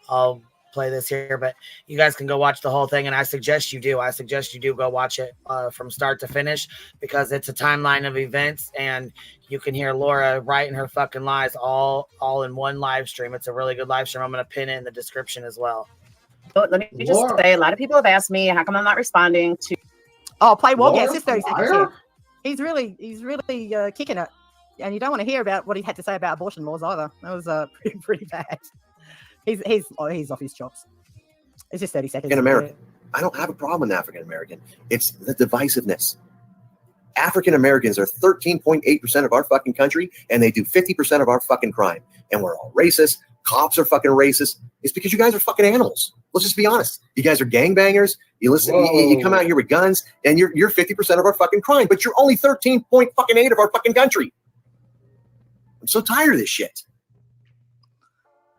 I'll play this here, but you guys can go watch the whole thing, and I suggest you do go watch it from start to finish, because it's a timeline of events, and you can hear Laura writing her fucking lies all in one live stream. It's a really good live stream. I'm going to pin it in the description as well. Let me just say, a lot of people have asked me how come I'm not responding to. Oh, play War. Yes, it's 30 seconds here. He's really kicking it, and you don't want to hear about what he had to say about abortion laws either. That was pretty bad. He's off his chops. It's just 30 seconds. African American. I don't have a problem with African American. It's the divisiveness. African Americans are 13.8% of our fucking country, and they do 50% of our fucking crime. And we're all racist. Cops are fucking racist. It's because you guys are fucking animals. Let's just be honest. You guys are gangbangers. You listen. You come out here with guns, and you're 50% of our fucking crime, but you're only 13.8 of our fucking country. I'm so tired of this shit.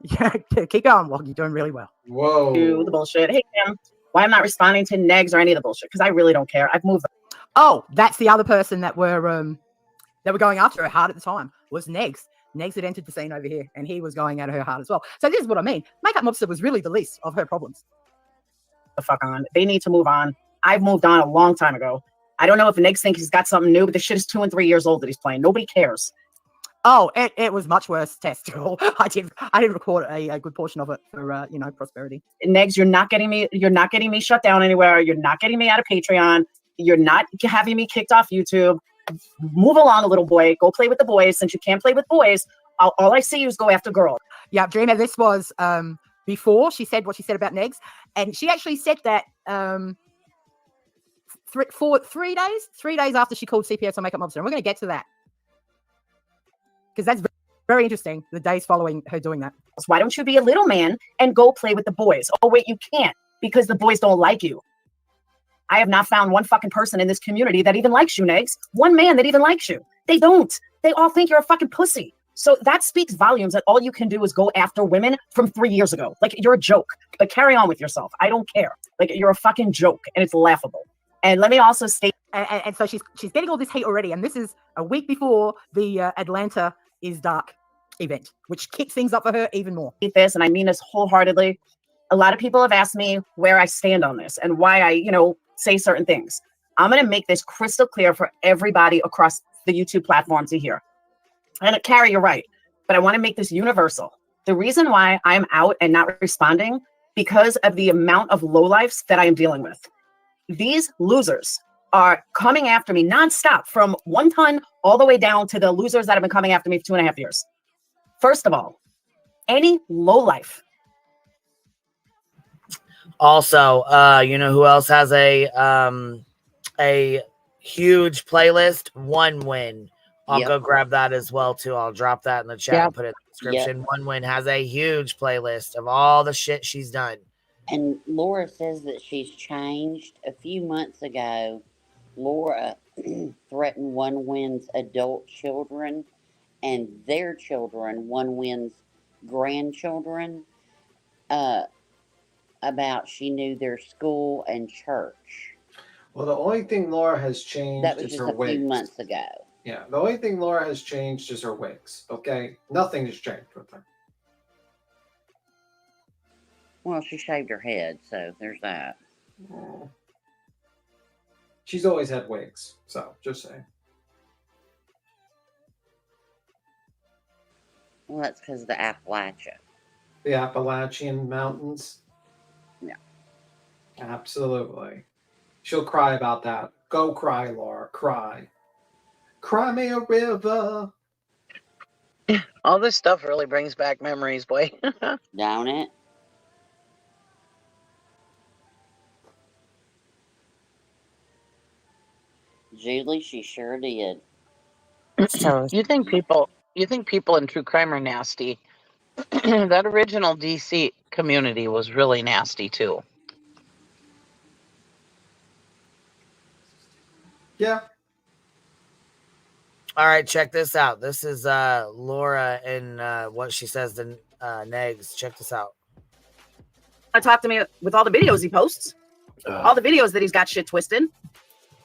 Yeah, keep going, Wog. You're doing really well. Whoa. Do the bullshit. Hey, Tim, why I'm not responding to negs or any of the bullshit? Because I really don't care. I've moved. Oh, that's the other person that were going after her hard at the time was Negs. Negs had entered the scene over here, and he was going at her hard as well. So this is what I mean. Makeup Mobster was really the least of her problems. The fuck on. They need to move on. I've moved on a long time ago. I don't know if Negs thinks he's got something new, but the shit is 2 and 3 years old that he's playing. Nobody cares. Oh, it was much worse, Testicle. I did record a good portion of it for prosperity. Negs, you're not getting me shut down anywhere. You're not getting me out of Patreon. You're not having me kicked off YouTube. Move along, little boy. Go play with the boys. Since you can't play with boys, all I see you is go after girls. Yeah, Dreamer, this was before she said what she said about Negs, and she actually said that 3 days after she called CPS on Makeup Mobster, and we're going to get to that because that's very interesting. The days following her doing that. Why don't you be a little man and go play with the boys? Oh wait, you can't because the boys don't like you. I have not found one fucking person in this community that even likes you, Negs. One man that even likes you. They don't. They all think you're a fucking pussy. So that speaks volumes that all you can do is go after women from 3 years ago. Like, you're a joke. But carry on with yourself. I don't care. Like, you're a fucking joke, and it's laughable. And let me also state... And so she's getting all this hate already, and this is a week before the Atlanta is Dark event, which kicks things up for her even more. This, and I mean this wholeheartedly. A lot of people have asked me where I stand on this and why I, say certain things. I'm going to make this crystal clear for everybody across the YouTube platform to hear. And Carrie, you're right, but I want to make this universal. The reason why I'm out and not responding because of the amount of lowlifes that I am dealing with. These losers are coming after me nonstop from 1 ton all the way down to the losers that have been coming after me for 2.5 years. First of all, any lowlife. Also, you know who else has a huge playlist? One Win. I'll go grab that as well too. I'll drop that in the chat and put it in the description. One Win has a huge playlist of all the shit she's done. And Laura says that she's changed. A few months ago, Laura threatened One Win's adult children and their children, One Win's grandchildren, about she knew their school and church. Well, the only thing Laura has changed that was is just her a wigs. few months ago. Yeah, the only thing Laura has changed is her wigs. Okay, nothing has changed with her. Well, she shaved her head, so there's that. Oh. She's always had wigs, so just saying. Well, that's because of the Appalachia. The Appalachian Mountains. Yeah. Absolutely. She'll cry about that. Go cry, Laura. Cry. Cry me a river. All this stuff really brings back memories, boy. Don't it? Julie, she sure did. You think people in true crime are nasty? That original DC community was really nasty too. Yeah. All right, check this out. This is Laura and what she says to Negs. Check this out. Talk to me with all the videos he posts. All the videos that he's got shit twisted.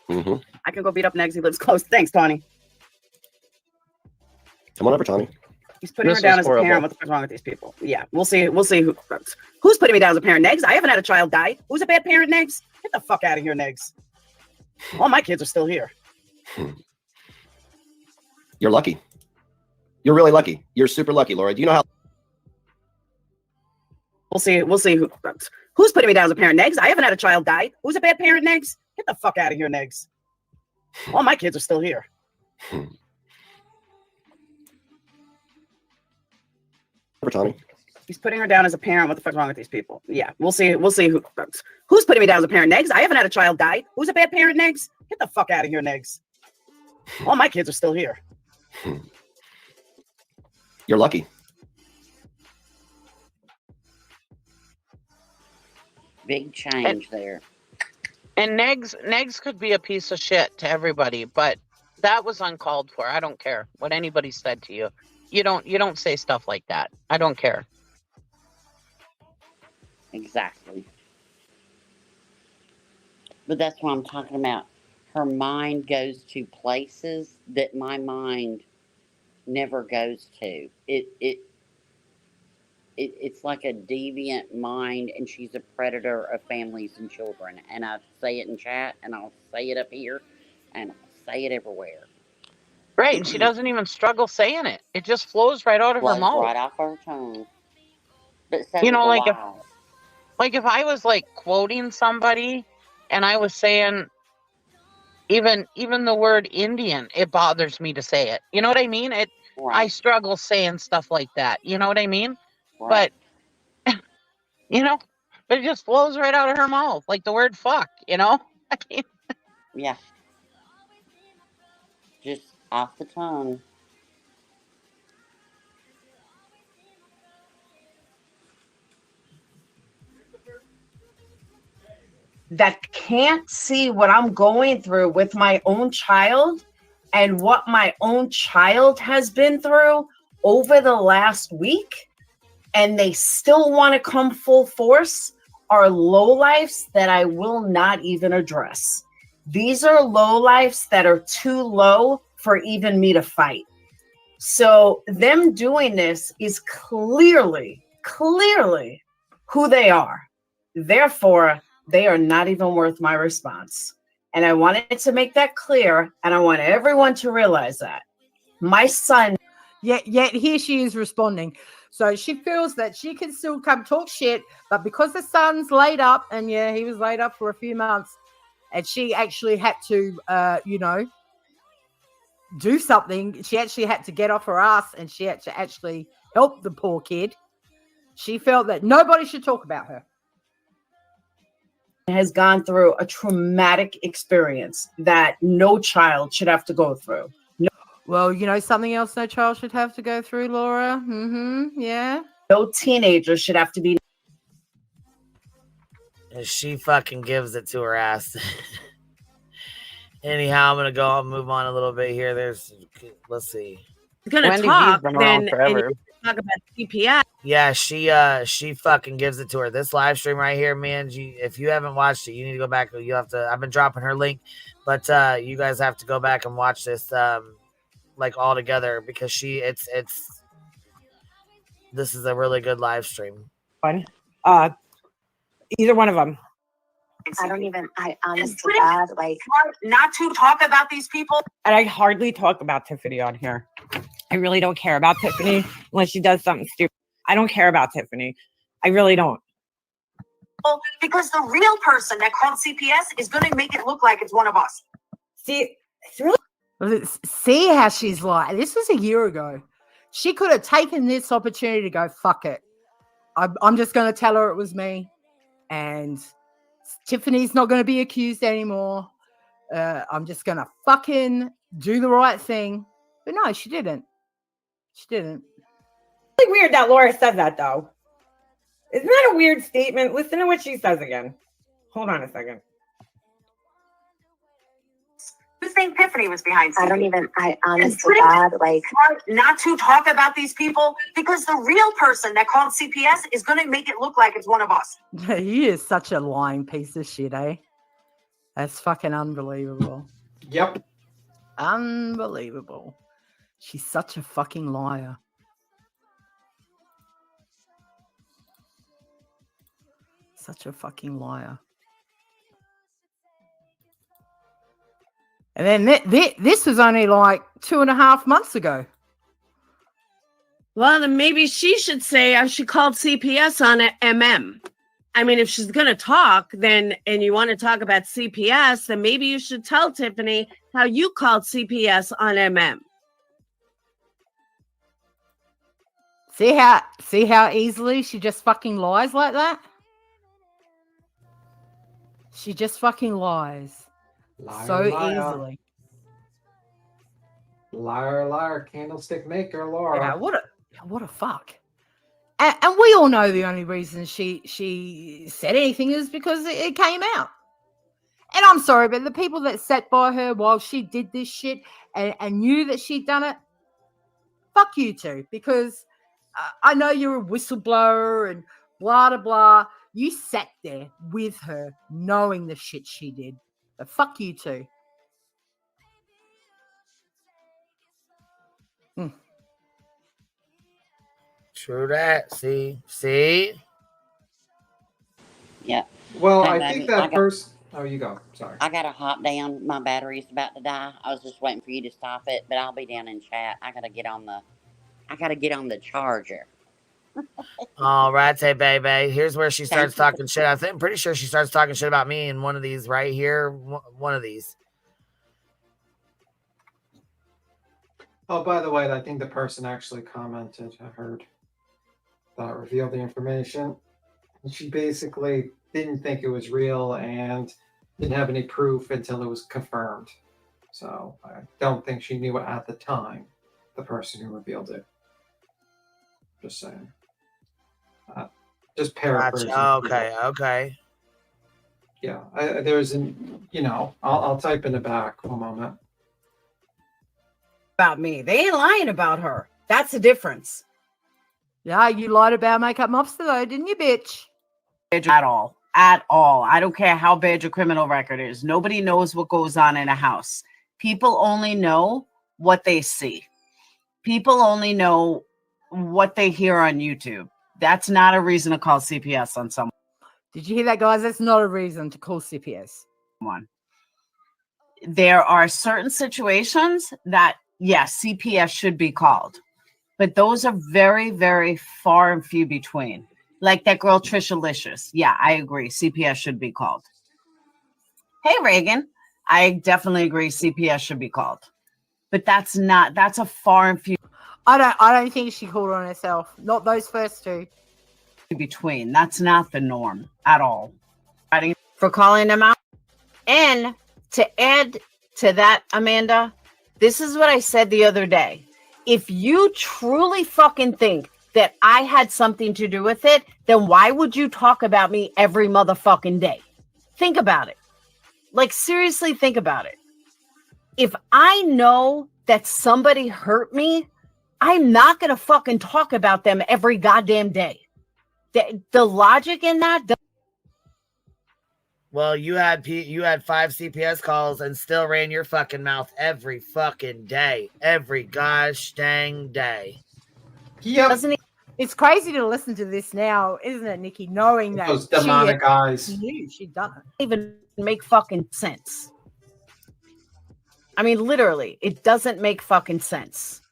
Mm-hmm. I can go beat up Negs. He lives close. Thanks, Tawny. Come on over, Tawny. He's putting her down as a parent. What the fuck's wrong with these people? Yeah, we'll see. We'll see who's putting me down as a parent. Negs. I haven't had a child die. Who's a bad parent, Negs? Get the fuck out of here, Negs. All my kids are still here. You're lucky. You're really lucky. You're super lucky, Laura. Do you know how? We'll see who's putting me down as a parent, Negs. I haven't had a child die. Who's a bad parent, Negs? Get the fuck out of here, Negs. All my kids are still here. Tommy. He's putting her down as a parent. What the fuck's wrong with these people? Yeah, we'll see who's putting me down as a parent, Negs. I haven't had a child die. Who's a bad parent, Negs? Get the fuck out of here, Negs. All my kids are still here. You're lucky. Big change there. And Negs could be a piece of shit to everybody, but that was uncalled for. I don't care what anybody said to you. You don't say stuff like that. I don't care. Exactly. But that's what I'm talking about. Her mind goes to places that my mind never goes to. It's like a deviant mind, and she's a predator of families and children. And I say it in chat, and I'll say it up here, and I'll say it everywhere. Right, and she doesn't even struggle saying it. It just flows right out of her mouth. Right off her tongue. But so You know, does like lies. if I was like quoting somebody, and I was saying even the word Indian, it bothers me to say it. You know what I mean? I struggle saying stuff like that. You know what I mean? Right. But but it just flows right out of her mouth, like the word fuck. You know? I mean, yeah. Just off the tongue. That can't see what I'm going through with my own child and what my own child has been through over the last week, and they still want to come full force, are lowlifes that I will not even address. These are lowlifes that are too low for even me to fight. So them doing this is clearly who they are. Therefore, they are not even worth my response. And I wanted to make that clear, and I want everyone to realize that. My son... Yet here she is responding. So she feels that she can still come talk shit, but because the son's laid up, and yeah, he was laid up for a few months, and she actually had to, do something. She actually had to get off her ass, and she had to actually help the poor kid. She felt that nobody should talk about her. Has gone through a traumatic experience that no child should have to go through. Well, something else no child should have to go through, Laura. Yeah. No teenager should have to be. And she fucking gives it to her ass. Anyhow, I'm gonna move on a little bit here. Let's see. Gonna Wendy talk, then and talk about CPS. Yeah, she fucking gives it to her. This live stream right here, man. If you haven't watched it, you need to go back. You have to. I've been dropping her link, but you guys have to go back and watch this, like all together, because this is a really good live stream. One, either one of them. I honestly God, like not to talk about these people. And I hardly talk about Tiffany on here. I really don't care about Tiffany unless she does something stupid. I don't care about Tiffany. I really don't. Because the real person that called CPS is going to make it look like it's one of us. See, it's really. See how she's like. This was a year ago. She could have taken this opportunity to go, fuck it. I'm just going to tell her it was me. And Tiffany's not going to be accused anymore. I'm just going to fucking do the right thing. But no, she didn't. She didn't. It's really weird that Laura said that, though. Isn't that a weird statement? Listen to what she says again. Hold on a second. Who think Tiffany was behind CPS? I honestly God, like not to talk about these people because the real person that called CPS is going to make it look like it's one of us. He is such a lying piece of shit, eh? That's fucking unbelievable. Yep. Unbelievable. She's such a fucking liar. Such a fucking liar. And then this was only like 2.5 months ago. Well, then maybe she should say she called CPS on a MM. I mean, if she's going to talk, then, and you want to talk about CPS, then maybe you should tell Tiffany how you called CPS on MM. See how easily she just fucking lies like that? She just fucking lies. Liar, so liar. Easily. Liar, liar, candlestick maker, Laura. Yeah, what a fuck. And we all know the only reason she said anything is because it came out. And I'm sorry, but the people that sat by her while she did this shit and knew that she'd done it, fuck you too, because I know you're a whistleblower and blah, blah, blah. You sat there with her knowing the shit she did. But fuck you too. True that. See? Yeah. Well, Hey, I baby, think that got- first. Oh, you go. Sorry. I gotta hop down. My battery's about to die. I was just waiting for you to stop it, but I'll be down in chat. I gotta get on the charger. All right, hey baby. Here's where she starts talking shit. I'm pretty sure she starts talking shit about me in one of these right here. One of these. Oh, by the way, I think the person actually commented. I heard that revealed the information. And she basically didn't think it was real and didn't have any proof until it was confirmed. So I don't think she knew it at the time, the person who revealed it. Just saying. Just paraphrasing. Gotcha. Okay. Yeah, there's an, I'll type in the back. One moment. About me. They ain't lying about her. That's the difference. Yeah, you lied about Makeup Mobster though, didn't you, bitch? At all. At all. I don't care how bad your criminal record is. Nobody knows what goes on in a house. People only know what they see. People only know what they hear on YouTube. That's not a reason to call CPS on someone. Did you hear that, guys? That's not a reason to call CPS. There are certain situations that, yes, CPS should be called. But those are very, very far and few between. Like that girl, Trisha Licious. Yeah, I agree. CPS should be called. Hey, Reagan. I definitely agree. CPS should be called. But that's a far and few. I don't think she called on herself. Not those first two. Between. That's not the norm at all. For calling them out. And to add to that, Amanda, this is what I said the other day. If you truly fucking think that I had something to do with it, then why would you talk about me every motherfucking day? Think about it. Like, seriously, think about it. If I know that somebody hurt me, I'm not going to fucking talk about them every goddamn day. The logic in that. Well, you had 5 CPS calls and still ran your fucking mouth every fucking day. Every gosh dang day. Yep. It's crazy to listen to this now, isn't it, Nikki? Knowing that Those demonic eyes. She knew she'd done it. Even make fucking sense. I mean, literally, it doesn't make fucking sense.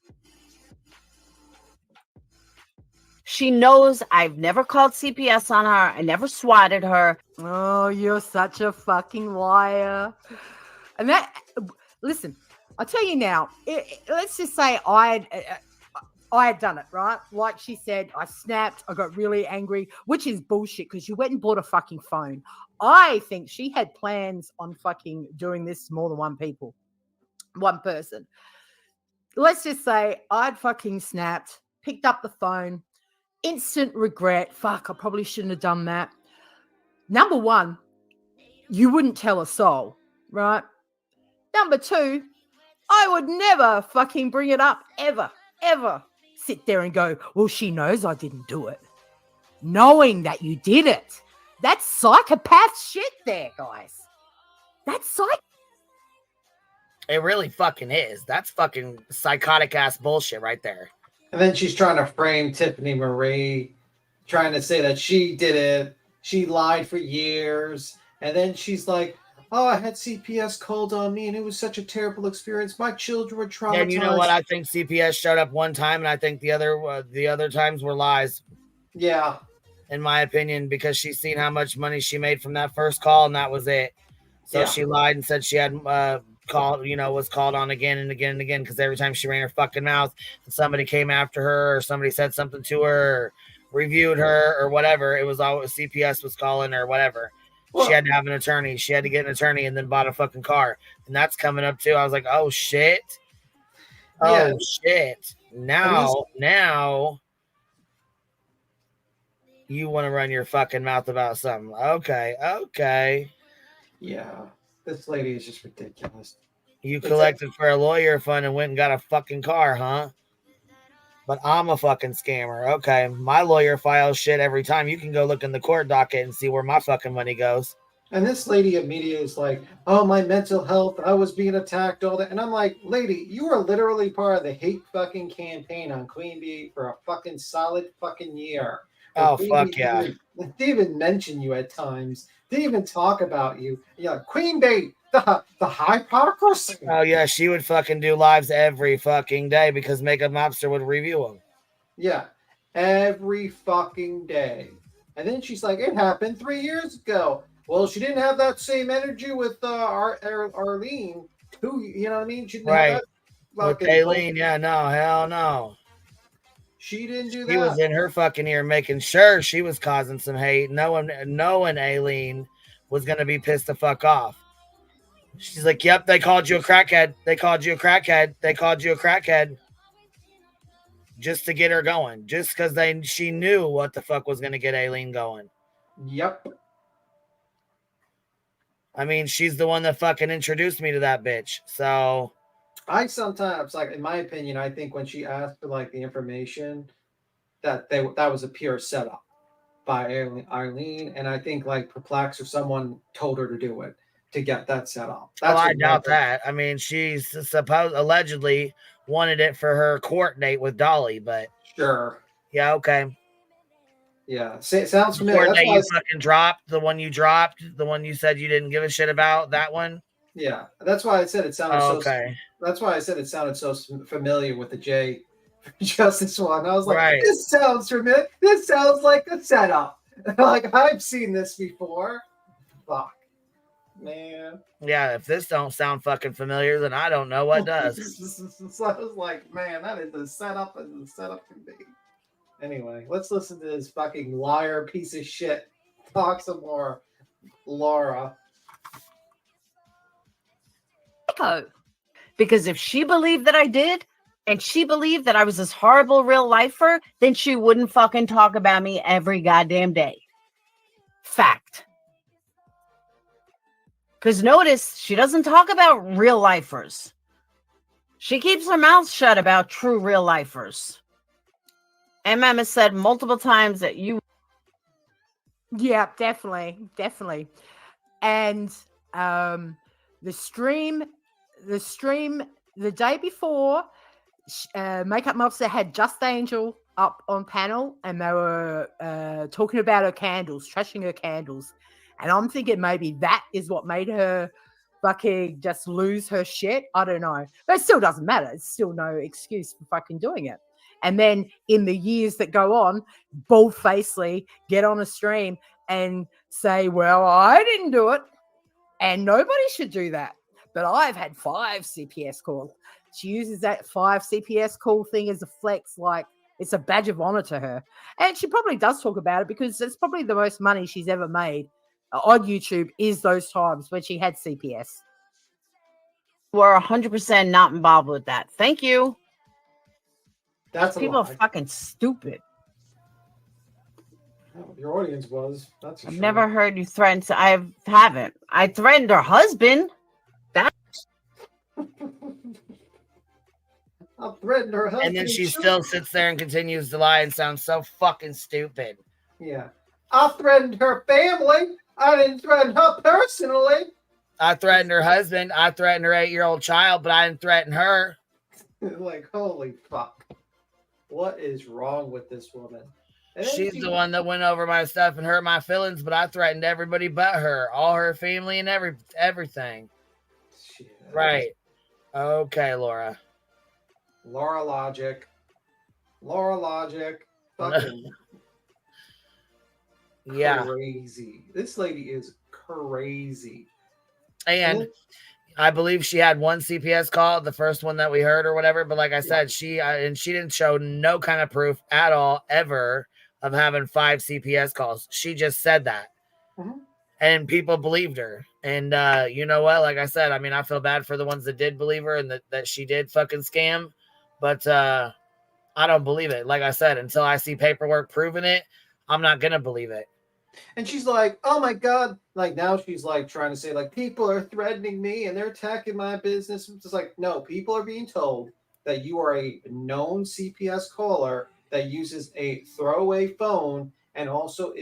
She knows I've never called CPS on her. I never swatted her. Oh, you're such a fucking liar. And listen, I'll tell you now, let's just say I had done it, right? Like she said, I snapped, I got really angry, which is bullshit because you went and bought a fucking phone. I think she had plans on fucking doing this to more than one person. Let's just say I'd fucking snapped, picked up the phone, instant regret. Fuck, I probably shouldn't have done that. Number one, you wouldn't tell a soul, right? Number two, I would never fucking bring it up ever. Sit there and go, well, she knows I didn't do it. Knowing that you did it. That's psychopath shit there, guys. That's It really fucking is. That's fucking psychotic ass bullshit right there. And then she's trying to frame Tiffany Marie, trying to say that she did it. She lied for years. And then she's like, oh, I had CPS called on me and it was such a terrible experience. My children were traumatized. And you know what? I think CPS showed up one time and I think the other times were lies. Yeah. In my opinion, because she's seen how much money she made from that first call and that was it. So she lied and said she had was called on again and again and again because every time she ran her fucking mouth and somebody came after her or somebody said something to her or reviewed her or whatever, it was always CPS was calling or whatever. Well, she had to have an attorney. She had to get an attorney and then bought a fucking car. And that's coming up too. I was like, oh shit. Oh shit! Now you want to run your fucking mouth about something? Okay. Yeah, this lady is just ridiculous. You collected for a lawyer fund and went and got a fucking car, huh? But I'm a fucking scammer. Okay, my lawyer files shit every time. You can go look in the court docket and see where my fucking money goes. And this lady immediately is like, "Oh, my mental health. I was being attacked, all that." And I'm like, "Lady, you are literally part of the hate fucking campaign on Queen Bee for a fucking solid fucking year." Oh, Queen fuck Bee yeah. They even mention you at times. They even talk about you. You're like, Queen Bee, the hypocrisy. Oh yeah, she would fucking do lives every fucking day because Makeup Mobster would review them. Yeah, every fucking day. And then she's like, "It happened 3 years ago." Well, she didn't have that same energy with Arlene. Who, you know what I mean? She didn't have Right. that With fucking Aileen, yeah, no, hell no. She didn't do that. He was in her fucking ear making sure she was causing some hate, knowing Aileen was going to be pissed the fuck off. She's like, "Yep, they called you a crackhead. They called you a crackhead. They called you a crackhead." Just to get her going. Just because she knew what the fuck was going to get Aileen going. Yep. I mean, she's the one that fucking introduced me to that bitch. So I sometimes, like, in my opinion, I think when she asked for like the information, that was a pure setup by Arlene, and I think like Perplex or someone told her to do it to get that set up. I doubt that. I mean, she's allegedly wanted it for her court date with Dolly, but sure. Yeah, okay. Yeah, sounds familiar. Court That's date why you fucking dropped, the one you said you didn't give a shit about, that one. Yeah, that's why I said it sounded okay. That's why I said it sounded so familiar with the J Justice one. I was like, Right. This sounds familiar. This sounds like a setup. Like I've seen this before. Fuck, man. Yeah, if this don't sound fucking familiar, then I don't know what does. So I was like, man, that is a setup as a setup can be. Anyway, let's listen to this fucking liar piece of shit talk some more, Laura. Because if she believed that I did, and she believed that I was this horrible real lifer, then she wouldn't fucking talk about me every goddamn day. Fact. Because notice, she doesn't talk about real lifers. She keeps her mouth shut about true real lifers. MM has said multiple times that you... Yeah, definitely. And the stream the day before, Makeup Mobster had Just Angel up on panel, and they were talking about her candles, trashing her candles. And I'm thinking maybe that is what made her fucking just lose her shit. I don't know. But it still doesn't matter. It's still no excuse for fucking doing it. And then in the years that go on, bald-facedly get on a stream and say, well, I didn't do it. And nobody should do that. But I've had 5 CPS calls. She uses that 5 CPS call thing as a flex, like it's a badge of honor to her. And she probably does talk about it because it's probably the most money she's ever made on YouTube is those times when she had CPS. We're 100% not involved with that. Thank you. That's people are fucking stupid. Your audience was. That's I've never heard you threaten. I haven't. I threatened her husband. That. I threatened her husband. And then she still sits there and continues to lie and sounds so fucking stupid. Yeah. I threatened her family. I didn't threaten her personally. I threatened her husband. I threatened her 8-year-old child, but I didn't threaten her. Like, holy fuck. What is wrong with this woman? She's the one that went over my stuff and hurt my feelings, but I threatened everybody but her, all her family and everything. Shit. Right. Okay, Laura. Laura Logic. Fucking yeah. Crazy. This lady is crazy. And I believe she had 1 CPS call, the first one that we heard or whatever. But like I said, she didn't show no kind of proof at all ever of having 5 CPS calls. She just said that. Mm-hmm. And people believed her. And you know what? Like I said, I mean, I feel bad for the ones that did believe her and that she did fucking scam. But I don't believe it. Like I said, until I see paperwork proving it, I'm not gonna believe it. And she's like, oh my God. Like now she's like trying to say like people are threatening me and they're attacking my business. It's like, no, people are being told that you are a known CPS caller that uses a throwaway phone and also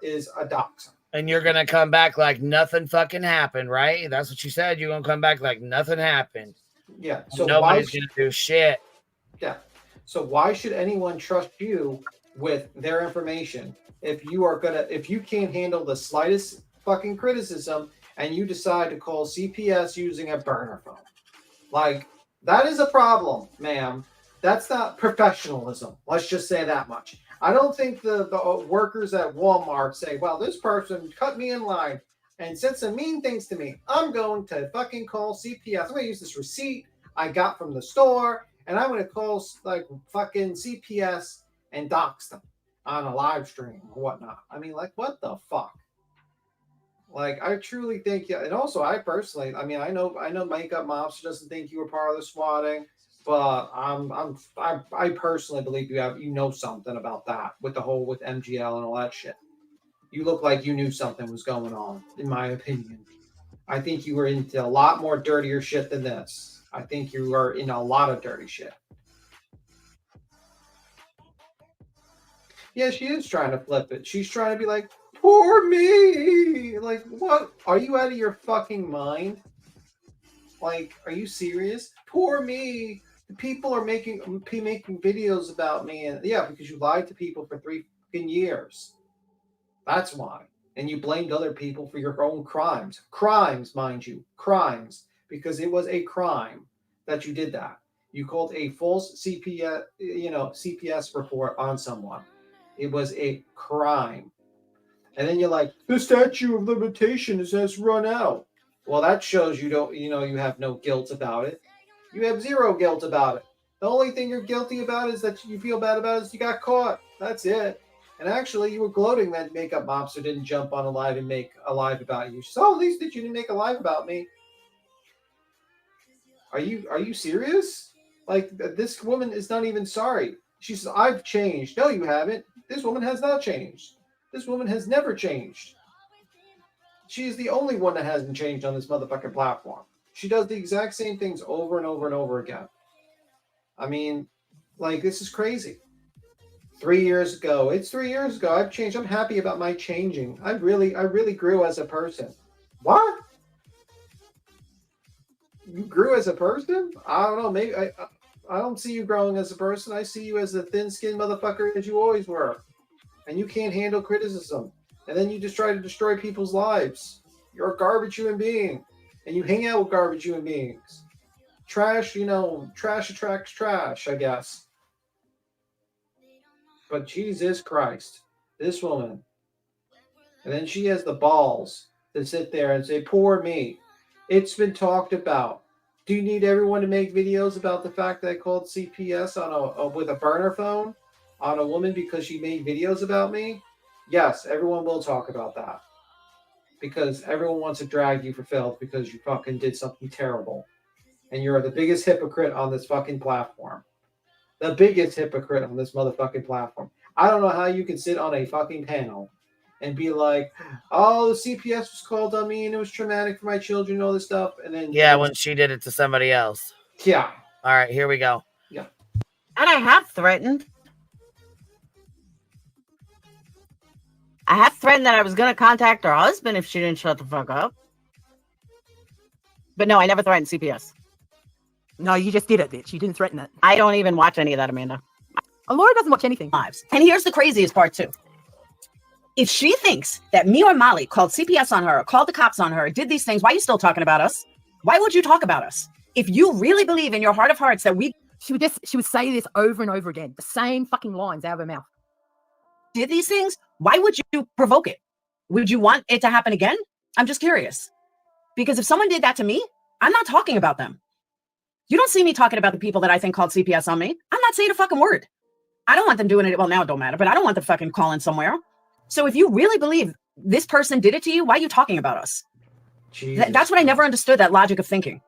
is a doxer. And you're gonna come back like nothing fucking happened, right? That's what you said. You're gonna come back like nothing happened. Yeah. So nobody's gonna do shit. Yeah. So why should anyone trust you with their information if you can't handle the slightest fucking criticism and you decide to call CPS using a burner phone? Like, that is a problem, ma'am. That's not professionalism. Let's just say that much. I don't think the workers at Walmart say, well, this person cut me in line and said some mean things to me. I'm going to fucking call CPS. I'm going to use this receipt I got from the store, and I'm going to call like fucking CPS and dox them on a live stream or whatnot. I mean, like, what the fuck? Like, I truly think, and also I personally, I mean, I know Makeup Mobster doesn't think you were part of the swatting, but I personally believe you know something about that with MGL and all that shit. You look like you knew something was going on, in my opinion. I think you were into a lot more dirtier shit than this. I think you are in a lot of dirty shit. Yeah, she is trying to flip it. She's trying to be like, poor me. Like, what? Are you out of your fucking mind? Like, are you serious? Poor me. The people are making videos about me. And yeah, because you lied to people for 3 fucking years. That's why. And you blamed other people for your own crimes. Crimes, mind you. Crimes. Because it was a crime that you did that. You called a false CPS report on someone. It was a crime. And then you're like, the statute of limitations has run out. Well, that shows you you have no guilt about it. You have zero guilt about it. The only thing you're guilty about is that you feel bad about is you got caught. That's it. And actually, you were gloating that Makeup Mobster didn't jump on a live and make a live about you. So at least that you didn't make a live about me. Are you serious? Like, this woman is not even sorry. She says, I've changed. No, you haven't. This woman has not changed. This woman has never changed. She is the only one that hasn't changed on this motherfucking platform. She does the exact same things over and over and over again. I mean, like, this is crazy. 3 years ago. It's 3 years ago. I've changed. I'm happy about my changing. I really grew as a person. What? You grew as a person? I don't know. Maybe I don't see you growing as a person. I see you as the thin-skinned motherfucker as you always were. And you can't handle criticism. And then you just try to destroy people's lives. You're a garbage human being. And you hang out with garbage human beings. Trash, trash attracts trash, I guess. But Jesus Christ, this woman. And then she has the balls to sit there and say, poor me. It's been talked about. Do you need everyone to make videos about the fact that I called CPS with a burner phone on a woman because she made videos about me? Yes, everyone will talk about that. Because everyone wants to drag you for filth because you fucking did something terrible. And you're the biggest hypocrite on this fucking platform. The biggest hypocrite on this motherfucking platform. I don't know how you can sit on a fucking panel and be like, oh, the CPS was called on me and it was traumatic for my children and all this stuff. And then when she did it to somebody else. Yeah. All right, here we go. Yeah. And I have threatened. I have threatened that I was going to contact her husband if she didn't shut the fuck up. But no, I never threatened CPS. No, you just did it, bitch. You didn't threaten it. I don't even watch any of that, Amanda. Laura doesn't watch anything. Lives. And here's the craziest part, too. If she thinks that me or Molly called CPS on her, called the cops on her, did these things, why are you still talking about us? Why would you talk about us? If you really believe in your heart of hearts that she would say this over and over again, the same fucking lines out of her mouth. Did these things, why would you provoke it? Would you want it to happen again? I'm just curious. Because if someone did that to me, I'm not talking about them. You don't see me talking about the people that I think called CPS on me. I'm not saying a fucking word. I don't want them doing it. Well, now it don't matter, but I don't want them fucking calling somewhere. So if you really believe this person did it to you, why are you talking about us? That's what I never understood, that logic of thinking.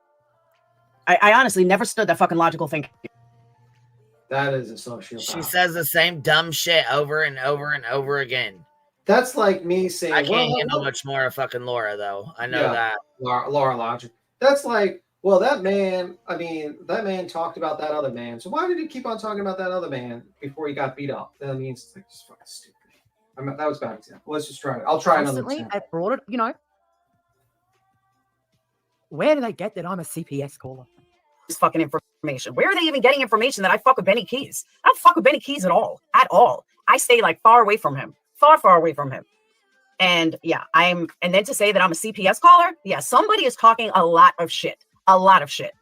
I honestly never stood that fucking logical thinking. That is a sociopath. She says the same dumb shit over and over and over again. That's like me saying, I can't handle much more of fucking Laura, though. I know that. Laura Logic. That's like, well, that man talked about that other man. So why did he keep on talking about that other man before he got beat up? That means it's like, just fucking stupid. That was a bad example. Let's just try it. I'll try another Constantly, example. I brought it, you know. Where do they get that I'm a CPS caller? This fucking information. Where are they even getting information that I fuck with Benny Keys? I don't fuck with Benny Keys at all. At all. I stay like far away from him. Far, far away from him. And yeah, and then to say that I'm a CPS caller, yeah, somebody is talking a lot of shit. A lot of shit.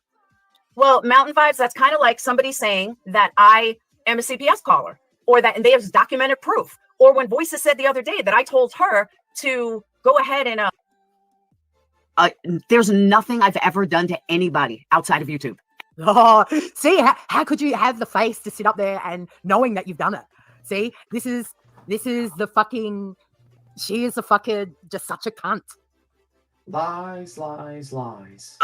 Well, Mountain Vibes, that's kind of like somebody saying that I am a CPS caller, or that and they have documented proof. Or when Voices said the other day that I told her to go ahead and there's nothing I've ever done to anybody outside of YouTube. Oh, see, how could you have the face to sit up there and knowing that you've done it? See, this is the fucking, she is a fucking, just such a cunt. Lies, lies, lies.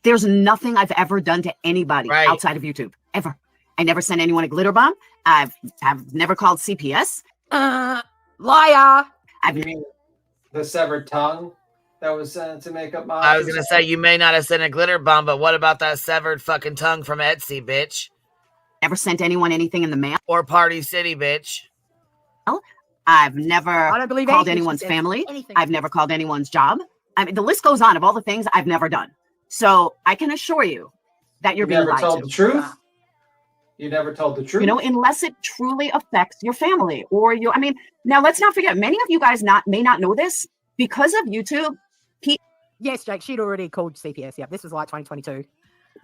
There's nothing I've ever done to anybody outside of YouTube, ever. I never sent anyone a glitter bomb. I've never called CPS. Liar. You mean the severed tongue that was sent to make up my... I was going to say, you may not have sent a glitter bomb, but what about that severed fucking tongue from Etsy, bitch? Never sent anyone anything in the mail. Or Party City, bitch. I've never called anyone's said. family. Anything. I've never called anyone's job. I mean, the list goes on of all the things I've never done. So I can assure you that you're being never lied told to. the truth? You never told the truth? You know, unless it truly affects your family or your, I mean, now let's not forget, many of you guys may not know this because of YouTube. Yes, Jake, she'd already called CPS. Yeah, this was like 2022.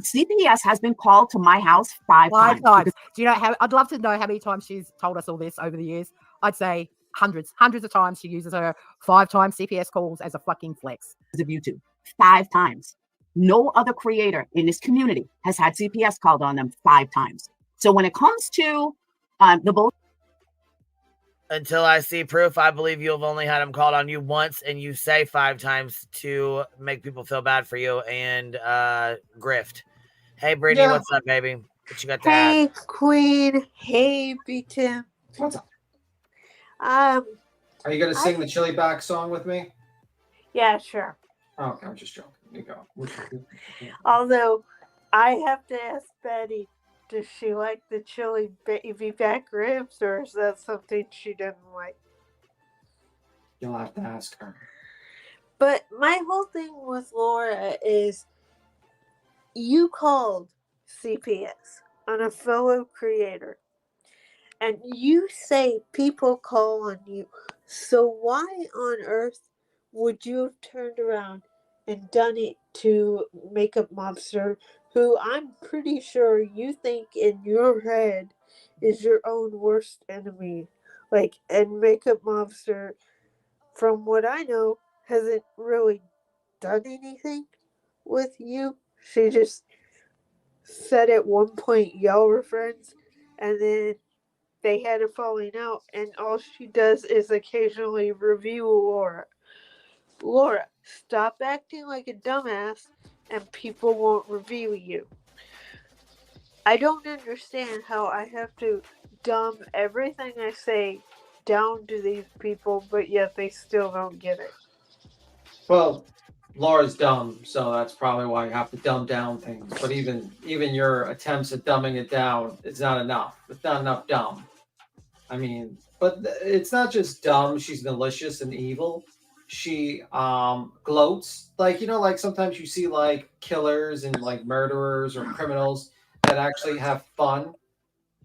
CPS has been called to my house five times. Do you know how? I'd love to know how many times she's told us all this over the years. I'd say hundreds of times. She uses her 5 times CPS calls as a fucking flex. Of YouTube, 5 times. No other creator in this community has had CPS called on them 5 times. So when it comes to the bull. Until I see proof, I believe you've only had them called on you once, and you say 5 times to make people feel bad for you and grift. Hey, Brittany, what's up, baby? What you got to add? Hey, Queen. Hey, B-Tim. What's up? Are you going to sing the Chili Back song with me? Yeah, sure. Oh, okay, I'm just joking. You go. Although, I have to ask Betty, does she like the chili baby back ribs, or is that something she doesn't like? You'll have to ask her. But my whole thing with Laura is you called CPS on a fellow creator, and you say people call on you. So why on earth would you have turned around and done it to Makeup Mobster, who I'm pretty sure you think in your head is your own worst enemy? Like, and Makeup Mobster, from what I know, hasn't really done anything with you. She just said at one point y'all were friends, and then they had a falling out, and all she does is occasionally review Laura. Laura, stop acting like a dumbass and people won't review you. I don't understand how I have to dumb everything I say down to these people, but yet they still don't get it. Well, Laura's dumb, so that's probably why you have to dumb down things. But even your attempts at dumbing it down, it's not enough. It's not enough dumb. I mean, but it's not just dumb. She's malicious and evil. She gloats, like, you know, like sometimes you see like killers and like murderers or criminals that actually have fun.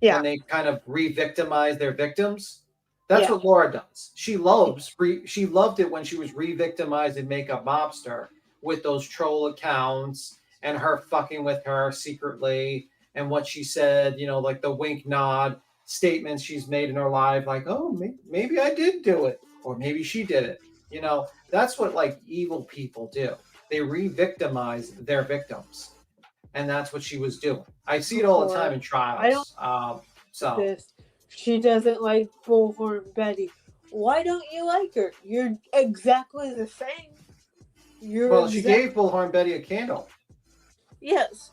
Yeah. And they kind of re-victimize their victims. That's what Laura does. She loved it when she was re-victimizing Makeup Mobster with those troll accounts and her fucking with her secretly and what she said, you know, like the wink nod statements she's made in her life, like, oh, maybe I did do it, or maybe she did it. You know, that's what like evil people do. They re-victimize their victims. And that's what she was doing. I see it all the time in trials. She doesn't like Bullhorn Betty. Why don't you like her? You're exactly the same. She gave Bullhorn Betty a candle. Yes,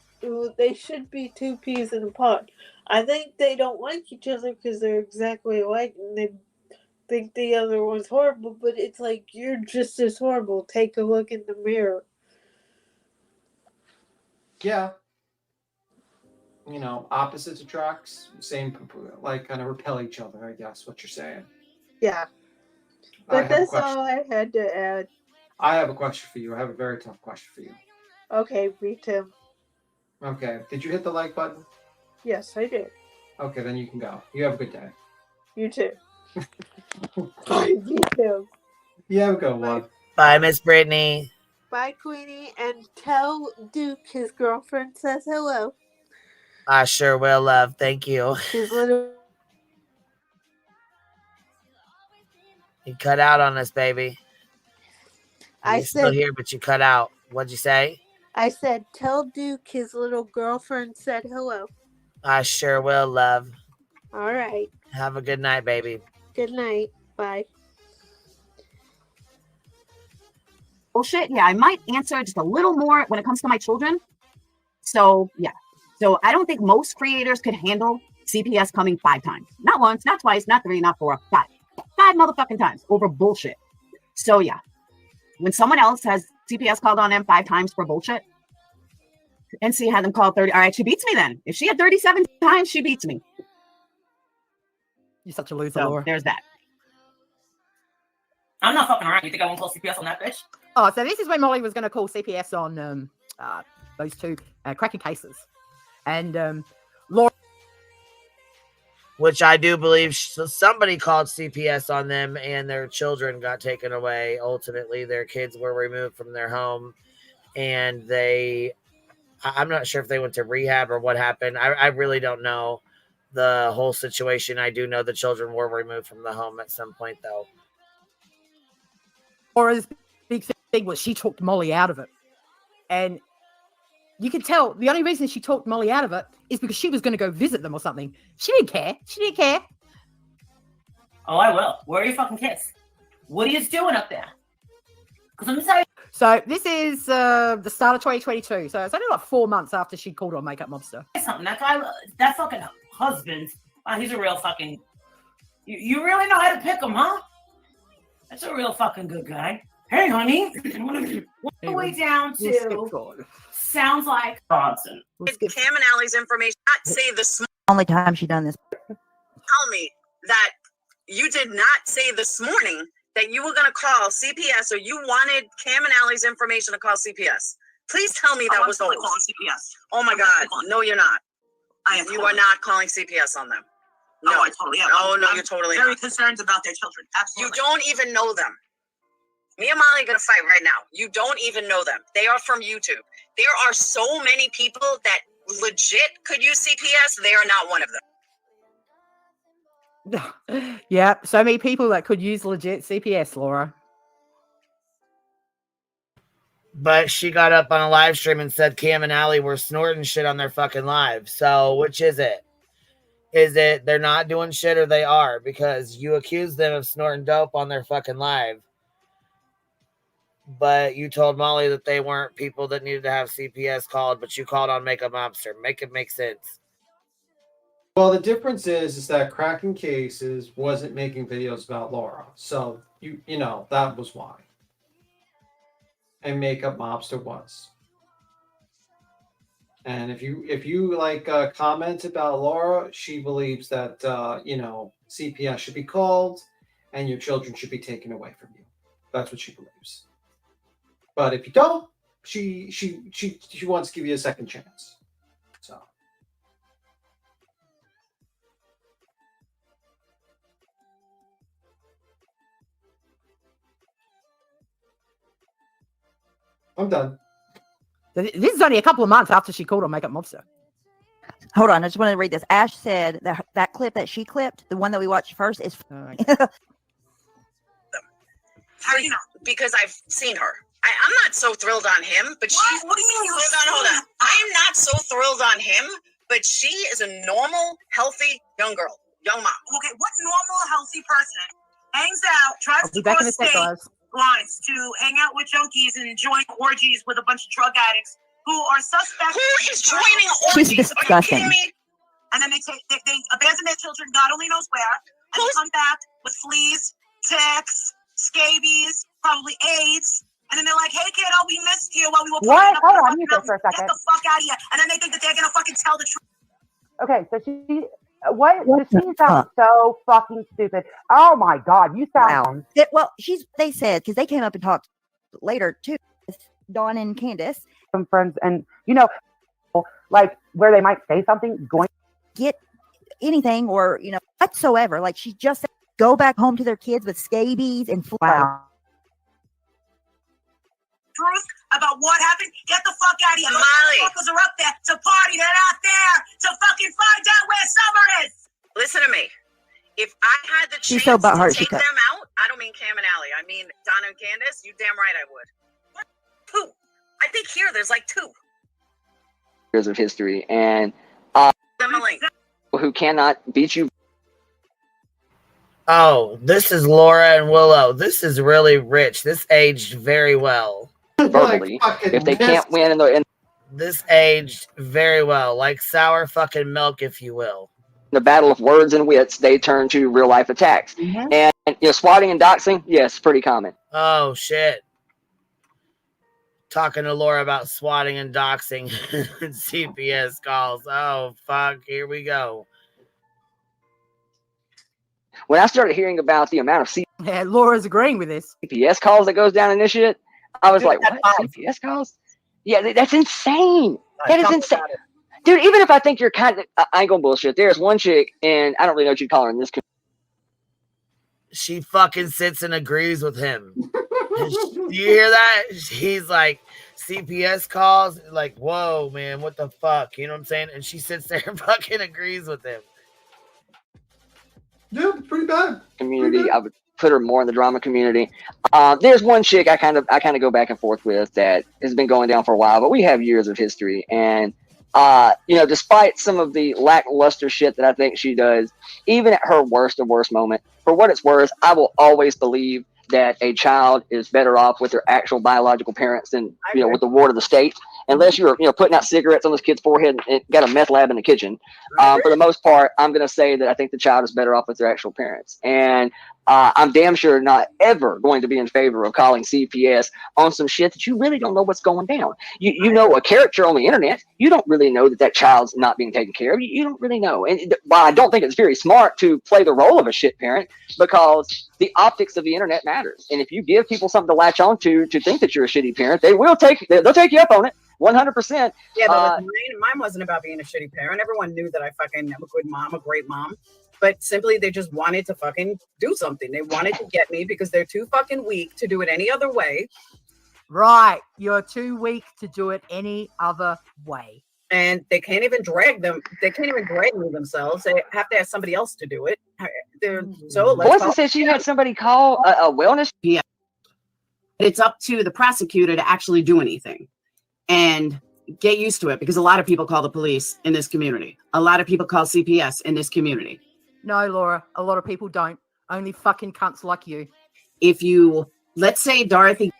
they should be two peas in a pod. I think they don't like each other because they're exactly alike and they think the other one's horrible, but it's like, you're just as horrible. Take a look in the mirror. Yeah. You know, opposites attracts, same, like, kind of repel each other, I guess, what you're saying. Yeah. I But have a that's question. all I had to add. I have a question for you. I have a very tough question for you. Okay, me too. Okay. Did you hit the like button? Yes, I did. Okay, then you can go. You have a good day. You too. Bye, me too. You have a good one. Bye, Miss Brittany. Bye, Queenie, and tell Duke his girlfriend says hello. I sure will, love. Thank you. His little... You cut out on us, baby. I You're still said... here, but you cut out. What'd you say? I said, tell Duke his little girlfriend said hello. I sure will, love. All right. Have a good night, baby. Good night. Bye. Bullshit. Yeah, I might answer just a little more when it comes to my children. So, yeah. So I don't think most creators could handle CPS coming 5 times. Not once, not twice, not 3, not 4, 5. 5 motherfucking times over bullshit. So, yeah. When someone else has CPS called on them 5 times for bullshit, NC had them called 30. All right, she beats me then. If she had 37 times, she beats me. You're such a loser, So, Laura. there's that. I'm not fucking around. You think I won't call CPS on that bitch? Oh, so this is when Molly was going to call CPS on those 2 cracking cases. And Laura... Which I do believe somebody called CPS on them and their children got taken away. Ultimately, their kids were removed from their home and I'm not sure if they went to rehab or what happened. I really don't know the whole situation. I do know the children were removed from the home at some point, though. Laura's big thing was she talked Molly out of it. And you could tell the only reason she talked Molly out of it is because she was going to go visit them or something. She didn't care. She didn't care. Oh, I will. Where are your fucking kids? What are you doing up there? Because I'm sorry. So this is the start of 2022. So it's only like 4 months after she called her a makeup mobster. Something. That guy, that fucking husband, he's a real fucking... You really know how to pick him, huh? That's a real fucking good guy. Hey, honey. All the way down to... Sounds like Johnson. Cam and Allie's information, not say this. Only time she done this. Tell me that you did not say this morning that you were going to call CPS or you wanted Cam and Allie's information to call CPS. Please tell me that was the calling CPS. Oh my God. No, you're not. You are not calling CPS on them. No, I totally am. Oh, no, you're totally very concerned about their children. Absolutely. You don't even know them. Me and Molly are going to fight right now. You don't even know them. They are from YouTube. There are so many people that legit could use CPS. They are not one of them. Yeah, so many people that could use legit CPS, Laura. But she got up on a live stream and said Cam and Allie were snorting shit on their fucking live. So which is it? Is it they're not doing shit or they are? Because you accused them of snorting dope on their fucking live. But you told Molly that they weren't people that needed to have CPS called, but you called on Makeup Mobster. Make it make sense. Well, the difference is that Cracking Cases wasn't making videos about Laura. So, you know, that was why. And Makeup Mobster was. And if you like comment about Laura, she believes that, CPS should be called and your children should be taken away from you. That's what she believes. But if you don't, she wants to give you a second chance. So I'm done. This is only a couple of months after she called her makeup mobster. Hold on, I just want to read this. Ash said that clip that she clipped, the one that we watched first, is. How do you know? Because I've seen her. I'm not so thrilled on him, but she's. What do you mean? Hold on. I am not so thrilled on him, but she is a normal, healthy young girl, young mom. Okay, what normal, healthy person hangs out, tries to cross state lines to hang out with junkies and enjoy orgies with a bunch of drug addicts who are suspects. Who is joining She's orgies? Are you disgusting. kidding me? And then they abandon their children, God only knows where, and they come back with fleas, ticks, scabies, probably AIDS. And then they're like, hey, kiddo, we missed you while we were What? putting up Hold the on, fucking mute this for a mountain. second. Get the fuck out of here. And then they think that they're going to fucking tell the truth. Okay, so she, she sounds so fucking stupid. Oh my God, you sound. Wow. Well, they said, because they came up and talked later too, with Dawn and Candace. Some friends, and like where they might say something, going get anything or whatsoever. Like she just said, go back home to their kids with scabies and wow. Truth about what happened, get the fuck out of here. Molly. The fuckers are up there to party. They're not there to fucking find out where Summer is. Listen to me. If I had the She's chance so butthurt, to she take cut. them out, I don't mean Cam and Allie. I mean Donna and Candace. You damn right I would. Two. I think here there's like two. Years of history, and Emily. who cannot beat you. Oh, this is Laura and Willow. This is really rich. This aged very well. Verbally, if they can't win in this aged very well, like sour fucking milk, if you will. the battle of words and wits, they turn to real life attacks. And swatting and doxing, yes, pretty common. Oh shit. Talking to Laura about swatting and doxing and CPS calls. Oh fuck, here we go. When I started hearing about the amount of Laura's agreeing with this. CPS calls that goes down in this shit, I was like, what? CPS calls? Yeah, that's insane. That is insane. Dude, even if I think you're kind of, I ain't gonna bullshit. There's one chick, and I don't really know what you'd call her in this. She fucking sits and agrees with him. Do you hear that? He's like, CPS calls, like, whoa, man, what the fuck? You know what I'm saying? And she sits there and fucking agrees with him. Yeah, it's pretty bad. Community, I would put her more in the drama community. There's one chick I kind of go back and forth with that has been going down for a while, but we have years of history. And despite some of the lackluster shit that I think she does, even at her worst moment, for what it's worth, I will always believe that a child is better off with their actual biological parents than with the ward of the state, unless you're putting out cigarettes on this kid's forehead and got a meth lab in the kitchen. For the most part, I'm going to say that I think the child is better off with their actual parents. And I'm damn sure not ever going to be in favor of calling CPS on some shit that you really don't know what's going down. You know a character on the internet. You don't really know that child's not being taken care of. You don't really know. And while I don't think it's very smart to play the role of a shit parent, because the optics of the internet matters. And if you give people something to latch on to think that you're a shitty parent, they'll take you up on it. 100%. Yeah, but mine wasn't about being a shitty parent. Everyone knew that I fucking am a good mom, a great mom. But simply, they just wanted to fucking do something. They wanted to get me because they're too fucking weak to do it any other way. Right. You're too weak to do it any other way. And they can't even drag them. They can't even drag me themselves. They have to ask somebody else to do it. Melissa said she had somebody call a wellness. Yeah. It's up to the prosecutor to actually do anything. And get used to it, because a lot of people call the police in this community. A lot of people call CPS in this community. No, Laura, a lot of people don't. Only fucking cunts like you. If you, let's say Dorothy.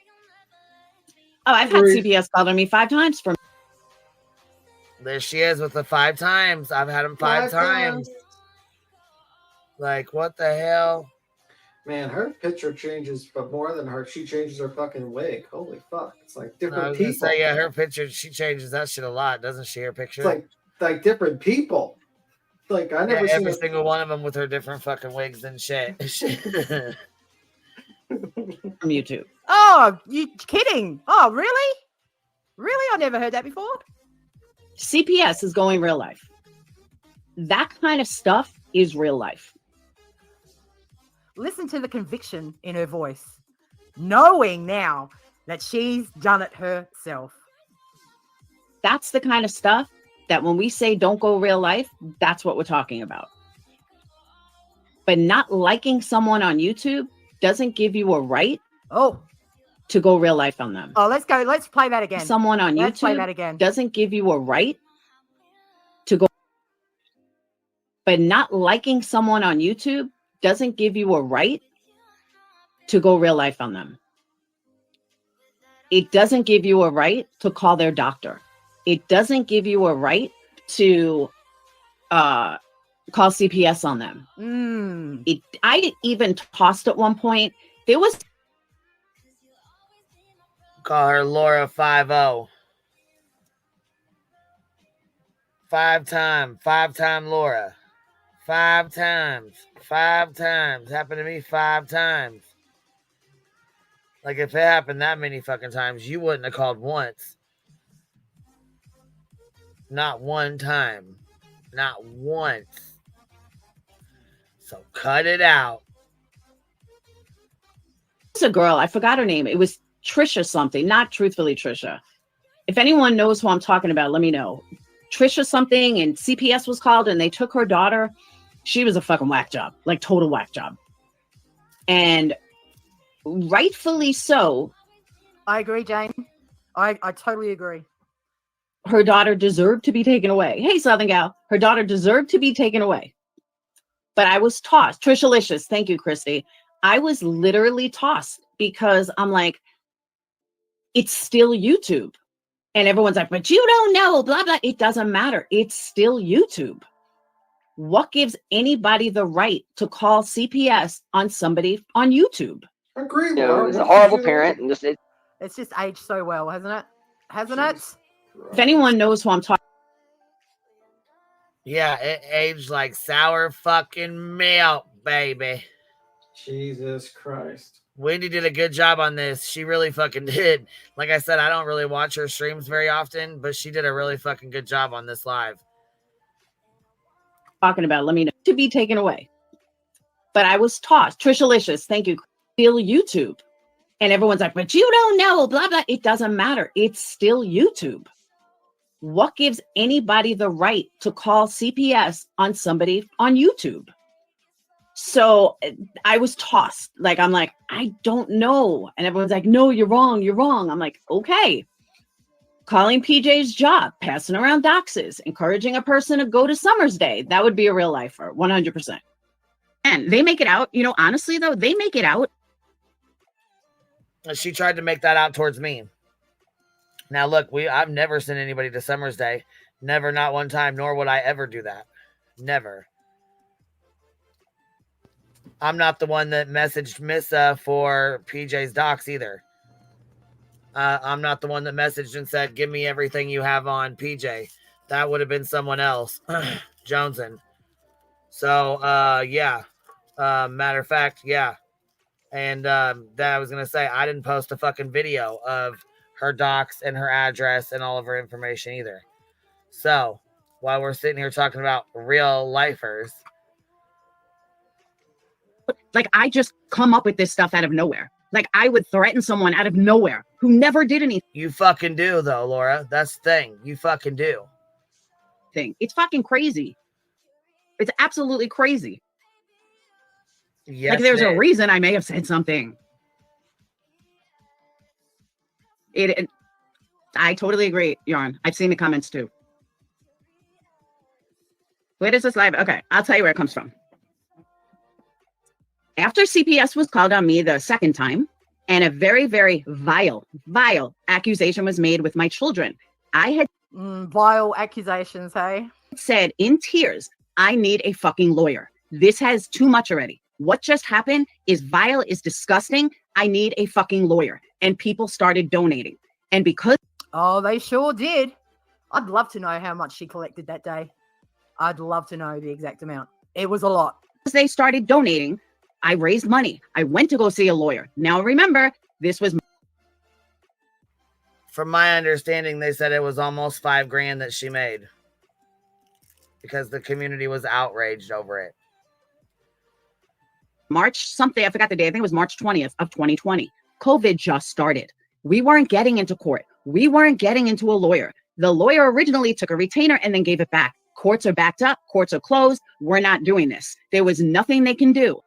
Oh, I've had CPS call on me 5 times from. There she is with the 5 times. I've had them 5 times. Like, what the hell? Man, her picture changes, but more than her, she changes her fucking wig. Holy fuck. It's like different people. Say, yeah, her picture, she changes that shit a lot, doesn't she? Her picture? It's like different people. Like, I never seen every single one of them with her different fucking wigs and shit. From YouTube. Oh, you kidding? Oh, really? Really? I never heard that before. CPS is going real life. That kind of stuff is real life. Listen to the conviction in her voice, knowing now that she's done it herself. That's the kind of stuff that when we say don't go real life, that's what we're talking about. But not liking someone on YouTube doesn't give you a right to go real life on them. Oh, let's go. Let's play that again. Someone on Let's play YouTube that again. doesn't give you a right to go. But not liking someone on YouTube doesn't give you a right to go real life on them. It doesn't give you a right to call their doctor. it doesn't give you a right to call CPS on them. I even tossed at one point. There was Call her Laura 5-0. Five-time Laura. 5 times. 5 times. Happened to me 5 times. Like, if it happened that many fucking times, you wouldn't have called once. Not one time. Not once. So cut it out. It's a girl. I forgot her name. It was Trisha something. Not truthfully Trisha. If anyone knows who I'm talking about, let me know. Trisha something, and CPS was called, and they took her daughter. She was a fucking whack job. Like, total whack job. And rightfully so. I agree, Jane. I totally agree. Her daughter deserved to be taken away. Hey, Southern gal. Her daughter deserved to be taken away. But I was tossed. Trishalicious. Thank you, Christy. I was literally tossed because I'm like, it's still YouTube. And everyone's like, but you don't know, blah, blah. It doesn't matter. It's still YouTube. What gives anybody the right to call CPS on somebody on YouTube? Agree. You know, it's a horrible parent, and It's just aged so well, hasn't it? Hasn't it? If anyone knows who I'm talking, Yeah, it aged like sour fucking milk, baby. Jesus Christ. Wendy did a good job on this. She really fucking did. Like I said, I don't really watch her streams very often, but she did a really fucking good job on this live. talking about, let me know, to be taken away. But I was tossed. Trishalicious, thank you. Still YouTube. And everyone's like, but you don't know, blah, blah. It doesn't matter. It's still YouTube. What gives anybody the right to call CPS on somebody on YouTube? So I was tossed. Like, I'm like, I don't know. And everyone's like, no, you're wrong. You're wrong. I'm like, okay. Calling PJ's job, passing around doxes, encouraging a person to go to Summer's Day. That would be a real lifer, 100%. And they make it out. You know, honestly, though, they make it out. She tried to make that out towards me. Now, look, I've never sent anybody to Summer's Day. Never, not one time, nor would I ever do that. Never. I'm not the one that messaged Missa for PJ's docs either. I'm not the one that messaged and said, give me everything you have on PJ. That would have been someone else. Joneson. So, yeah. Matter of fact, yeah. And that I was going to say, I didn't post a fucking video of her docs and her address and all of her information either. So, while we're sitting here talking about real lifers. Like, I just come up with this stuff out of nowhere. Like, I would threaten someone out of nowhere who never did anything. You fucking do, though, Laura. That's the thing. You fucking do. It's fucking crazy. It's absolutely crazy. Yes, like, there's a reason I may have said something. I totally agree, Yarn. I've seen the comments too. Where does this live? Okay, I'll tell you where it comes from. After CPS was called on me the second time, and a very, very vile accusation was made with my children, I had vile accusations, hey? Said in tears, I need a fucking lawyer. This has too much already. What just happened is vile, is disgusting. I need a fucking lawyer. And people started donating. And because... Oh, they sure did. I'd love to know how much she collected that day. I'd love to know the exact amount. It was a lot. As they started donating, I raised money. I went to go see a lawyer. Now, remember, this was... From my understanding, they said it was almost $5,000 that she made. Because the community was outraged over it. March something, I forgot the day. I think it was March 20th of 2020. COVID just started. We weren't getting into court. We weren't getting into a lawyer. The lawyer originally took a retainer and then gave it back. Courts are backed up. Courts are closed. We're not doing this. There was nothing they can do.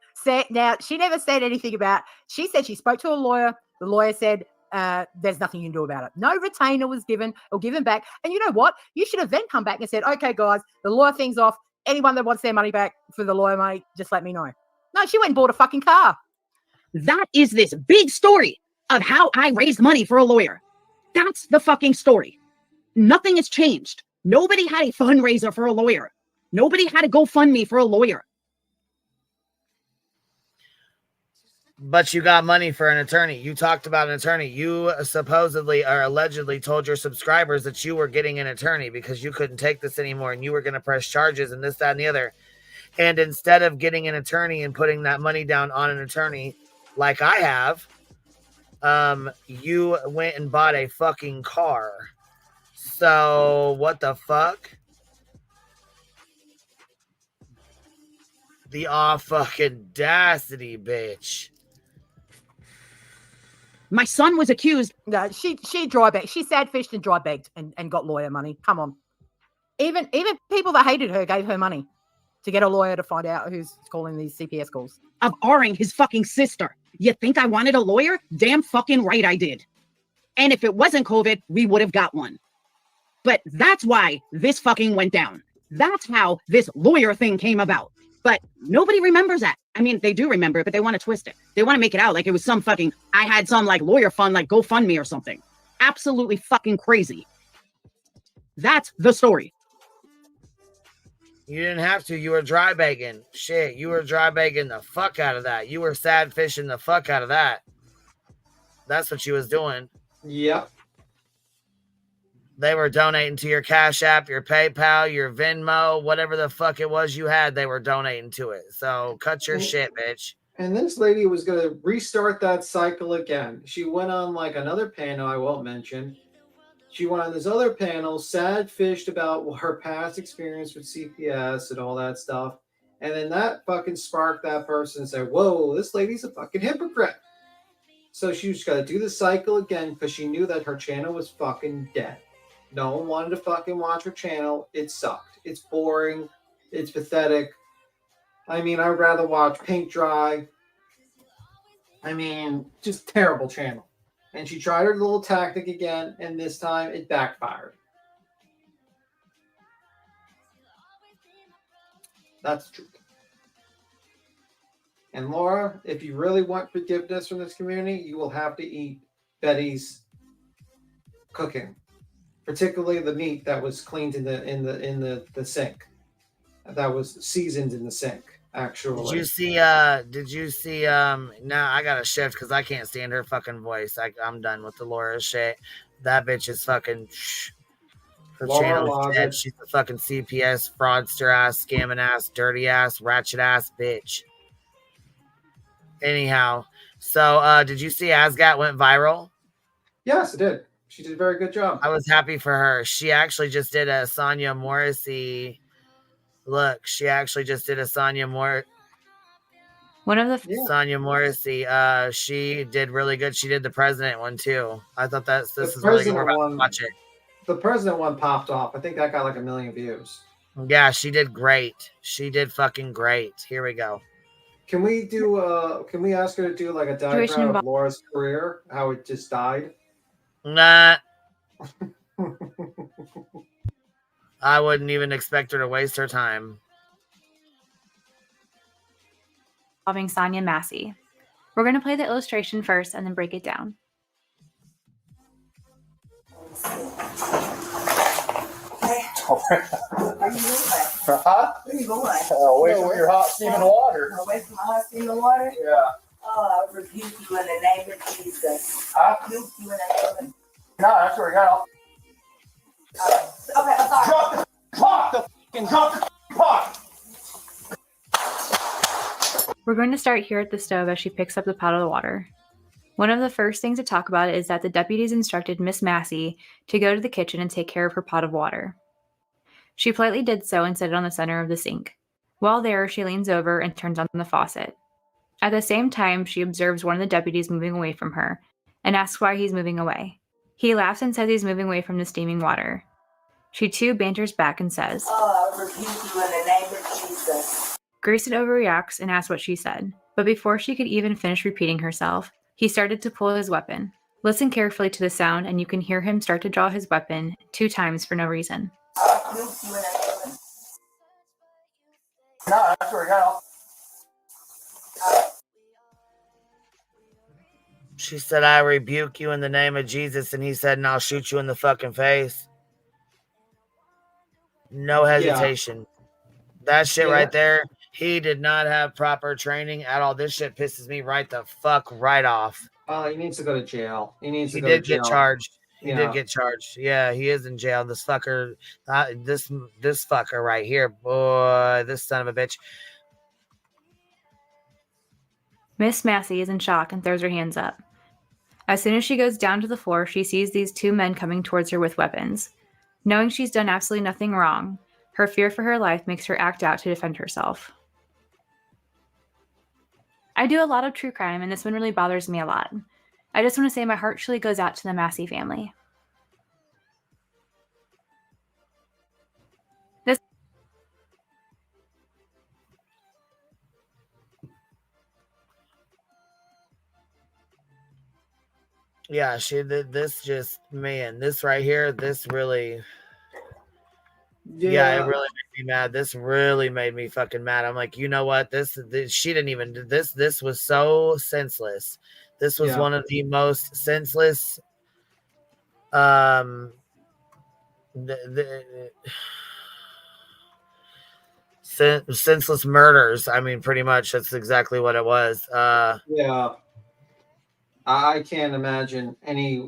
Now, she never said anything about... She said she spoke to a lawyer. The lawyer said, there's nothing you can do about it. No retainer was given or given back. And you know what? You should have then come back and said, okay, guys, the lawyer thing's off. Anyone that wants their money back for the lawyer money, just let me know. No, she went and bought a fucking car. That is this big story of how I raised money for a lawyer. That's the fucking story. nothing has changed. Nobody had a fundraiser for a lawyer. Nobody had a GoFundMe for a lawyer. But you got money for an attorney. You talked about an attorney. You supposedly or allegedly told your subscribers that you were getting an attorney because you couldn't take this anymore and you were going to press charges and this, that, and the other. And instead of getting an attorney and putting that money down on an attorney like I have, you went and bought a fucking car. So what the fuck? The fucking audacity, bitch. My son was accused. No, she dry bagged. She sad fished and dry bagged and got lawyer money. Come on. Even people that hated her gave her money to get a lawyer to find out who's calling these CPS calls. Of R-ing his fucking sister. You think I wanted a lawyer? Damn fucking right I did. And if it wasn't COVID, we would have got one. But that's why this fucking went down. That's how this lawyer thing came about. But nobody remembers that. I mean, they do remember it, but they want to twist it. They want to make it out like it was some fucking, I had some like lawyer fund, like GoFundMe or something. Absolutely fucking crazy. That's the story. You didn't have to. You were dry bagging. Shit, you were dry bagging the fuck out of that. You were sad fishing the fuck out of that. That's what you was doing. Yep. They were donating to your Cash App, your PayPal, your Venmo, whatever the fuck it was you had, they were donating to it. So cut your shit, bitch. And this lady was going to restart that cycle again. She went on like another panel I won't mention. She went on this other panel, sad fished about her past experience with CPS and all that stuff. And then that fucking sparked that person and said, whoa, this lady's a fucking hypocrite. So she was going to do the cycle again because she knew that her channel was fucking dead. No one wanted to fucking watch her channel. It sucked. It's boring. It's pathetic. I mean, I'd rather watch paint dry. I mean, just terrible channel. And she tried her little tactic again, and this time it backfired. That's the truth. And Laura, if you really want forgiveness from this community, you will have to eat Betty's cooking. Particularly the meat that was cleaned in the sink, that was seasoned in the sink. Actually, Did you see? Nah, I gotta shift because I can't stand her fucking voice. I'm done with the Laura shit. That bitch is fucking. Her channel is dead. She's a fucking CPS fraudster ass, scamming ass, dirty ass, ratchet ass bitch. Anyhow, so did you see Asgat went viral? Yes, it did. She did a very good job. I was happy for her. She actually just did a Sonia Morrissey. Look, she actually just did a Sonia One of the Sonia Morrissey. She did really good. She did the president one too. I thought this is really good. We're about to watch it. The president one popped off. I think that got like 1 million views. Yeah, she did great. She did fucking great. Here we go. Can we do? Can we ask her to do like a diagram of Laura's career? How it just died? Nah. I wouldn't even expect her to waste her time. Involving Sonia Massey. We're going to play the illustration first and then break it down. Huh? Where you going? Away from your hot steaming water. Away from my hot steaming water? Yeah. Oh, I rebuke you in the name of Jesus. I rebuke you in the name of No, that's where we got off. Okay, I'm sorry. Drop the pot! Drop the pot! We're going to start here at the stove as she picks up the pot of water. One of the first things to talk about is that the deputies instructed Miss Massey to go to the kitchen and take care of her pot of water. She politely did so and set it on the center of the sink. While there, she leans over and turns on the faucet. At the same time, she observes one of the deputies moving away from her and asks why he's moving away. He laughs and says he's moving away from the steaming water. She too banters back and says, Oh, I rebuke you in the name of Jesus. Grayson overreacts and asks what she said, but before she could even finish repeating herself, he started to pull his weapon. Listen carefully to the sound and you can hear him start to draw his weapon 2 times for no reason. I rebuke you in the name of No, that's where we got off. She said, I rebuke you in the name of Jesus. And he said, and I'll shoot you in the fucking face. No hesitation. That shit Yeah, right there, he did not have proper training at all. This shit pisses me right the fuck right off. He needs to go to jail. He needs He to go to did get jail. charged. He Yeah. did get charged. Yeah, he is in jail. This fucker, this fucker right here, boy, this son of a bitch. Miss Massey is in shock and throws her hands up. As soon as she goes down to the floor, she sees these two men coming towards her with weapons. Knowing she's done absolutely nothing wrong, her fear for her life makes her act out to defend herself. I do a lot of true crime, and this one really bothers me a lot. I just want to say my heart truly goes out to the Massey family. Yeah, this just, man, this right here, this really, yeah, it really made me mad. This really made me fucking mad. I'm like, you know what? This she didn't even, this was so senseless. This was one of the most senseless, senseless murders. I mean, pretty much that's exactly what it was. Yeah. I can't imagine any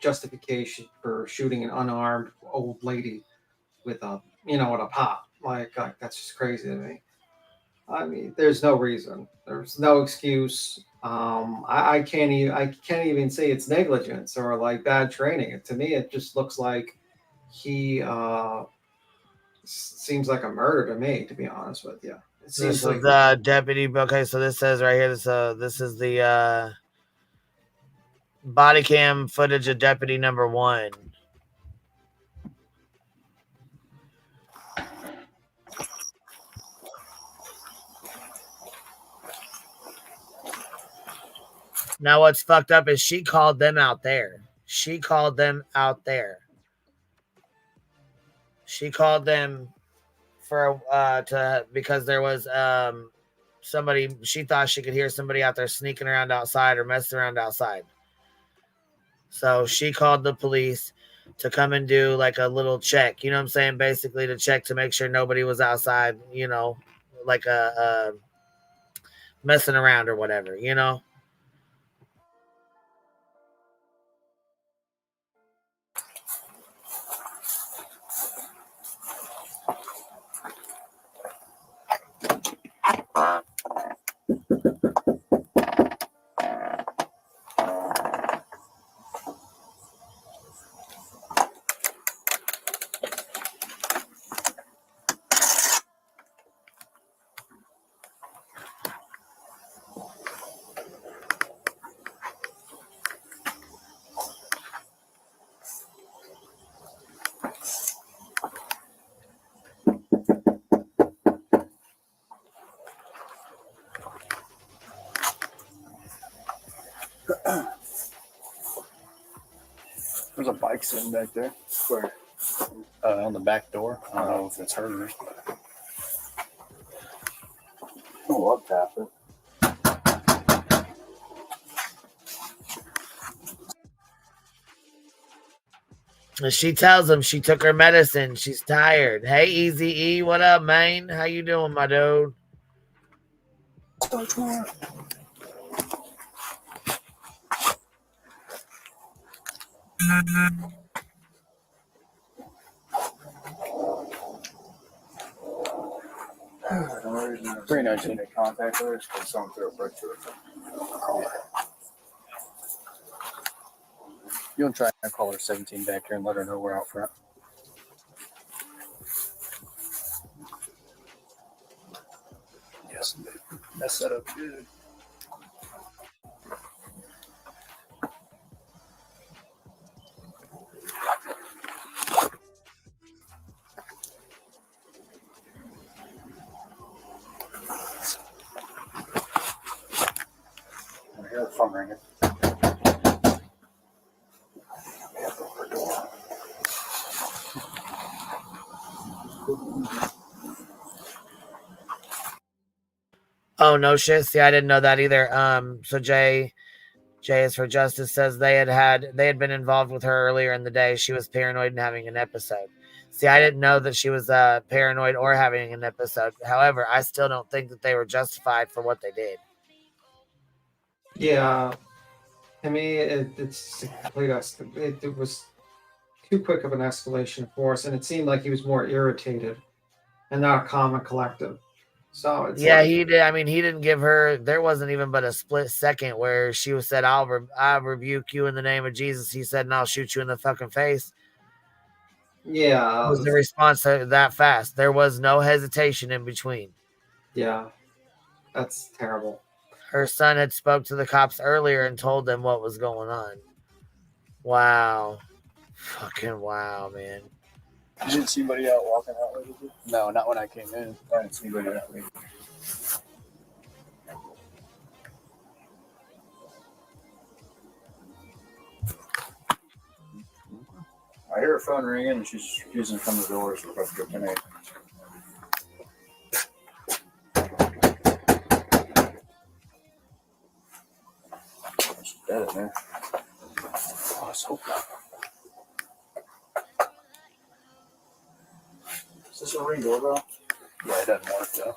justification for shooting an unarmed old lady with a, with a pop. Like, that's just crazy to me. I mean, there's no reason. There's no excuse. I can't even say it's negligence or like bad training. To me, it just looks like he seems like a murder to me, to be honest with you. It seems This like is the deputy. Okay, so this says right here. This is the body cam footage of deputy number 1. Now, what's fucked up is she called them out there. She called them out there. She called them for because there was somebody. She thought she could hear somebody out there sneaking around outside or messing around outside. So she called the police to come and do like a little check. You know what I'm saying? Basically to check to make sure nobody was outside. You know, like a messing around or whatever. You know. There's a bike sitting back there. Where? On the back door. I don't know if it's hers. Oh, I'll tap it. And she tells him she took her medicine. She's tired. Hey, Easy E, what up, man? How you doing, my dude? Pretty nice to contact her because someone threw a brick to her. You want to try and call her 17 back here and let her know we're out front? Yes, that's set up good. I hear the phone ringing. Oh, no shit. See, I didn't know that either. So Jay, J is for Justice says they had been involved with her earlier in the day. She was paranoid and having an episode. See, I didn't know that she was paranoid or having an episode. However, I still don't think that they were justified for what they did. Yeah, to me, it's a complete it was too quick of an escalation of force, and it seemed like he was more irritated and not calm and collective. So it's Yeah, he did. I mean, he didn't give her. There wasn't even but a split second where she was said, "I'll rebuke you in the name of Jesus." He said, "And I'll shoot you in the fucking face." Yeah, Was the response that fast? There was no hesitation in between. Yeah, that's terrible. Her son had spoke to the cops earlier and told them what was going on. Wow, fucking wow, man. You didn't see anybody out walking out with you? No, not when I came in. I didn't see anybody out with you. I hear her phone ringing and she's using from the door, so we're about to go connect. She's dead in there. Oh, let's hope not. Is this a ring doorbell? Yeah, it doesn't work though.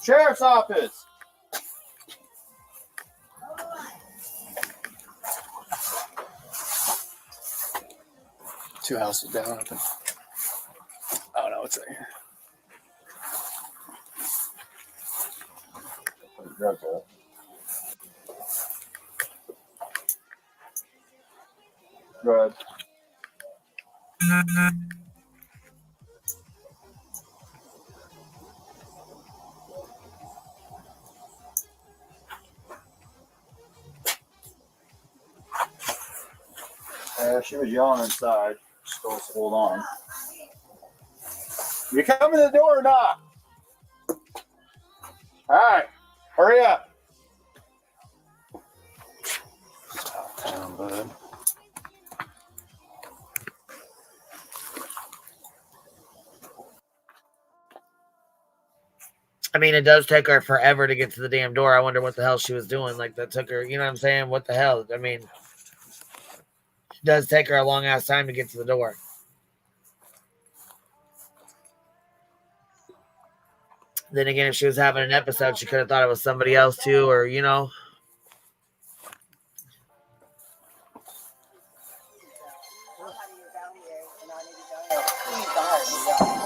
Sheriff's office. Two houses down, I think. Oh no, it's right here. Go ahead. She was yelling inside. Still hold on. You coming to the door or not? All right, hurry up. Down, bud. I mean, it does take her forever to get to the damn door. I wonder what the hell she was doing. Like, that took her, you know what I'm saying? What the hell? I mean, it does take her a long ass time to get to the door. Then again, if she was having an episode, she could have thought it was somebody else too, or, you know.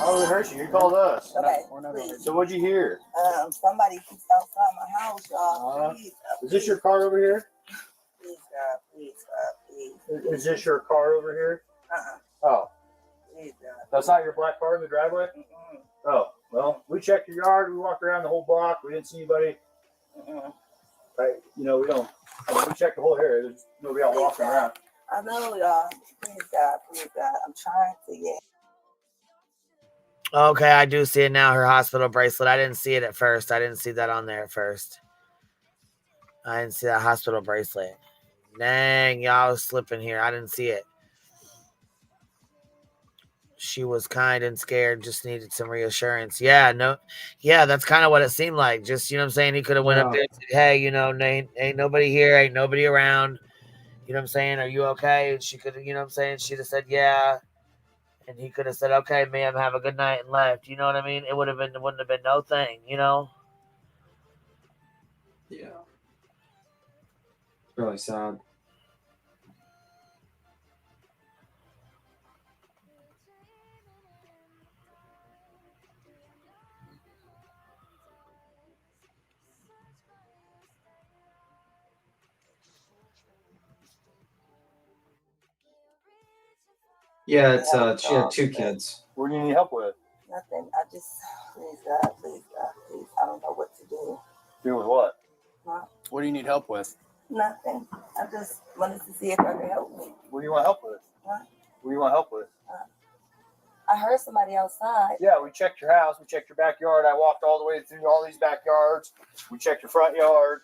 Oh, we heard you. You called us. Okay. So what'd you hear? Somebody keeps outside my house, y'all. Please, Is this your car over here? please, God, please, God, please. Is this your car over here? Oh, Please, God. that's not your black car in the driveway? Oh, well, we checked your yard. We walked around the whole block. We didn't see anybody. Right? You know, we don't. We checked the whole area. There's nobody out walking around. I know, y'all. Please, God, please, God. I'm trying to get. Okay, I do see it now, her hospital bracelet. I didn't see it at first. I didn't see that on there at first. I didn't see that hospital bracelet. Dang, y'all was slipping here. I didn't see it. She was kind and scared, just needed some reassurance. Yeah, no, yeah, that's kind of what it seemed like. Just, you know what I'm saying? He could have went up there and said, hey, you know, ain't nobody here, ain't nobody around. You know what I'm saying? Are you okay? And she could have, you know what I'm saying? She'd have said, yeah. And he could have said, okay, ma'am, have a good night and left. You know what I mean? It wouldn't have been no thing, you know? Yeah. It's really sad. Yeah, it's she had 2 kids. What do you need help with? Nothing. I just, please, God, please, God, please. I don't know what to do. Do with what? Huh? What do you need help with? Nothing. I just wanted to see if I could help me. What do you want help with? What? What do you want help with? I heard somebody outside. Yeah, we checked your house. We checked your backyard. I walked all the way through all these backyards. We checked your front yard.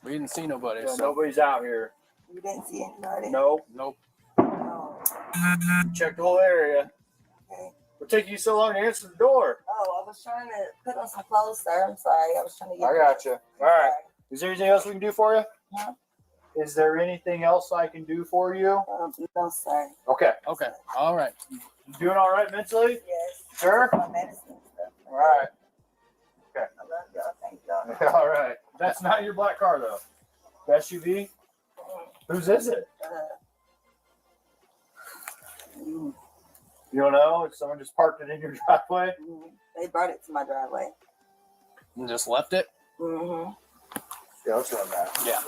We didn't see nobody. Yeah, so. Nobody's out here. You didn't see anybody? No. Nope. We checked the whole area. Okay. What took you so long to answer the door? Oh, I was trying to put on some clothes, sir. I'm sorry. I was trying to get. I got you. All right. Is there anything else we can do for you? Huh? Is there anything else I can do for you? No, sir. Okay. Okay. All right. You doing all right mentally? Yes. Sure. My medicine and stuff. All right. Okay. I love y'all. Thank y'all. All right. That's not your black car though. SUV. Whose is it? You don't know? If someone just parked it in your driveway? They brought it to my driveway. And just left it? Mm-hmm. Yeah, let's run that. Yeah.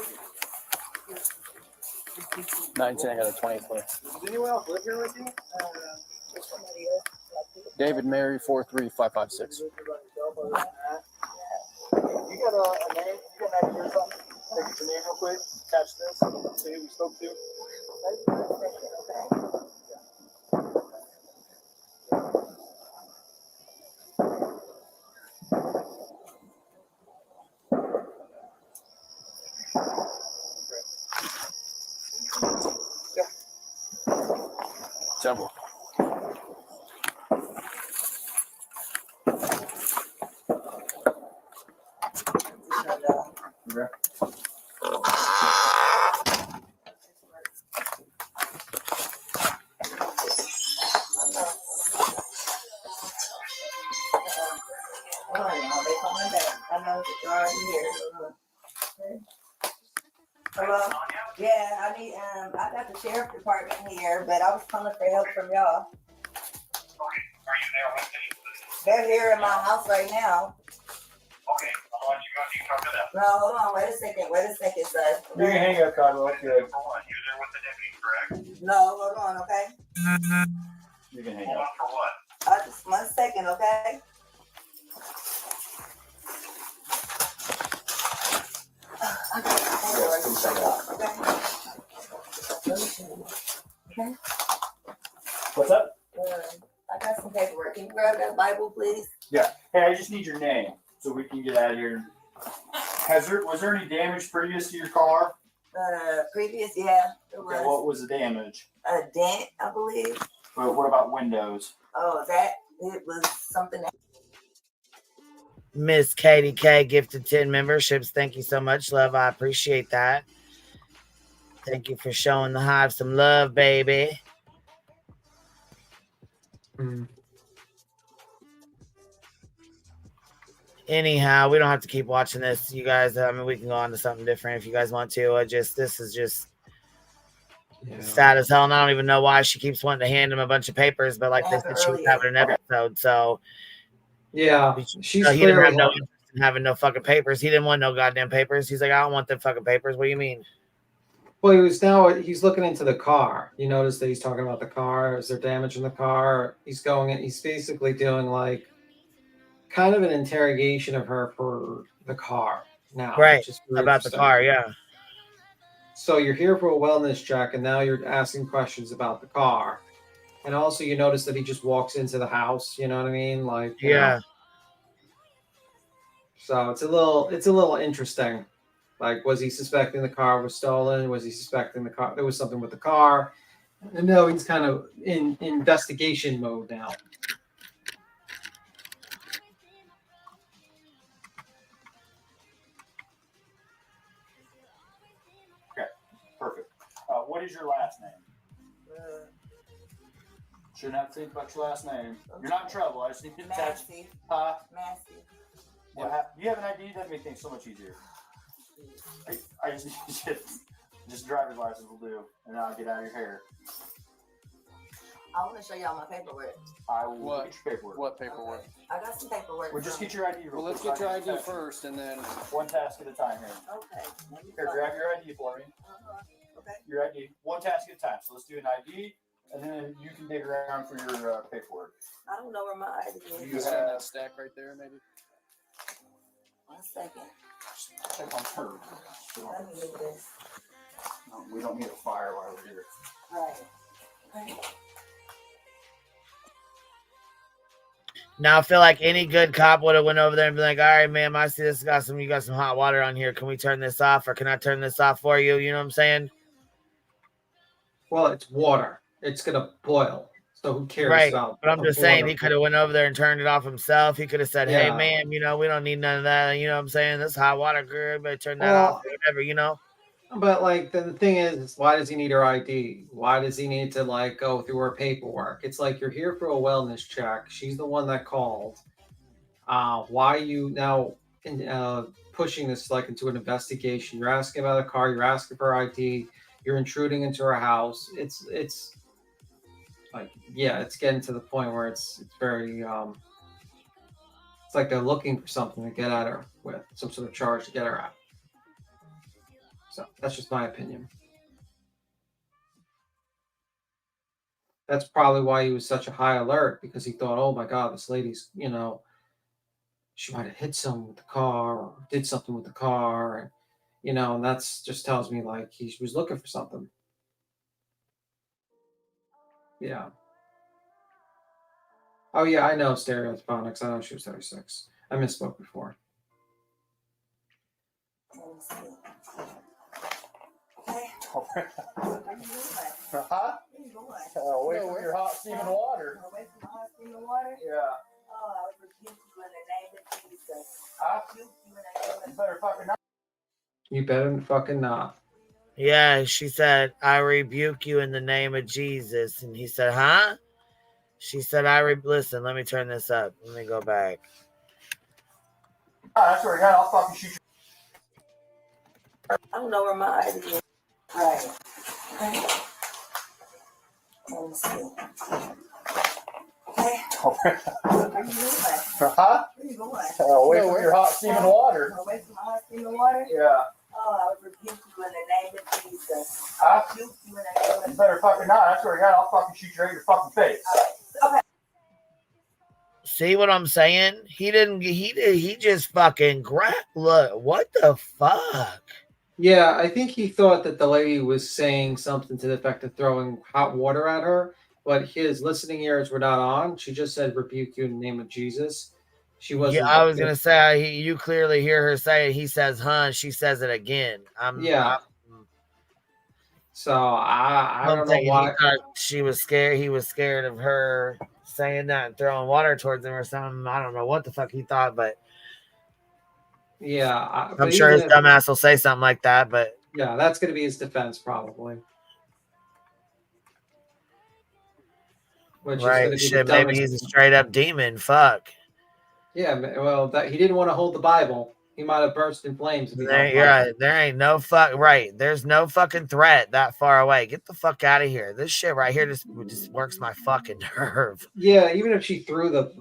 19, I got a 24. Does anyone else live here with you? Somebody else. David Mary 43556. You got a name? You got an idea or something? Take your name real quick. Catch this. See who we spoke to. Several. Okay. I know you're already here. Hello? Yeah, I need I got the sheriff department here, but I was calling for help from y'all. They're here in my house right now. Okay, I'll let you go. You talk to them. No, hold on, wait a second, sir. You can hang up, Cotton. That's good. You're there with the deputy, correct? No, hold on, okay? You can hang up. For what? Just 1 second, okay? Okay. What's up? I got some paperwork. Can you grab that Bible, please? Yeah. Hey, I just need your name so we can get out of here. Was there any damage previous to your car? Previous, yeah, it was. Okay, what was the damage? A dent, I believe. But what about windows? Oh, it was something that. Miss Katie K gifted 10 memberships. Thank you so much, love. I appreciate that. Thank you for showing the hive some love, baby. Anyhow, we don't have to keep watching this, you guys. I mean, we can go on to something different if you guys want to. This is just sad as hell, and I don't even know why she keeps wanting to hand him a bunch of papers, but like they said, she was having an episode, so yeah, he didn't have no interest in having no fucking papers. He didn't want no goddamn papers. He's like, I don't want them fucking papers. What do you mean? Well, he's looking into the car. You notice that he's talking about the car. Is there damage in the car? He's basically doing like kind of an interrogation of her for the car now. Right, about the car, yeah. So you're here for a wellness check, and now you're asking questions about the car. And also you notice that he just walks into the house, you know what I mean? Like, you know. So it's a little interesting. Like, was he suspecting the car was stolen? Was he suspecting the car there was something with the car? And now he's kind of in investigation mode now. Okay, perfect. What is your last name? Shouldn't have to think about your last name. You're not in trouble. I just need to attach. Massey. Do you have an ID? That'd make things so much easier. I just need just driver's license will do, and then I'll get out of your hair. I want to show y'all my paperwork. I will get your paperwork. What paperwork? Okay. I got some paperwork. Well, just get your ID. Well, let's get your ID first, and then one task at a time here. Okay. Here, grab your ID for me. Okay. Your ID, one task at a time. So let's do an ID, and then you can dig around for your paperwork. I don't know where my ID is. you have that stack right there, maybe. 1 second. Check on her. Let me do this. No, we don't need a fire while we're here. All right. Okay. Now I feel like any good cop would have went over there and been like, all right, ma'am, I see this you got some hot water on here. Can we turn this off, or can I turn this off for you? You know what I'm saying? Well, it's water. It's gonna boil. So who cares Right. about? But I'm just saying he could have went over there and turned it off himself. He could have said, "Hey, Yeah. ma'am, you know, we don't need none of that. You know what I'm saying? This hot water good, but turn that Well, off or whatever, you know." But like the thing is, why does he need her ID? Why does he need to like go through her paperwork? It's like you're here for a wellness check. She's the one that called. Why are you now pushing this like into an investigation? You're asking about a car. You're asking for ID. You're intruding into her house. It's like, yeah, it's getting to the point where it's very it's like they're looking for something to get at her with, some sort of charge to get her at. So that's just my opinion. That's probably why he was such a high alert, because he thought, oh my God, this lady's, you know, she might have hit someone with the car or did something with the car. And, you know, and that's just tells me like he was looking for something. Yeah. Oh yeah, I know Stereophonics. I know she was 36. I misspoke before. Huh? Away from your hot steaming water. Away from the hot steaming water? Yeah. Oh, I would rebuke you in the name of Jesus. Huh? Rebuke you in the name of You better fucking not. You better fucking not. Yeah, she said, "I rebuke you in the name of Jesus." And he said, "Huh?" She said, listen, let me turn this up. Let me go back. I swear to God, I'll fucking shoot you. I don't know where my ID is. Right. Right. Let me see. Okay. Where you going? Huh? Where you going? Away from your hot steaming water. Away from the hot steaming water? Yeah. Oh, I would rebuke you in the name of Jesus. Huh? Rebuke you in the name of You better fucking not. I swear to God, I'll fucking shoot you right in your fucking face. Okay. See what I'm saying? He just fucking look, what the fuck? Yeah, I think he thought that the lady was saying something to the effect of throwing hot water at her, but his listening ears were not on. She just said, rebuke you in the name of Jesus. She wasn't. Yeah, I was gonna say you clearly hear her say it. He says, "Huh?" She says it again. So I don't know thinking why. he thought she was scared. He was scared of her saying that and throwing water towards him or something. I don't know what the fuck he thought, but yeah, I'm sure his dumbass will say something like that. But yeah, that's going to be his defense probably. Which right, is shit, maybe he's a straight up demon. Fuck. Yeah, well, that he didn't want to hold the Bible. He might have burst in flames. If he held the Bible. Right, there ain't no fuck. Right, there's no fucking threat that far away. Get the fuck out of here. This shit right here just works my fucking nerve. Yeah, even if she threw the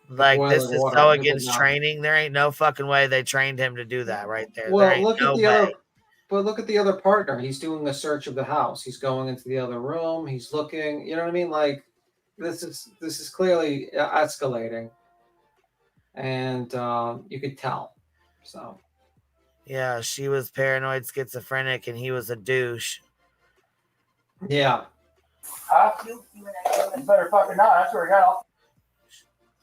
this is water, so against training. There ain't no fucking way they trained him to do that right there. Well, there ain't look no at the way. other. But look at the other partner. He's doing a search of the house. He's going into the other room. He's looking. You know what I mean? Like this is clearly escalating, and you could tell. So. Yeah, she was paranoid, schizophrenic, and he was a douche. Yeah. You better fucking not. I swear to God,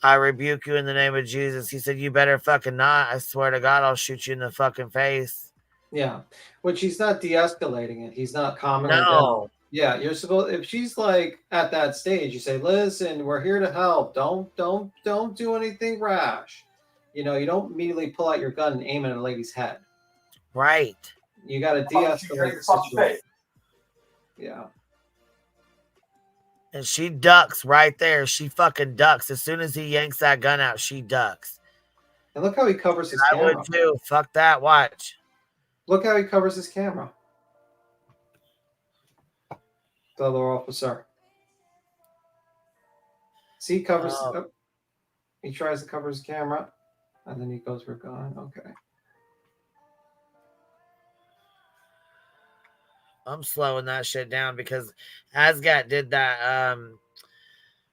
I rebuke you in the name of Jesus. He said, "You better fucking not. I swear to God, I'll shoot you in the fucking face." Yeah, which he's not de-escalating it. He's not calming her No. down. Yeah, you're supposed. If she's like at that stage, you say, "Listen, we're here to help. Don't do anything rash." You know, you don't immediately pull out your gun and aim it at a lady's head. Right. You got to de-escalate the situation. Yeah. And she ducks right there. She fucking ducks. As soon as he yanks that gun out, she ducks. And look how he covers his I camera. would too. Fuck that. Watch. Look how he covers his camera. The other officer. See, he covers. He tries to cover his camera, and then he goes for a gun. Okay. I'm slowing that shit down because Asgat did that.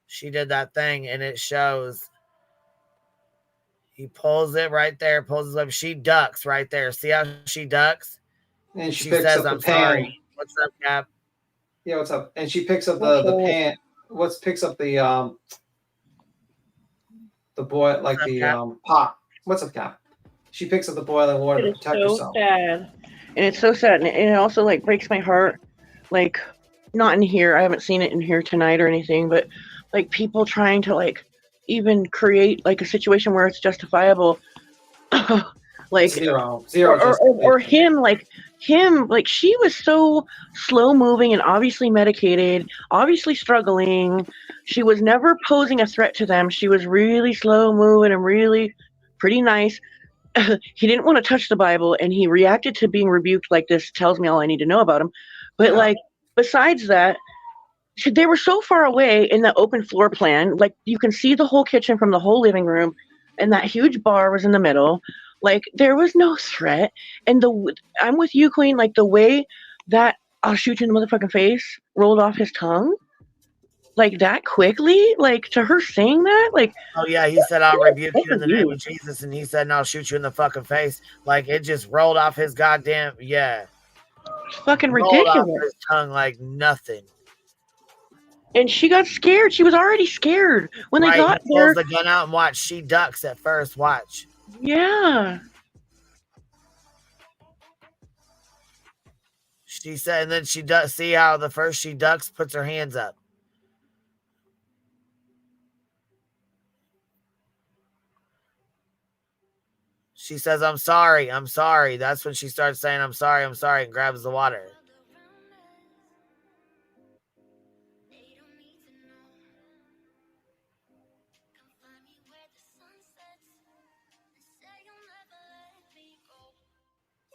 She did that thing, and it shows. He pulls it right there, pulls his lip. She ducks right there. See how she ducks? And she says, picks up "I'm the pan. sorry." What's up, Cap? Yeah, what's up? And she picks up the pan. Picks up the boil, like the pot. What's up, Cap? She picks up the boiling water to protect herself. Sad. And it's so sad, and it also like breaks my heart. Like not in here. I haven't seen it in here tonight or anything, but like people trying to like even create like a situation where it's justifiable. Like zero or him like she was so slow moving and obviously medicated, obviously struggling. She was never posing a threat to them. She was really slow moving and really pretty nice. He didn't want to touch the Bible, and he reacted to being rebuked like this. Tells me all I need to know about him. But like besides that, they were so far away in the open floor plan. Like you can see the whole kitchen from the whole living room, and that huge bar was in the middle. Like there was no threat. And I'm with you, Queen. Like the way that "I'll shoot you in the motherfucking face" rolled off his tongue, like that quickly, like to her saying that, like, oh yeah, he said, "I'll rebuke you in the name of Jesus," and he said, "And I'll shoot you in the fucking face." Like it just rolled off his goddamn it's fucking rolled ridiculous. off his tongue like nothing. And she got scared. She was already scared when they got he there. pulls the gun out and watch. She ducks at first. Watch. Yeah. She said, and then she does. See how the first she ducks, puts her hands up. She says, "I'm sorry, I'm sorry." That's when she starts saying, I'm sorry, and grabs the water.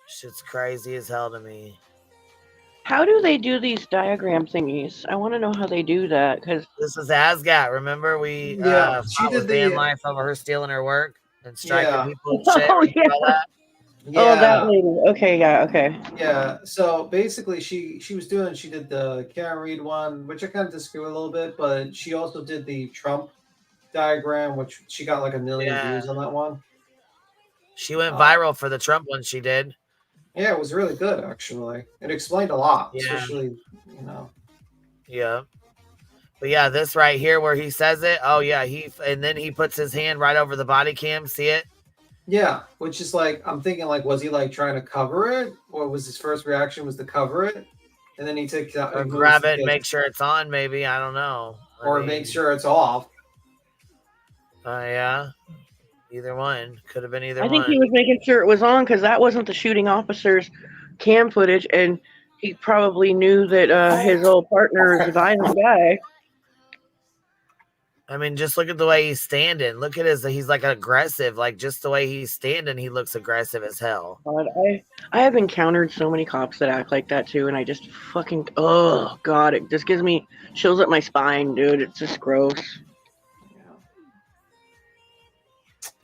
Shit's crazy as hell to me. How do they do these diagram thingies? I want to know how they do that, because this is Asgat. Remember we she did the van life over her stealing her work and striking people and shit. Oh, yeah. Oh, that lady. Okay, yeah, okay. Yeah. So basically, she did the Karen Reed one, which I kind of disagree with a little bit, but she also did the Trump diagram, which she got like 1 million views on that one. She went viral for the Trump one she did. Yeah, it was really good actually. It explained a lot, Yeah. especially Yeah. But yeah, this right here where he says it. Oh yeah, and then he puts his hand right over the body cam. See it? Yeah, which is like I'm thinking like was he like trying to cover it, or was his first reaction was to cover it, and then he takes out or grab it and make sure it's on. Maybe I don't know. Or make sure it's off. Yeah. Either one. Could have been either I one. think he was making sure it was on because that wasn't the shooting officer's cam footage, and he probably knew that his old partner is a violent guy. I mean, just look at the way he's standing. Look at he's like aggressive. Like just the way he's standing, he looks aggressive as hell. God, I have encountered so many cops that act like that too, and I just fucking, oh God, it just gives me chills up my spine, dude. It's just gross.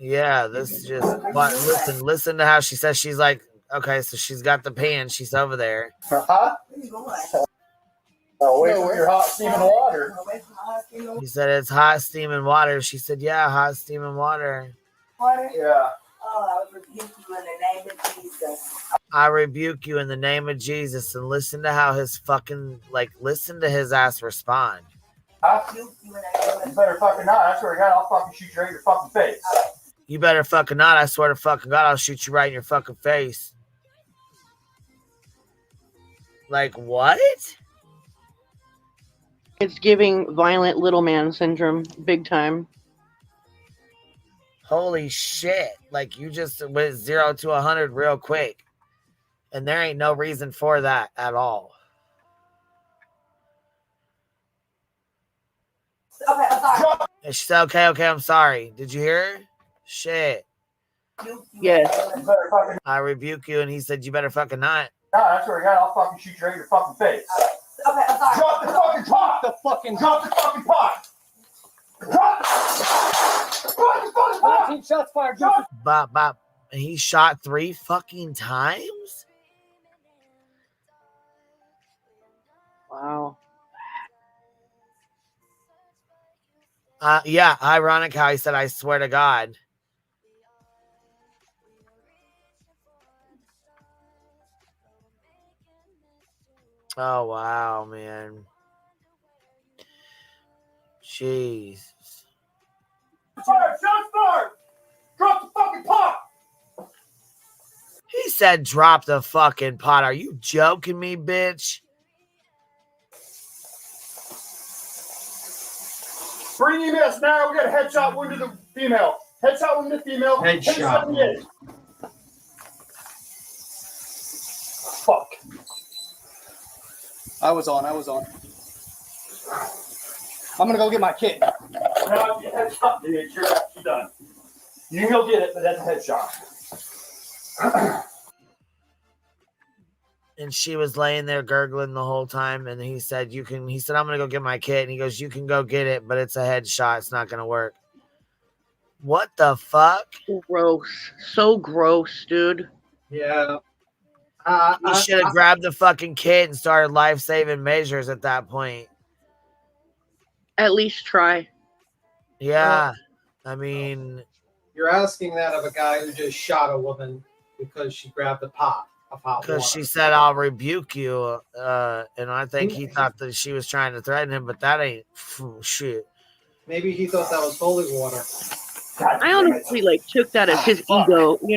Yeah, this just listen to how she says. She's like, okay, so she's got the pan. She's over there. Huh? Away from your hot steaming water. He said it's hot steaming water. She said, yeah, hot steaming water. Water? Yeah. Oh, I rebuke you in the name of Jesus. I rebuke you in the name of Jesus. And listen to how his fucking, listen to his ass respond. You better fucking not. I swear to God, I'll fucking shoot you right in your fucking face. You better fucking not. I swear to fucking God, I'll shoot you right in your fucking face. Like, what? It's giving violent little man syndrome big time. Holy shit. Like, you just went 0 to 100 real quick. And there ain't no reason for that at all. Okay, I'm sorry. And she said, okay, I'm sorry. Did you hear her? Shit. Yes. I rebuke you. And he said, you better fucking not. God, I swear to God, I'll fucking shoot you right in your fucking face. Okay, I'm sorry. Drop the fucking pot! Drop the fucking pot! Drop the fucking pot! 19 shots fired. Bop, bop. And he shot 3 fucking times? Wow. Yeah, ironic how he said, I swear to God. Oh, wow, man. Jeez. Fire! Shots fired! Drop the fucking pot! He said, drop the fucking pot. Are you joking me, bitch? Bring EMS now. We got a headshot wound to the female. Headshot wound to the female. Headshot wound. Fuck. I was on. I'm gonna go get my kit. No, headshot, dude. You're done. You can go get it, but that's a headshot. And she was laying there gurgling the whole time. And he said, he said, I'm going to go get my kit. And he goes, you can go get it, but it's a headshot. It's not going to work. What the fuck? Gross. So gross, dude. Yeah. He should have grabbed the fucking kit and started life-saving measures at that point. At least try. Yeah. I mean... You're asking that of a guy who just shot a woman because she grabbed a pot of hot water. Because she said, I'll rebuke you. And I think he thought that she was trying to threaten him, but that ain't shit. Maybe he thought that was holy water. I honestly took that as his ego, oh,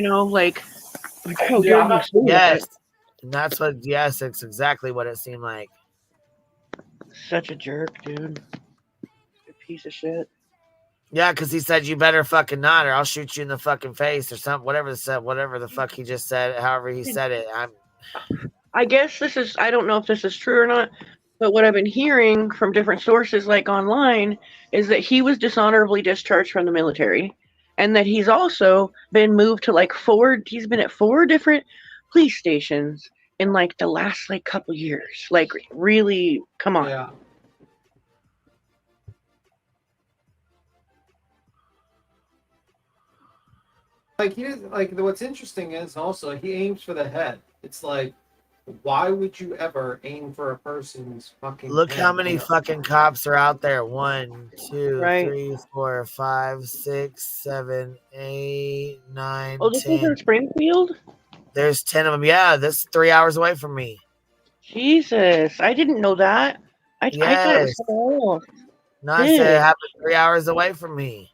Yeah, yes. And that's what, yes, it's exactly what it seemed like. Such a jerk, dude. A piece of shit. Yeah, because he said, you better fucking not, or I'll shoot you in the fucking face, or something, whatever the fuck he just said, however he said it. I guess I don't know if this is true or not, but what I've been hearing from different sources, online, is that he was dishonorably discharged from the military, and that he's also been moved to he's been at 4 different police stations in the last couple years. Really, come on. Yeah. What's interesting is also he aims for the head. It's why would you ever aim for a person's fucking Look head? how many fucking cops are out there. 1, 2, Right. 3, 4, 5, 6, 7, 8, 9, Oh, this 10. is in Springfield? There's 10 of them. Yeah, this is 3 hours away from me. Jesus, I didn't know that. I thought it was Yes. somewhere else. No, I said it happened 3 hours away from me.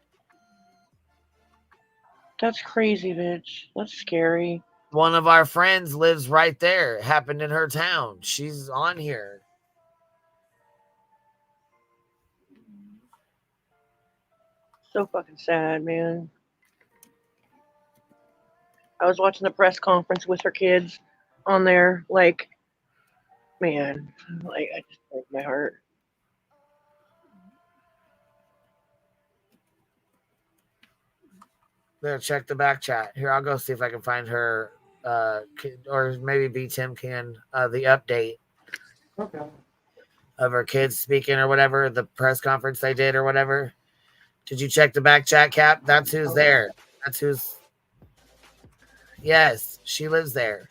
That's crazy, bitch. That's scary. One of our friends lives right there. It happened in her town. She's on here. So fucking sad, man. I was watching the press conference with her kids on there. Man, I just broke my heart. There, check the back chat. Here, I'll go see if I can find her, or maybe B. Tim can, the update. Okay. Of her kids speaking or whatever, the press conference they did or whatever. Did you check the back chat, Cap? That's who's there. That's who's... Yes, she lives there.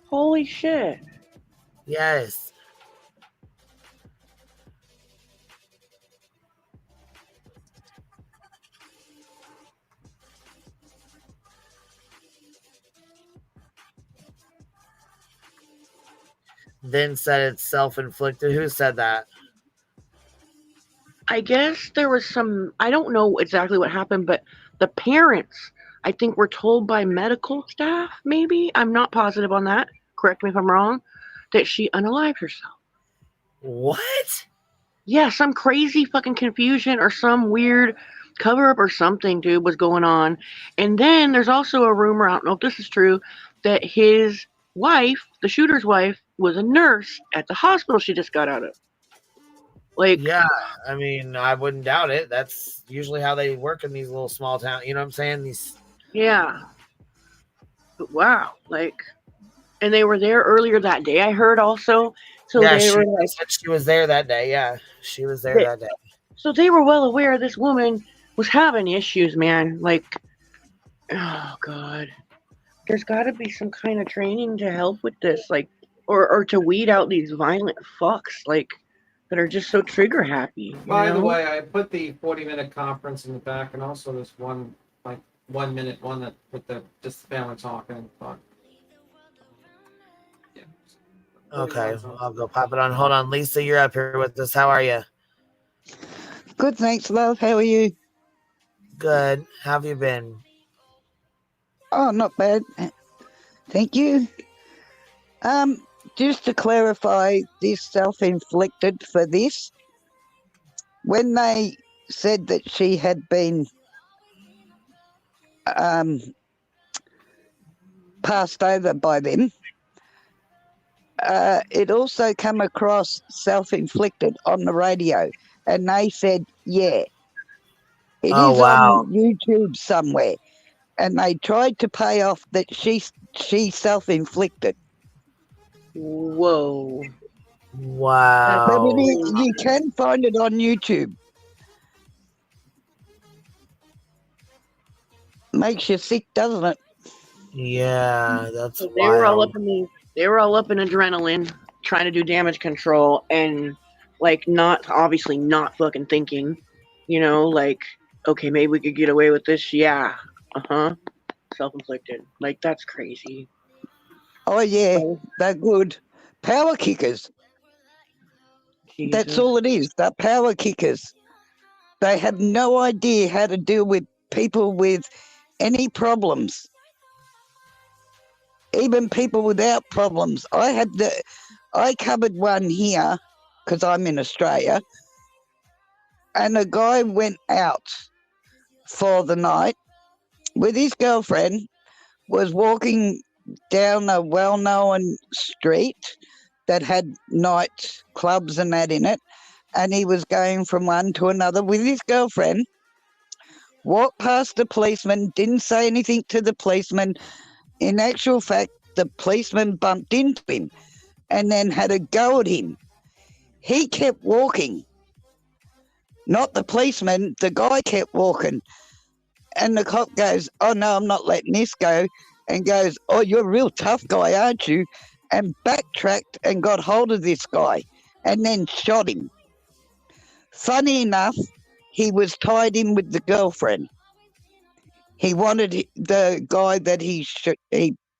Holy shit. Yes. Then said it's self-inflicted. Who said that? I guess there was I don't know exactly what happened, but the parents, I think, were told by medical staff, maybe, I'm not positive on that, correct me if I'm wrong, that she unalived herself. What? Yeah, some crazy fucking confusion or some weird cover-up or something, dude, was going on. And then there's also a rumor, I don't know if this is true, that his wife, the shooter's wife, was a nurse at the hospital she just got out of. Yeah, I mean, I wouldn't doubt it. That's usually how they work in these little small towns. You know what I'm saying? Yeah. But wow. And they were there earlier that day, I heard also. So yeah, they were she was there that day. Yeah, she was there that day. So they were well aware this woman was having issues, man. Oh, God. There's got to be some kind of training to help with this, or to weed out these violent fucks, that are just so trigger happy. By the way, I put the 40-minute conference in the back, and also this 1 minute one that with just the family talking. But yeah. Okay, I'll go pop it on. Hold on, Lisa, you're up here with us. How are you? Good, thanks, love. How are you? Good. How have you been? Oh, not bad. Thank you. Just to clarify this self-inflicted for this, when they said that she had been passed over by them. It also come across self-inflicted on the radio, and they said, yeah, it is on YouTube somewhere, and they tried to pay off that she self-inflicted. Whoa. Wow. But you can find it on YouTube. Makes you sick, doesn't it? Yeah, that's They were all wild. up in adrenaline, trying to do damage control, and like obviously not fucking thinking, like, okay, maybe we could get away with this. Yeah, self-inflicted. Like, that's crazy. Oh yeah, they're good power kickers. Jesus. That's all it is. They're power kickers. They have no idea how to deal with people with any problems. Even people without problems. I covered one here because I'm in Australia, and a guy went out for the night with his girlfriend, was walking down a well-known street that had night clubs and that in it, and he was going from one to another with his girlfriend, walked past the policeman, didn't say anything to the policeman. In actual fact, the policeman bumped into him and then had a go at him. He kept walking. Not the policeman, the guy kept walking. And the cop goes, oh no, I'm not letting this go. And goes, oh, you're a real tough guy, aren't you? And backtracked and got hold of this guy and then shot him. Funny enough, he was tied in with the girlfriend. He wanted the guy that he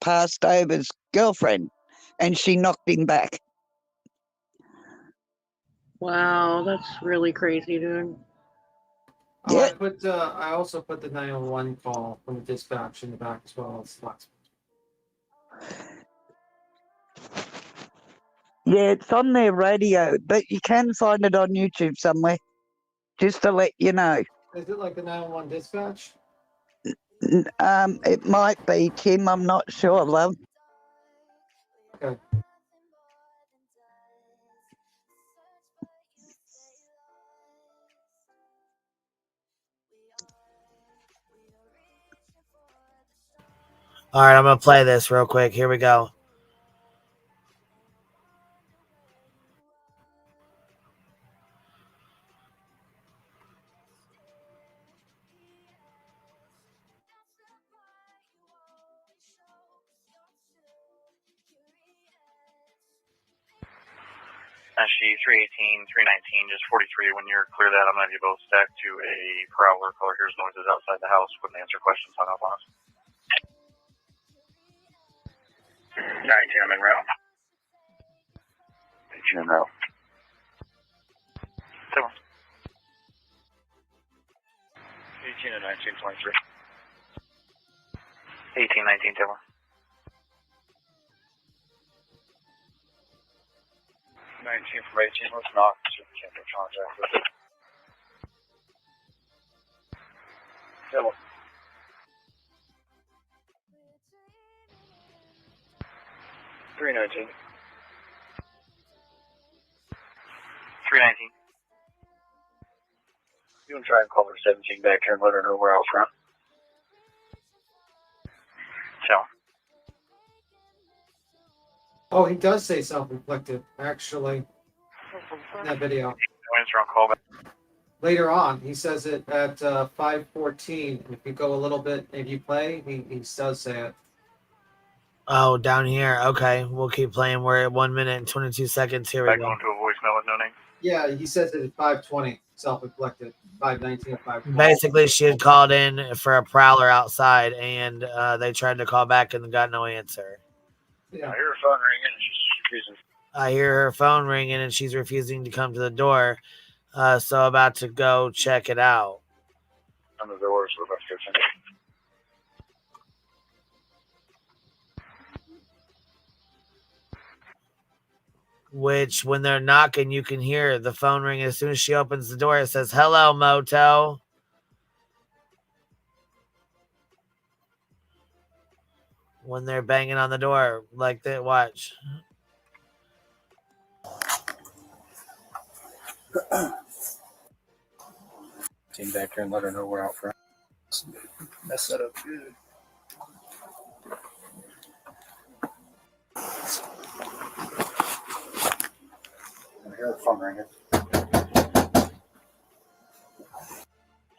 passed over's girlfriend, and she knocked him back. Wow, that's really crazy, dude. Yeah. I also put the 911 call from the dispatch in the back as well. Yeah, it's on their radio, but you can find it on YouTube somewhere, just to let you know. Is it like the 911 dispatch? It might be, Tim, I'm not sure, love. Okay. All right, I'm gonna play this real quick. Here we go. She 318, 319, just 43. When you're clear that, I'm going to have you both stacked to a prowler. Caller hears noises outside the house. Wouldn't answer questions, hung up on us. 19, I'm en route. 18 en route. 7. 18 and 19, 23. 18, 19, Taylor. 19 from 18, let's knock. Can't make contact with it. Taylor. 319. 319. You can try and call her 17 back here and let her know we're out front. So. Oh, he does say self-inflicted, actually, in that video. Answer on call back. Later on, he says it at 5:14. If you go a little bit, if you play, he does say it. Oh, down here. Okay, we'll keep playing. We're at 1 minute and 22 seconds. Here we go. Going to a voicemail with no name. Yeah, he says it at 5:20, self-inflicted. 5:19, 5:20. Basically, she had called in for a prowler outside, and they tried to call back and got no answer. Yeah. I hear her phone ringing and she's refusing. I hear her phone ringing and she's refusing to come to the door. So about to go check it out. On the doors, we're about to go check it. which when they're knocking, you can hear the phone ring. As soon as she opens the door, it says, "Hello, Moto." When they're banging on the door like that, watch. Team back here and let her know we're out front. Mess that up good. I hear the phone ringing.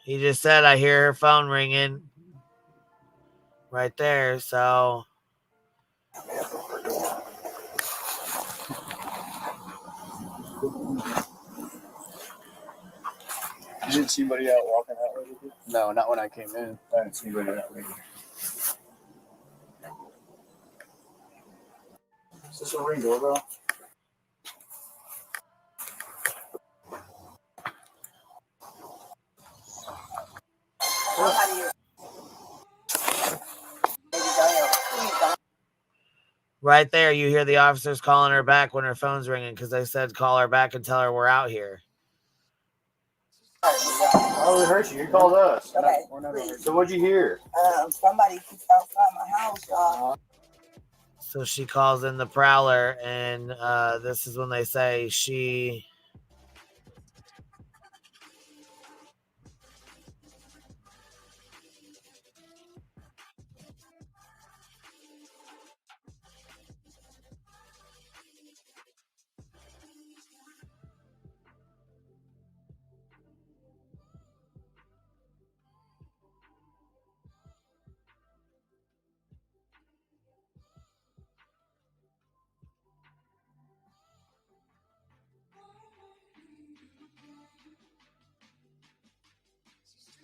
He just said, "I hear her phone ringing." Right there, so. You didn't see anybody out walking that way, did you? No, not when I came in. I didn't see anybody that way. Is this a ring doorbell? Right there, you hear the officers calling her back when her phone's ringing because they said call her back and tell her we're out here. Oh, we heard you. You called us. Okay. So what'd you hear? Somebody outside my house, y'all. So she calls in the Prowler, and this is when they say she...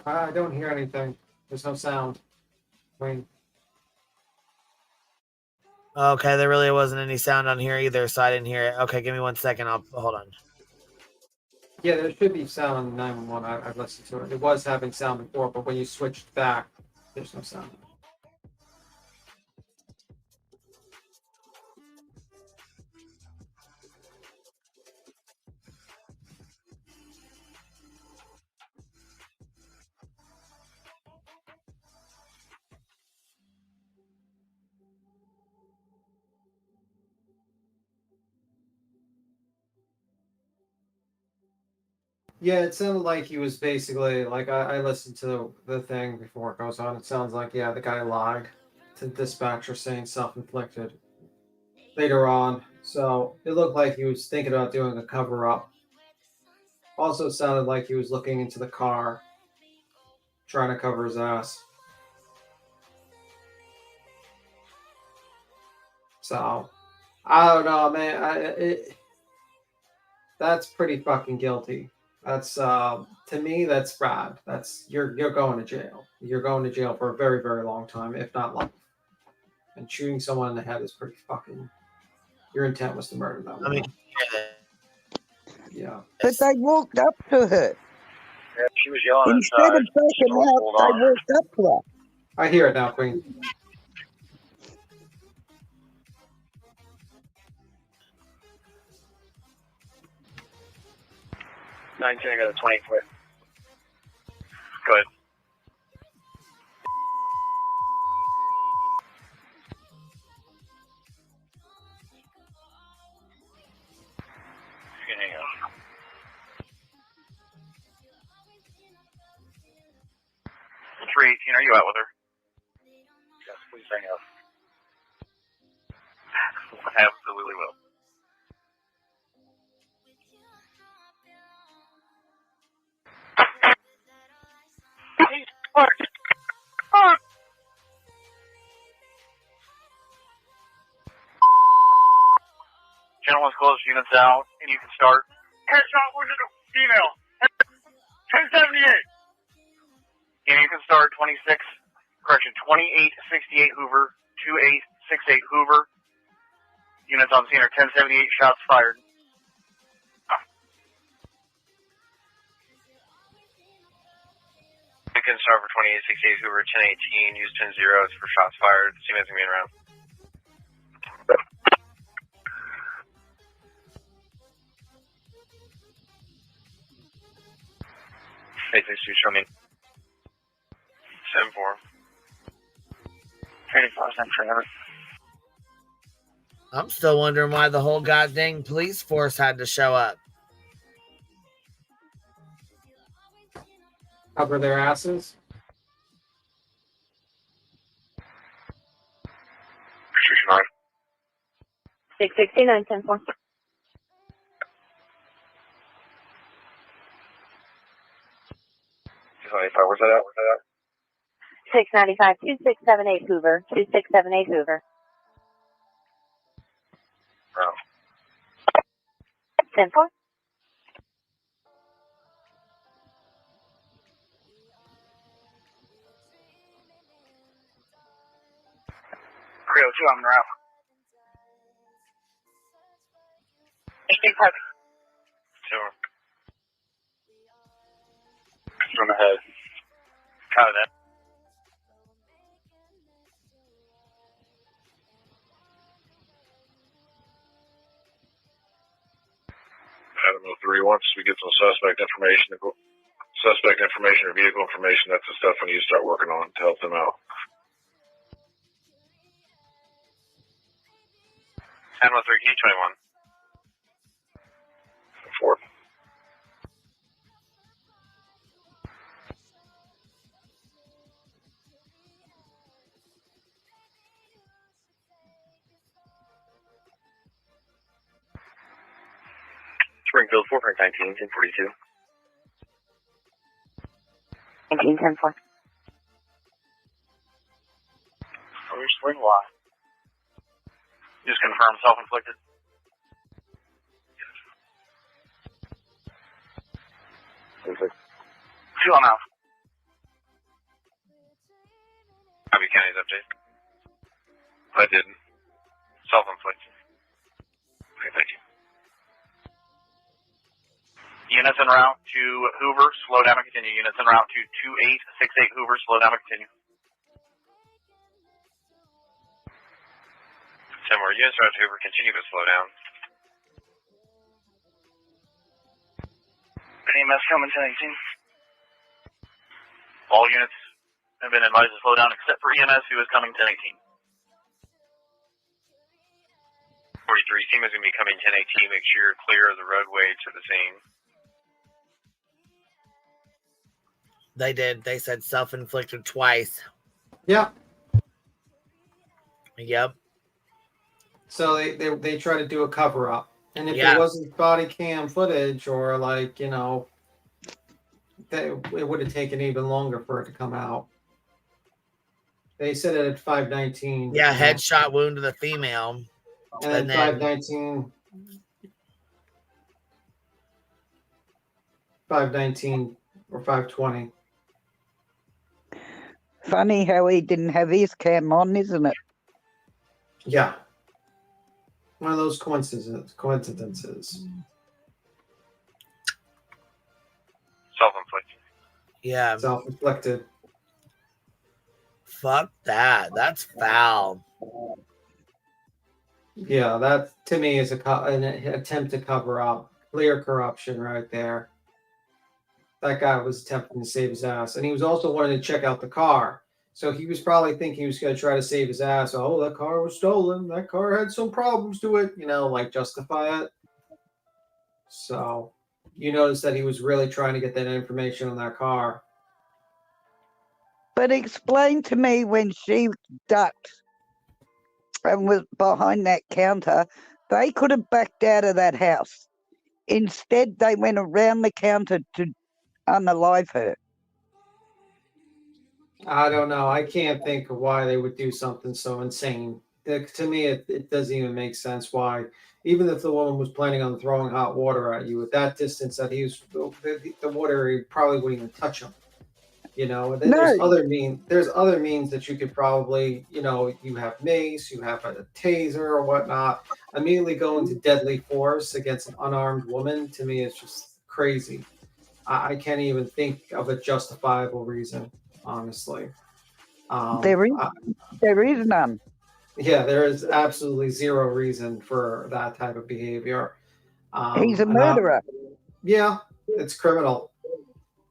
I don't hear anything. There's no sound. Okay, there really wasn't any sound on here either, so I didn't hear it. Okay, give me 1 second. I'll hold on. Yeah, there should be sound on the 911. I've listened to it. It was having sound before, but when you switched back, there's no sound. Yeah, it sounded like he was basically like I listened to the thing before it goes on. It sounds like the guy lied to dispatcher saying self-inflicted later on. So it looked like he was thinking about doing a cover-up. Also sounded like he was looking into the car, trying to cover his ass. So I don't know, man. That's pretty fucking guilty. That's to me, that's bad. That's you're going to jail. You're going to jail for a very, very long time, if not life. And shooting someone in the head is pretty fucking. Your intent was to murder them. Let me hear that. Yeah. But they walked up to her. Yeah, she was yelling Instead inside. of backing So out, hold they on. walked up to her. I hear it now, Queen. I got a 20-foot. Go ahead. Hang on. It's 318. Are you out with her? Yes, please hang up. Absolutely will. Gentlemen's close, units out, and you can start. Headshot wounded female. 1078. And you can start 2868 Hoover, 2868 Hoover. Units on scene are 1078, shots fired. You can start for 2868 Hoover, 1018, use 10-0 for shots fired. See you guys around. 862, show me. 74. 85 Trevor. I'm still wondering why the whole goddamn police force had to show up. Cover their asses. 669, 10-4. Where's that at? 695, 2678 Hoover, 2678 Hoover. Oh. 10-4. Creole 2, I'm around. 18 heavy. Sure. From the head. Copy that. Adam 03, once we get some suspect information or vehicle information, that's the stuff we need to start working on to help them out. 10-13, key 21. 4. Springfield 4, Frank 19, 1042. 19, 10-4. Where's Spring Y? Just confirm self-inflicted. Two on out. Abbey County's update. I didn't. Self-inflicted. Okay, thank you. Units en route to Hoover, slow down and continue. Units en route to 2868 Hoover, slow down and continue. Similar units around Hoover, continue to slow down. EMS coming 1018. All units have been advised to slow down except for EMS, who is coming 1018. 43, team is going to be coming 1018. Make sure you're clear of the roadway to the scene. They did. They said self-inflicted twice. Yep. Yep. So they try to do a cover up, and if Yeah. it wasn't body cam footage or like it would have taken even longer for it to come out. They said it at 519. Yeah, headshot wound to the female. And then 519. 519 or 520. Funny how he didn't have his cam on, isn't it? Yeah. One of those coincidences. Self-inflicted. Yeah. Self-inflicted. Fuck that. That's foul. Yeah, that to me is an attempt to cover up. Clear corruption right there. That guy was attempting to save his ass. And he was also wanting to check out the car. So he was probably thinking he was going to try to save his ass. Oh, that car was stolen. That car had some problems to it. Like justify it. So you notice that he was really trying to get that information on that car. But explain to me, when she ducked and was behind that counter, they could have backed out of that house. Instead, they went around the counter to unalive her. I don't know. I can't think of why they would do something so insane. To me, it doesn't even make sense why. Even if the woman was planning on throwing hot water at you at that distance, that he was the water, he probably wouldn't even touch him. And then there's other means that you could probably, you have mace, you have a taser or whatnot. Immediately going to deadly force against an unarmed woman, to me, is just crazy. I can't even think of a justifiable reason, honestly. There is none. Yeah, there is absolutely zero reason for that type of behavior. He's a murderer. Yeah, it's criminal.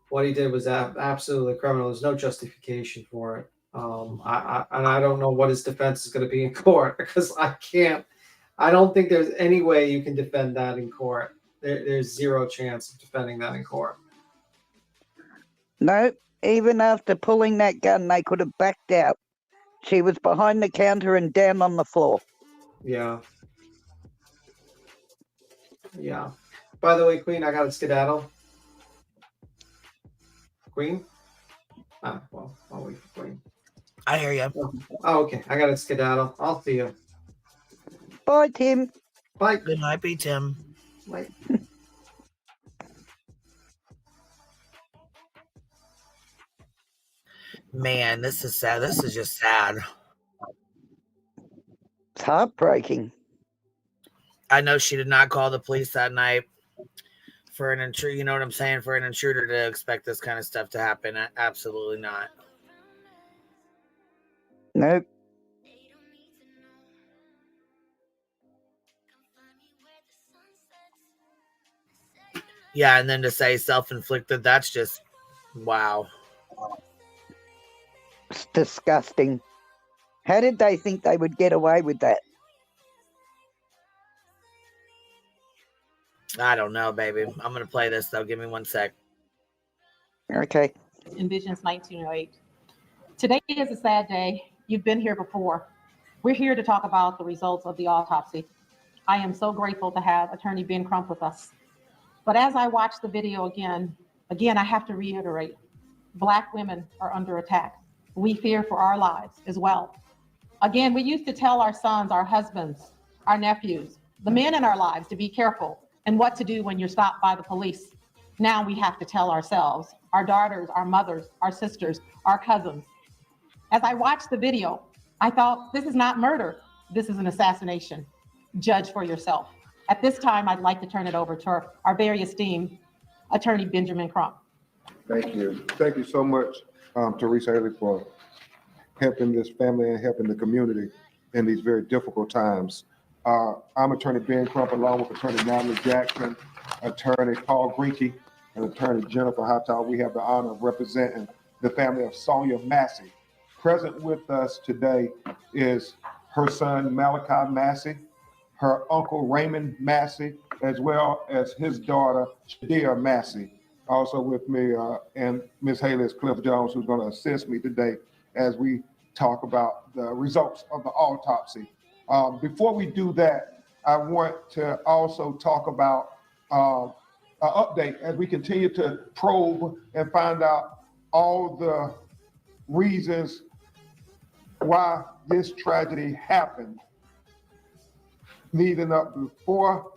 what he did was absolutely criminal. There's no justification for it. I don't know what his defense is going to be in court because I don't think there's any way you can defend that in court. There's zero chance of defending that in court. No, even after pulling that gun, they could have backed out. She was behind the counter and down on the floor. Yeah. Yeah. By the way, Queen, I got a skedaddle. Queen? Well, I'll wait for Queen. I hear you. Oh, okay. I got a skedaddle. I'll see you. Bye, Tim. Bye. Good night, be Tim. Bye. Man, this is sad. This is just sad. It's heartbreaking. I know she did not call the police that night for an intruder. You know what I'm saying? For an intruder to expect this kind of stuff to happen. Absolutely not. Nope. Yeah, and then to say self-inflicted, that's just, wow. It's disgusting. How did they think they would get away with that? I don't know, baby. I'm going to play this, though. Give me 1 sec. Okay. Envisions 1908. Today is a sad day. You've been here before. We're here to talk about the results of the autopsy. I am so grateful to have Attorney Ben Crump with us. But as I watch the video again, I have to reiterate, Black women are under attack. We fear for our lives as well. Again, we used to tell our sons, our husbands, our nephews, the men in our lives to be careful and what to do when you're stopped by the police. Now we have to tell ourselves, our daughters, our mothers, our sisters, our cousins. As I watched the video, I thought, this is not murder. This is an assassination. Judge for yourself. At this time, I'd like to turn it over to our very esteemed Attorney Benjamin Crump. Thank you. Thank you so much, Teresa Haley, for helping this family and helping the community in these very difficult times. I'm Attorney Ben Crump, along with Attorney Natalie Jackson, Attorney Paul Greenkey, and Attorney Jennifer Houghton. We have the honor of representing the family of Sonia Massey. Present with us today is her son, Malachi Massey, her uncle, Raymond Massey, as well as his daughter, Shadia Massey. Also with me, and Ms. Haley is Cliff Jones, who's going to assist me today as we talk about the results of the autopsy. Before we do that, I want to also talk about an update as we continue to probe and find out all the reasons why this tragedy happened, leading up before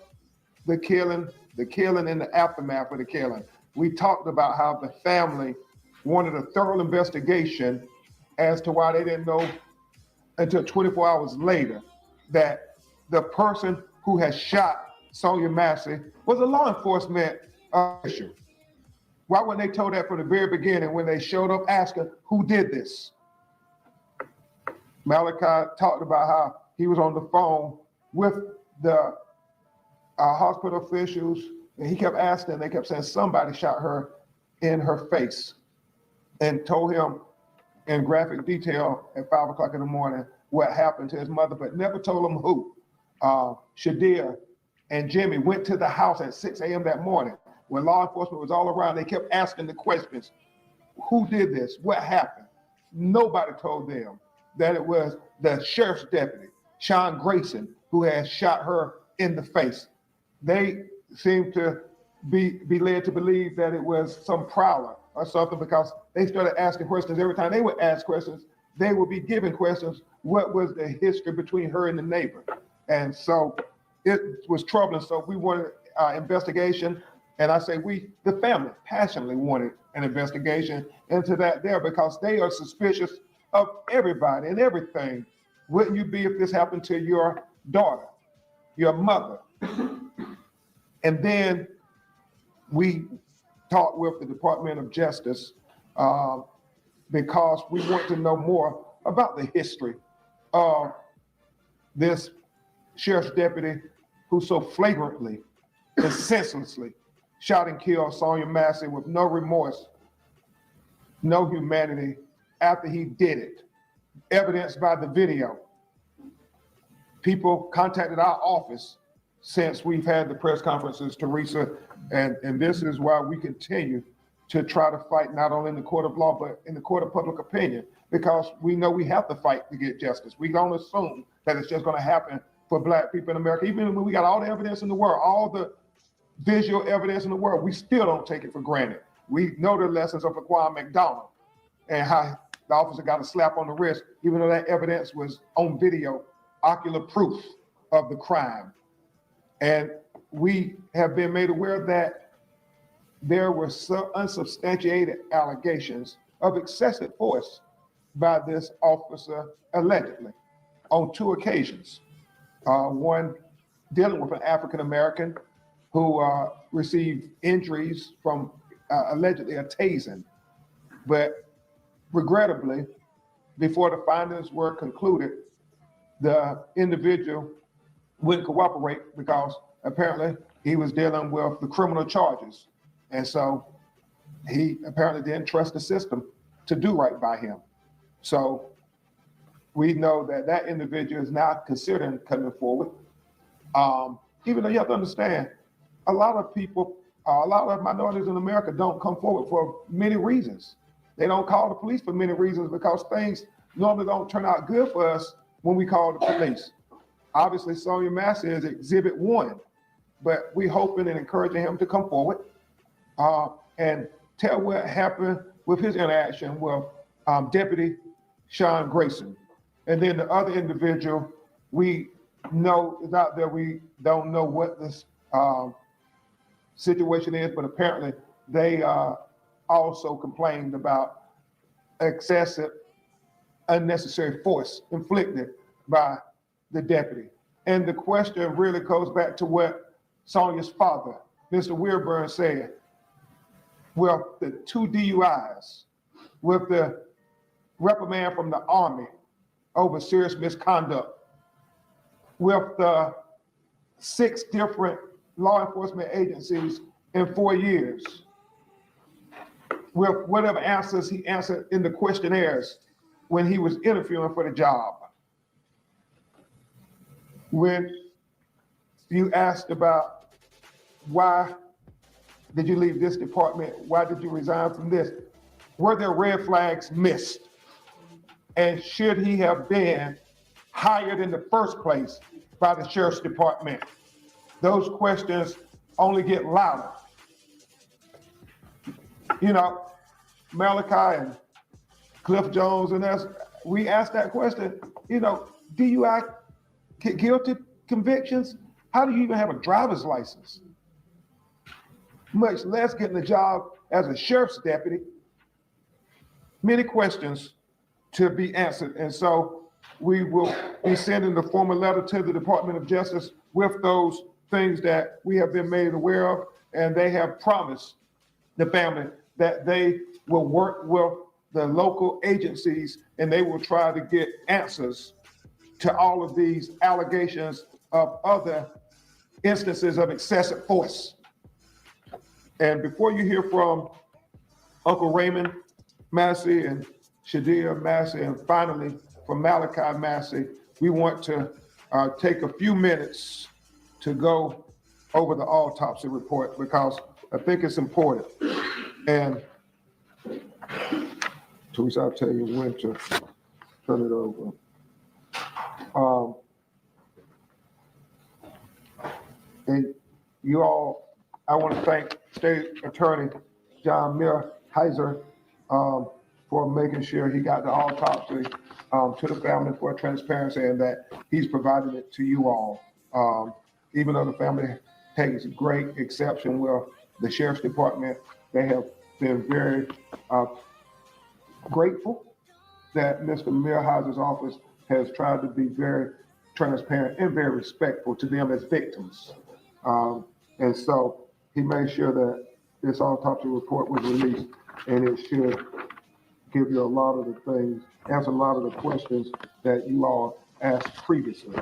the killing and the aftermath of the killing. We talked about how the family wanted a thorough investigation as to why they didn't know until 24 hours later that the person who had shot Sonia Massey was a law enforcement official. Why weren't they told that from the very beginning when they showed up asking who did this? Malachi talked about how he was on the phone with the hospital officials, and he kept asking, they kept saying somebody shot her in her face, and told him in graphic detail at 5 o'clock in the morning what happened to his mother, but never told him who. Shadia and Jimmy went to the house at 6 a.m. that morning when law enforcement was all around. They kept asking the questions, who did this? What happened? Nobody told them that it was the sheriff's deputy, Sean Grayson, who had shot her in the face. They seemed to be led to believe that it was some prowler or something, because they started asking questions. Every time they would ask questions, they would be given questions. What was the history between her and the neighbor? And so it was troubling. So we wanted investigation. And I say we, the family, passionately wanted an investigation into that there, because they are suspicious of everybody and everything. Wouldn't you be if this happened to your daughter, your mother? And then we talked with the Department of Justice because we want to know more about the history of this sheriff's deputy who so flagrantly and senselessly shot and killed Sonia Massey with no remorse no humanity after he did it, evidenced by the video. People contacted our office since we've had the press conferences, Teresa, and this is why we continue to try to fight not only in the court of law, but in the court of public opinion, because we know we have to fight to get justice. We don't assume that it's just gonna happen for Black people in America. Even when we got all the evidence in the world, all the visual evidence in the world, we still don't take it for granted. We know the lessons of Laquan McDonald and how the officer got a slap on the wrist, even though that evidence was on video, ocular proof of the crime. And we have been made aware that there were some unsubstantiated allegations of excessive force by this officer allegedly on 2 occasions. One dealing with an African-American who received injuries from allegedly a tasing. But regrettably, before the findings were concluded, the individual wouldn't cooperate because apparently he was dealing with the criminal charges. And so he apparently didn't trust the system to do right by him. So we know that that individual is now considering coming forward. Even though you have to understand, a lot of people, a lot of minorities in America don't come forward for many reasons. They don't call the police for many reasons because things normally don't turn out good for us when we call the police. Obviously, Sonia Massey is exhibit 1, but we're hoping and encouraging him to come forward and tell what happened with his interaction with Deputy Sean Grayson. And then the other individual we know is out there. We don't know what this situation is, but apparently they also complained about excessive, unnecessary force inflicted by the deputy. And the question really goes back to what Sonia's father, Mr. Weirburn, said. Well, the 2 DUIs, with the reprimand from the Army over serious misconduct, with the 6 different law enforcement agencies in 4 years, with whatever answers he answered in the questionnaires when he was interviewing for the job. When you asked about why did you leave this department, why did you resign from this, were there red flags missed? And should he have been hired in the first place by the sheriff's department? Those questions only get louder. You know, Malachi and Cliff Jones and us, we asked that question, you know, DUI guilty convictions? How do you even have a driver's license? Much less getting a job as a sheriff's deputy. Many questions to be answered. And so we will be sending the formal letter to the Department of Justice with those things that we have been made aware of. And they have promised the family that they will work with the local agencies and they will try to get answers to all of these allegations of other instances of excessive force. And before you hear from Uncle Raymond Massey and Shadia Massey, and finally from Malachi Massey, we want to take a few minutes to go over the autopsy report because I think it's important. And Teresa, I'll tell you when to turn it over. And you all, I want to thank State Attorney John Mearheiser for making sure he got the autopsy to the family for transparency and that he's provided it to you all. Even though the family takes great exception with the Sheriff's Department, they have been very grateful that Mr. Mearheiser's office has tried to be very transparent and very respectful to them as victims. And so he made sure that this autopsy report was released, and it should give you a lot of the things, answer a lot of the questions that you all asked previously.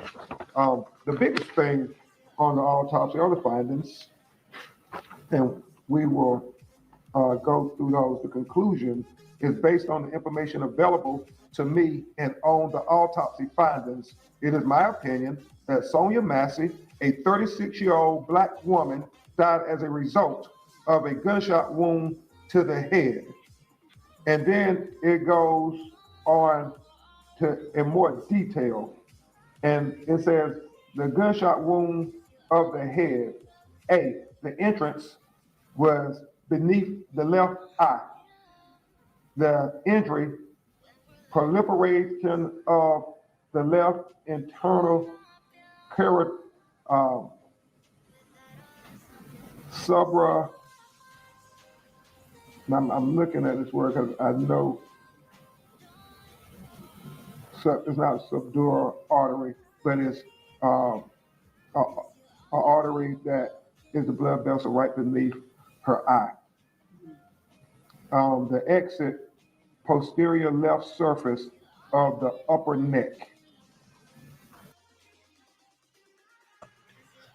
The biggest thing on the autopsy are the findings, and we will go through those. The conclusion is based on the information available to me and on the autopsy findings. It is my opinion that Sonia Massey, a 36-year-old Black woman, died as a result of a gunshot wound to the head. And then it goes on to in more detail. And it says the gunshot wound of the head. A, the entrance was beneath the left eye. The injury, proliferation of the left internal subra. I'm looking at this word because I know it's not subdural artery, but it's an artery that is the blood vessel right beneath her eye. The exit, posterior left surface of the upper neck.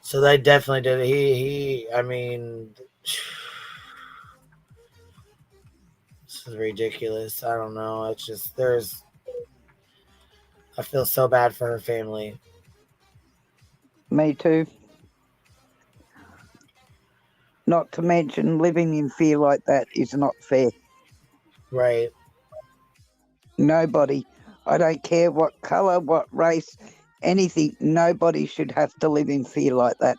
So they definitely did. I mean, this is ridiculous. I don't know. It's just, I feel so bad for her family. Me too. Not to mention living in fear like that is not fair. Right. Nobody, I don't care what colour, what race, anything, nobody should have to live in fear like that.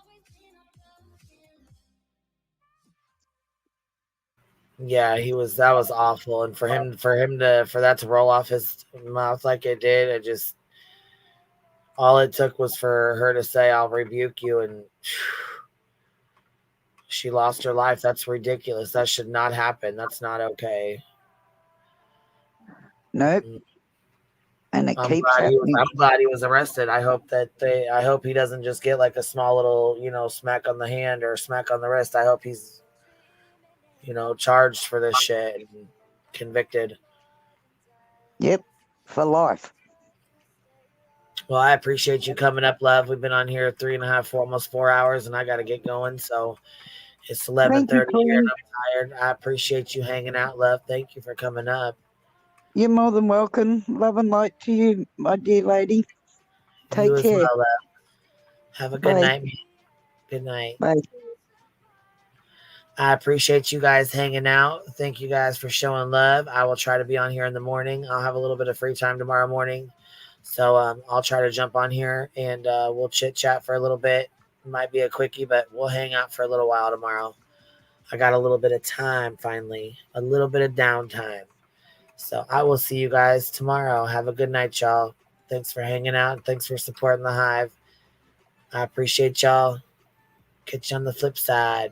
Yeah, that was awful. And for that to roll off his mouth like it did, all it took was for her to say, "I'll rebuke you," and she lost her life. That's ridiculous. That should not happen. That's not okay. Nope. And it keeps happening. I'm glad he was arrested. I hope he doesn't just get like a small little, smack on the hand or smack on the wrist. I hope he's, charged for this shit and convicted. Yep, for life. Well, I appreciate you coming up, love. We've been on here 3.5, almost 4 hours, and I got to get going. So it's 11:30 here, and I'm tired. I appreciate you hanging out, love. Thank you for coming up. You're more than welcome. Love and light to you, my dear lady. Take You as care. well, love. Have a good Bye. night. Good night. Bye. I appreciate you guys hanging out. Thank you guys for showing love. I will try to be on here in the morning. I'll have a little bit of free time tomorrow morning. So I'll try to jump on here and we'll chit chat for a little bit. It might be a quickie, but we'll hang out for a little while tomorrow. I got a little bit of time finally, a little bit of downtime. So I will see you guys tomorrow. Have a good night, y'all. Thanks for hanging out. Thanks for supporting the Hive. I appreciate y'all. Catch you on the flip side.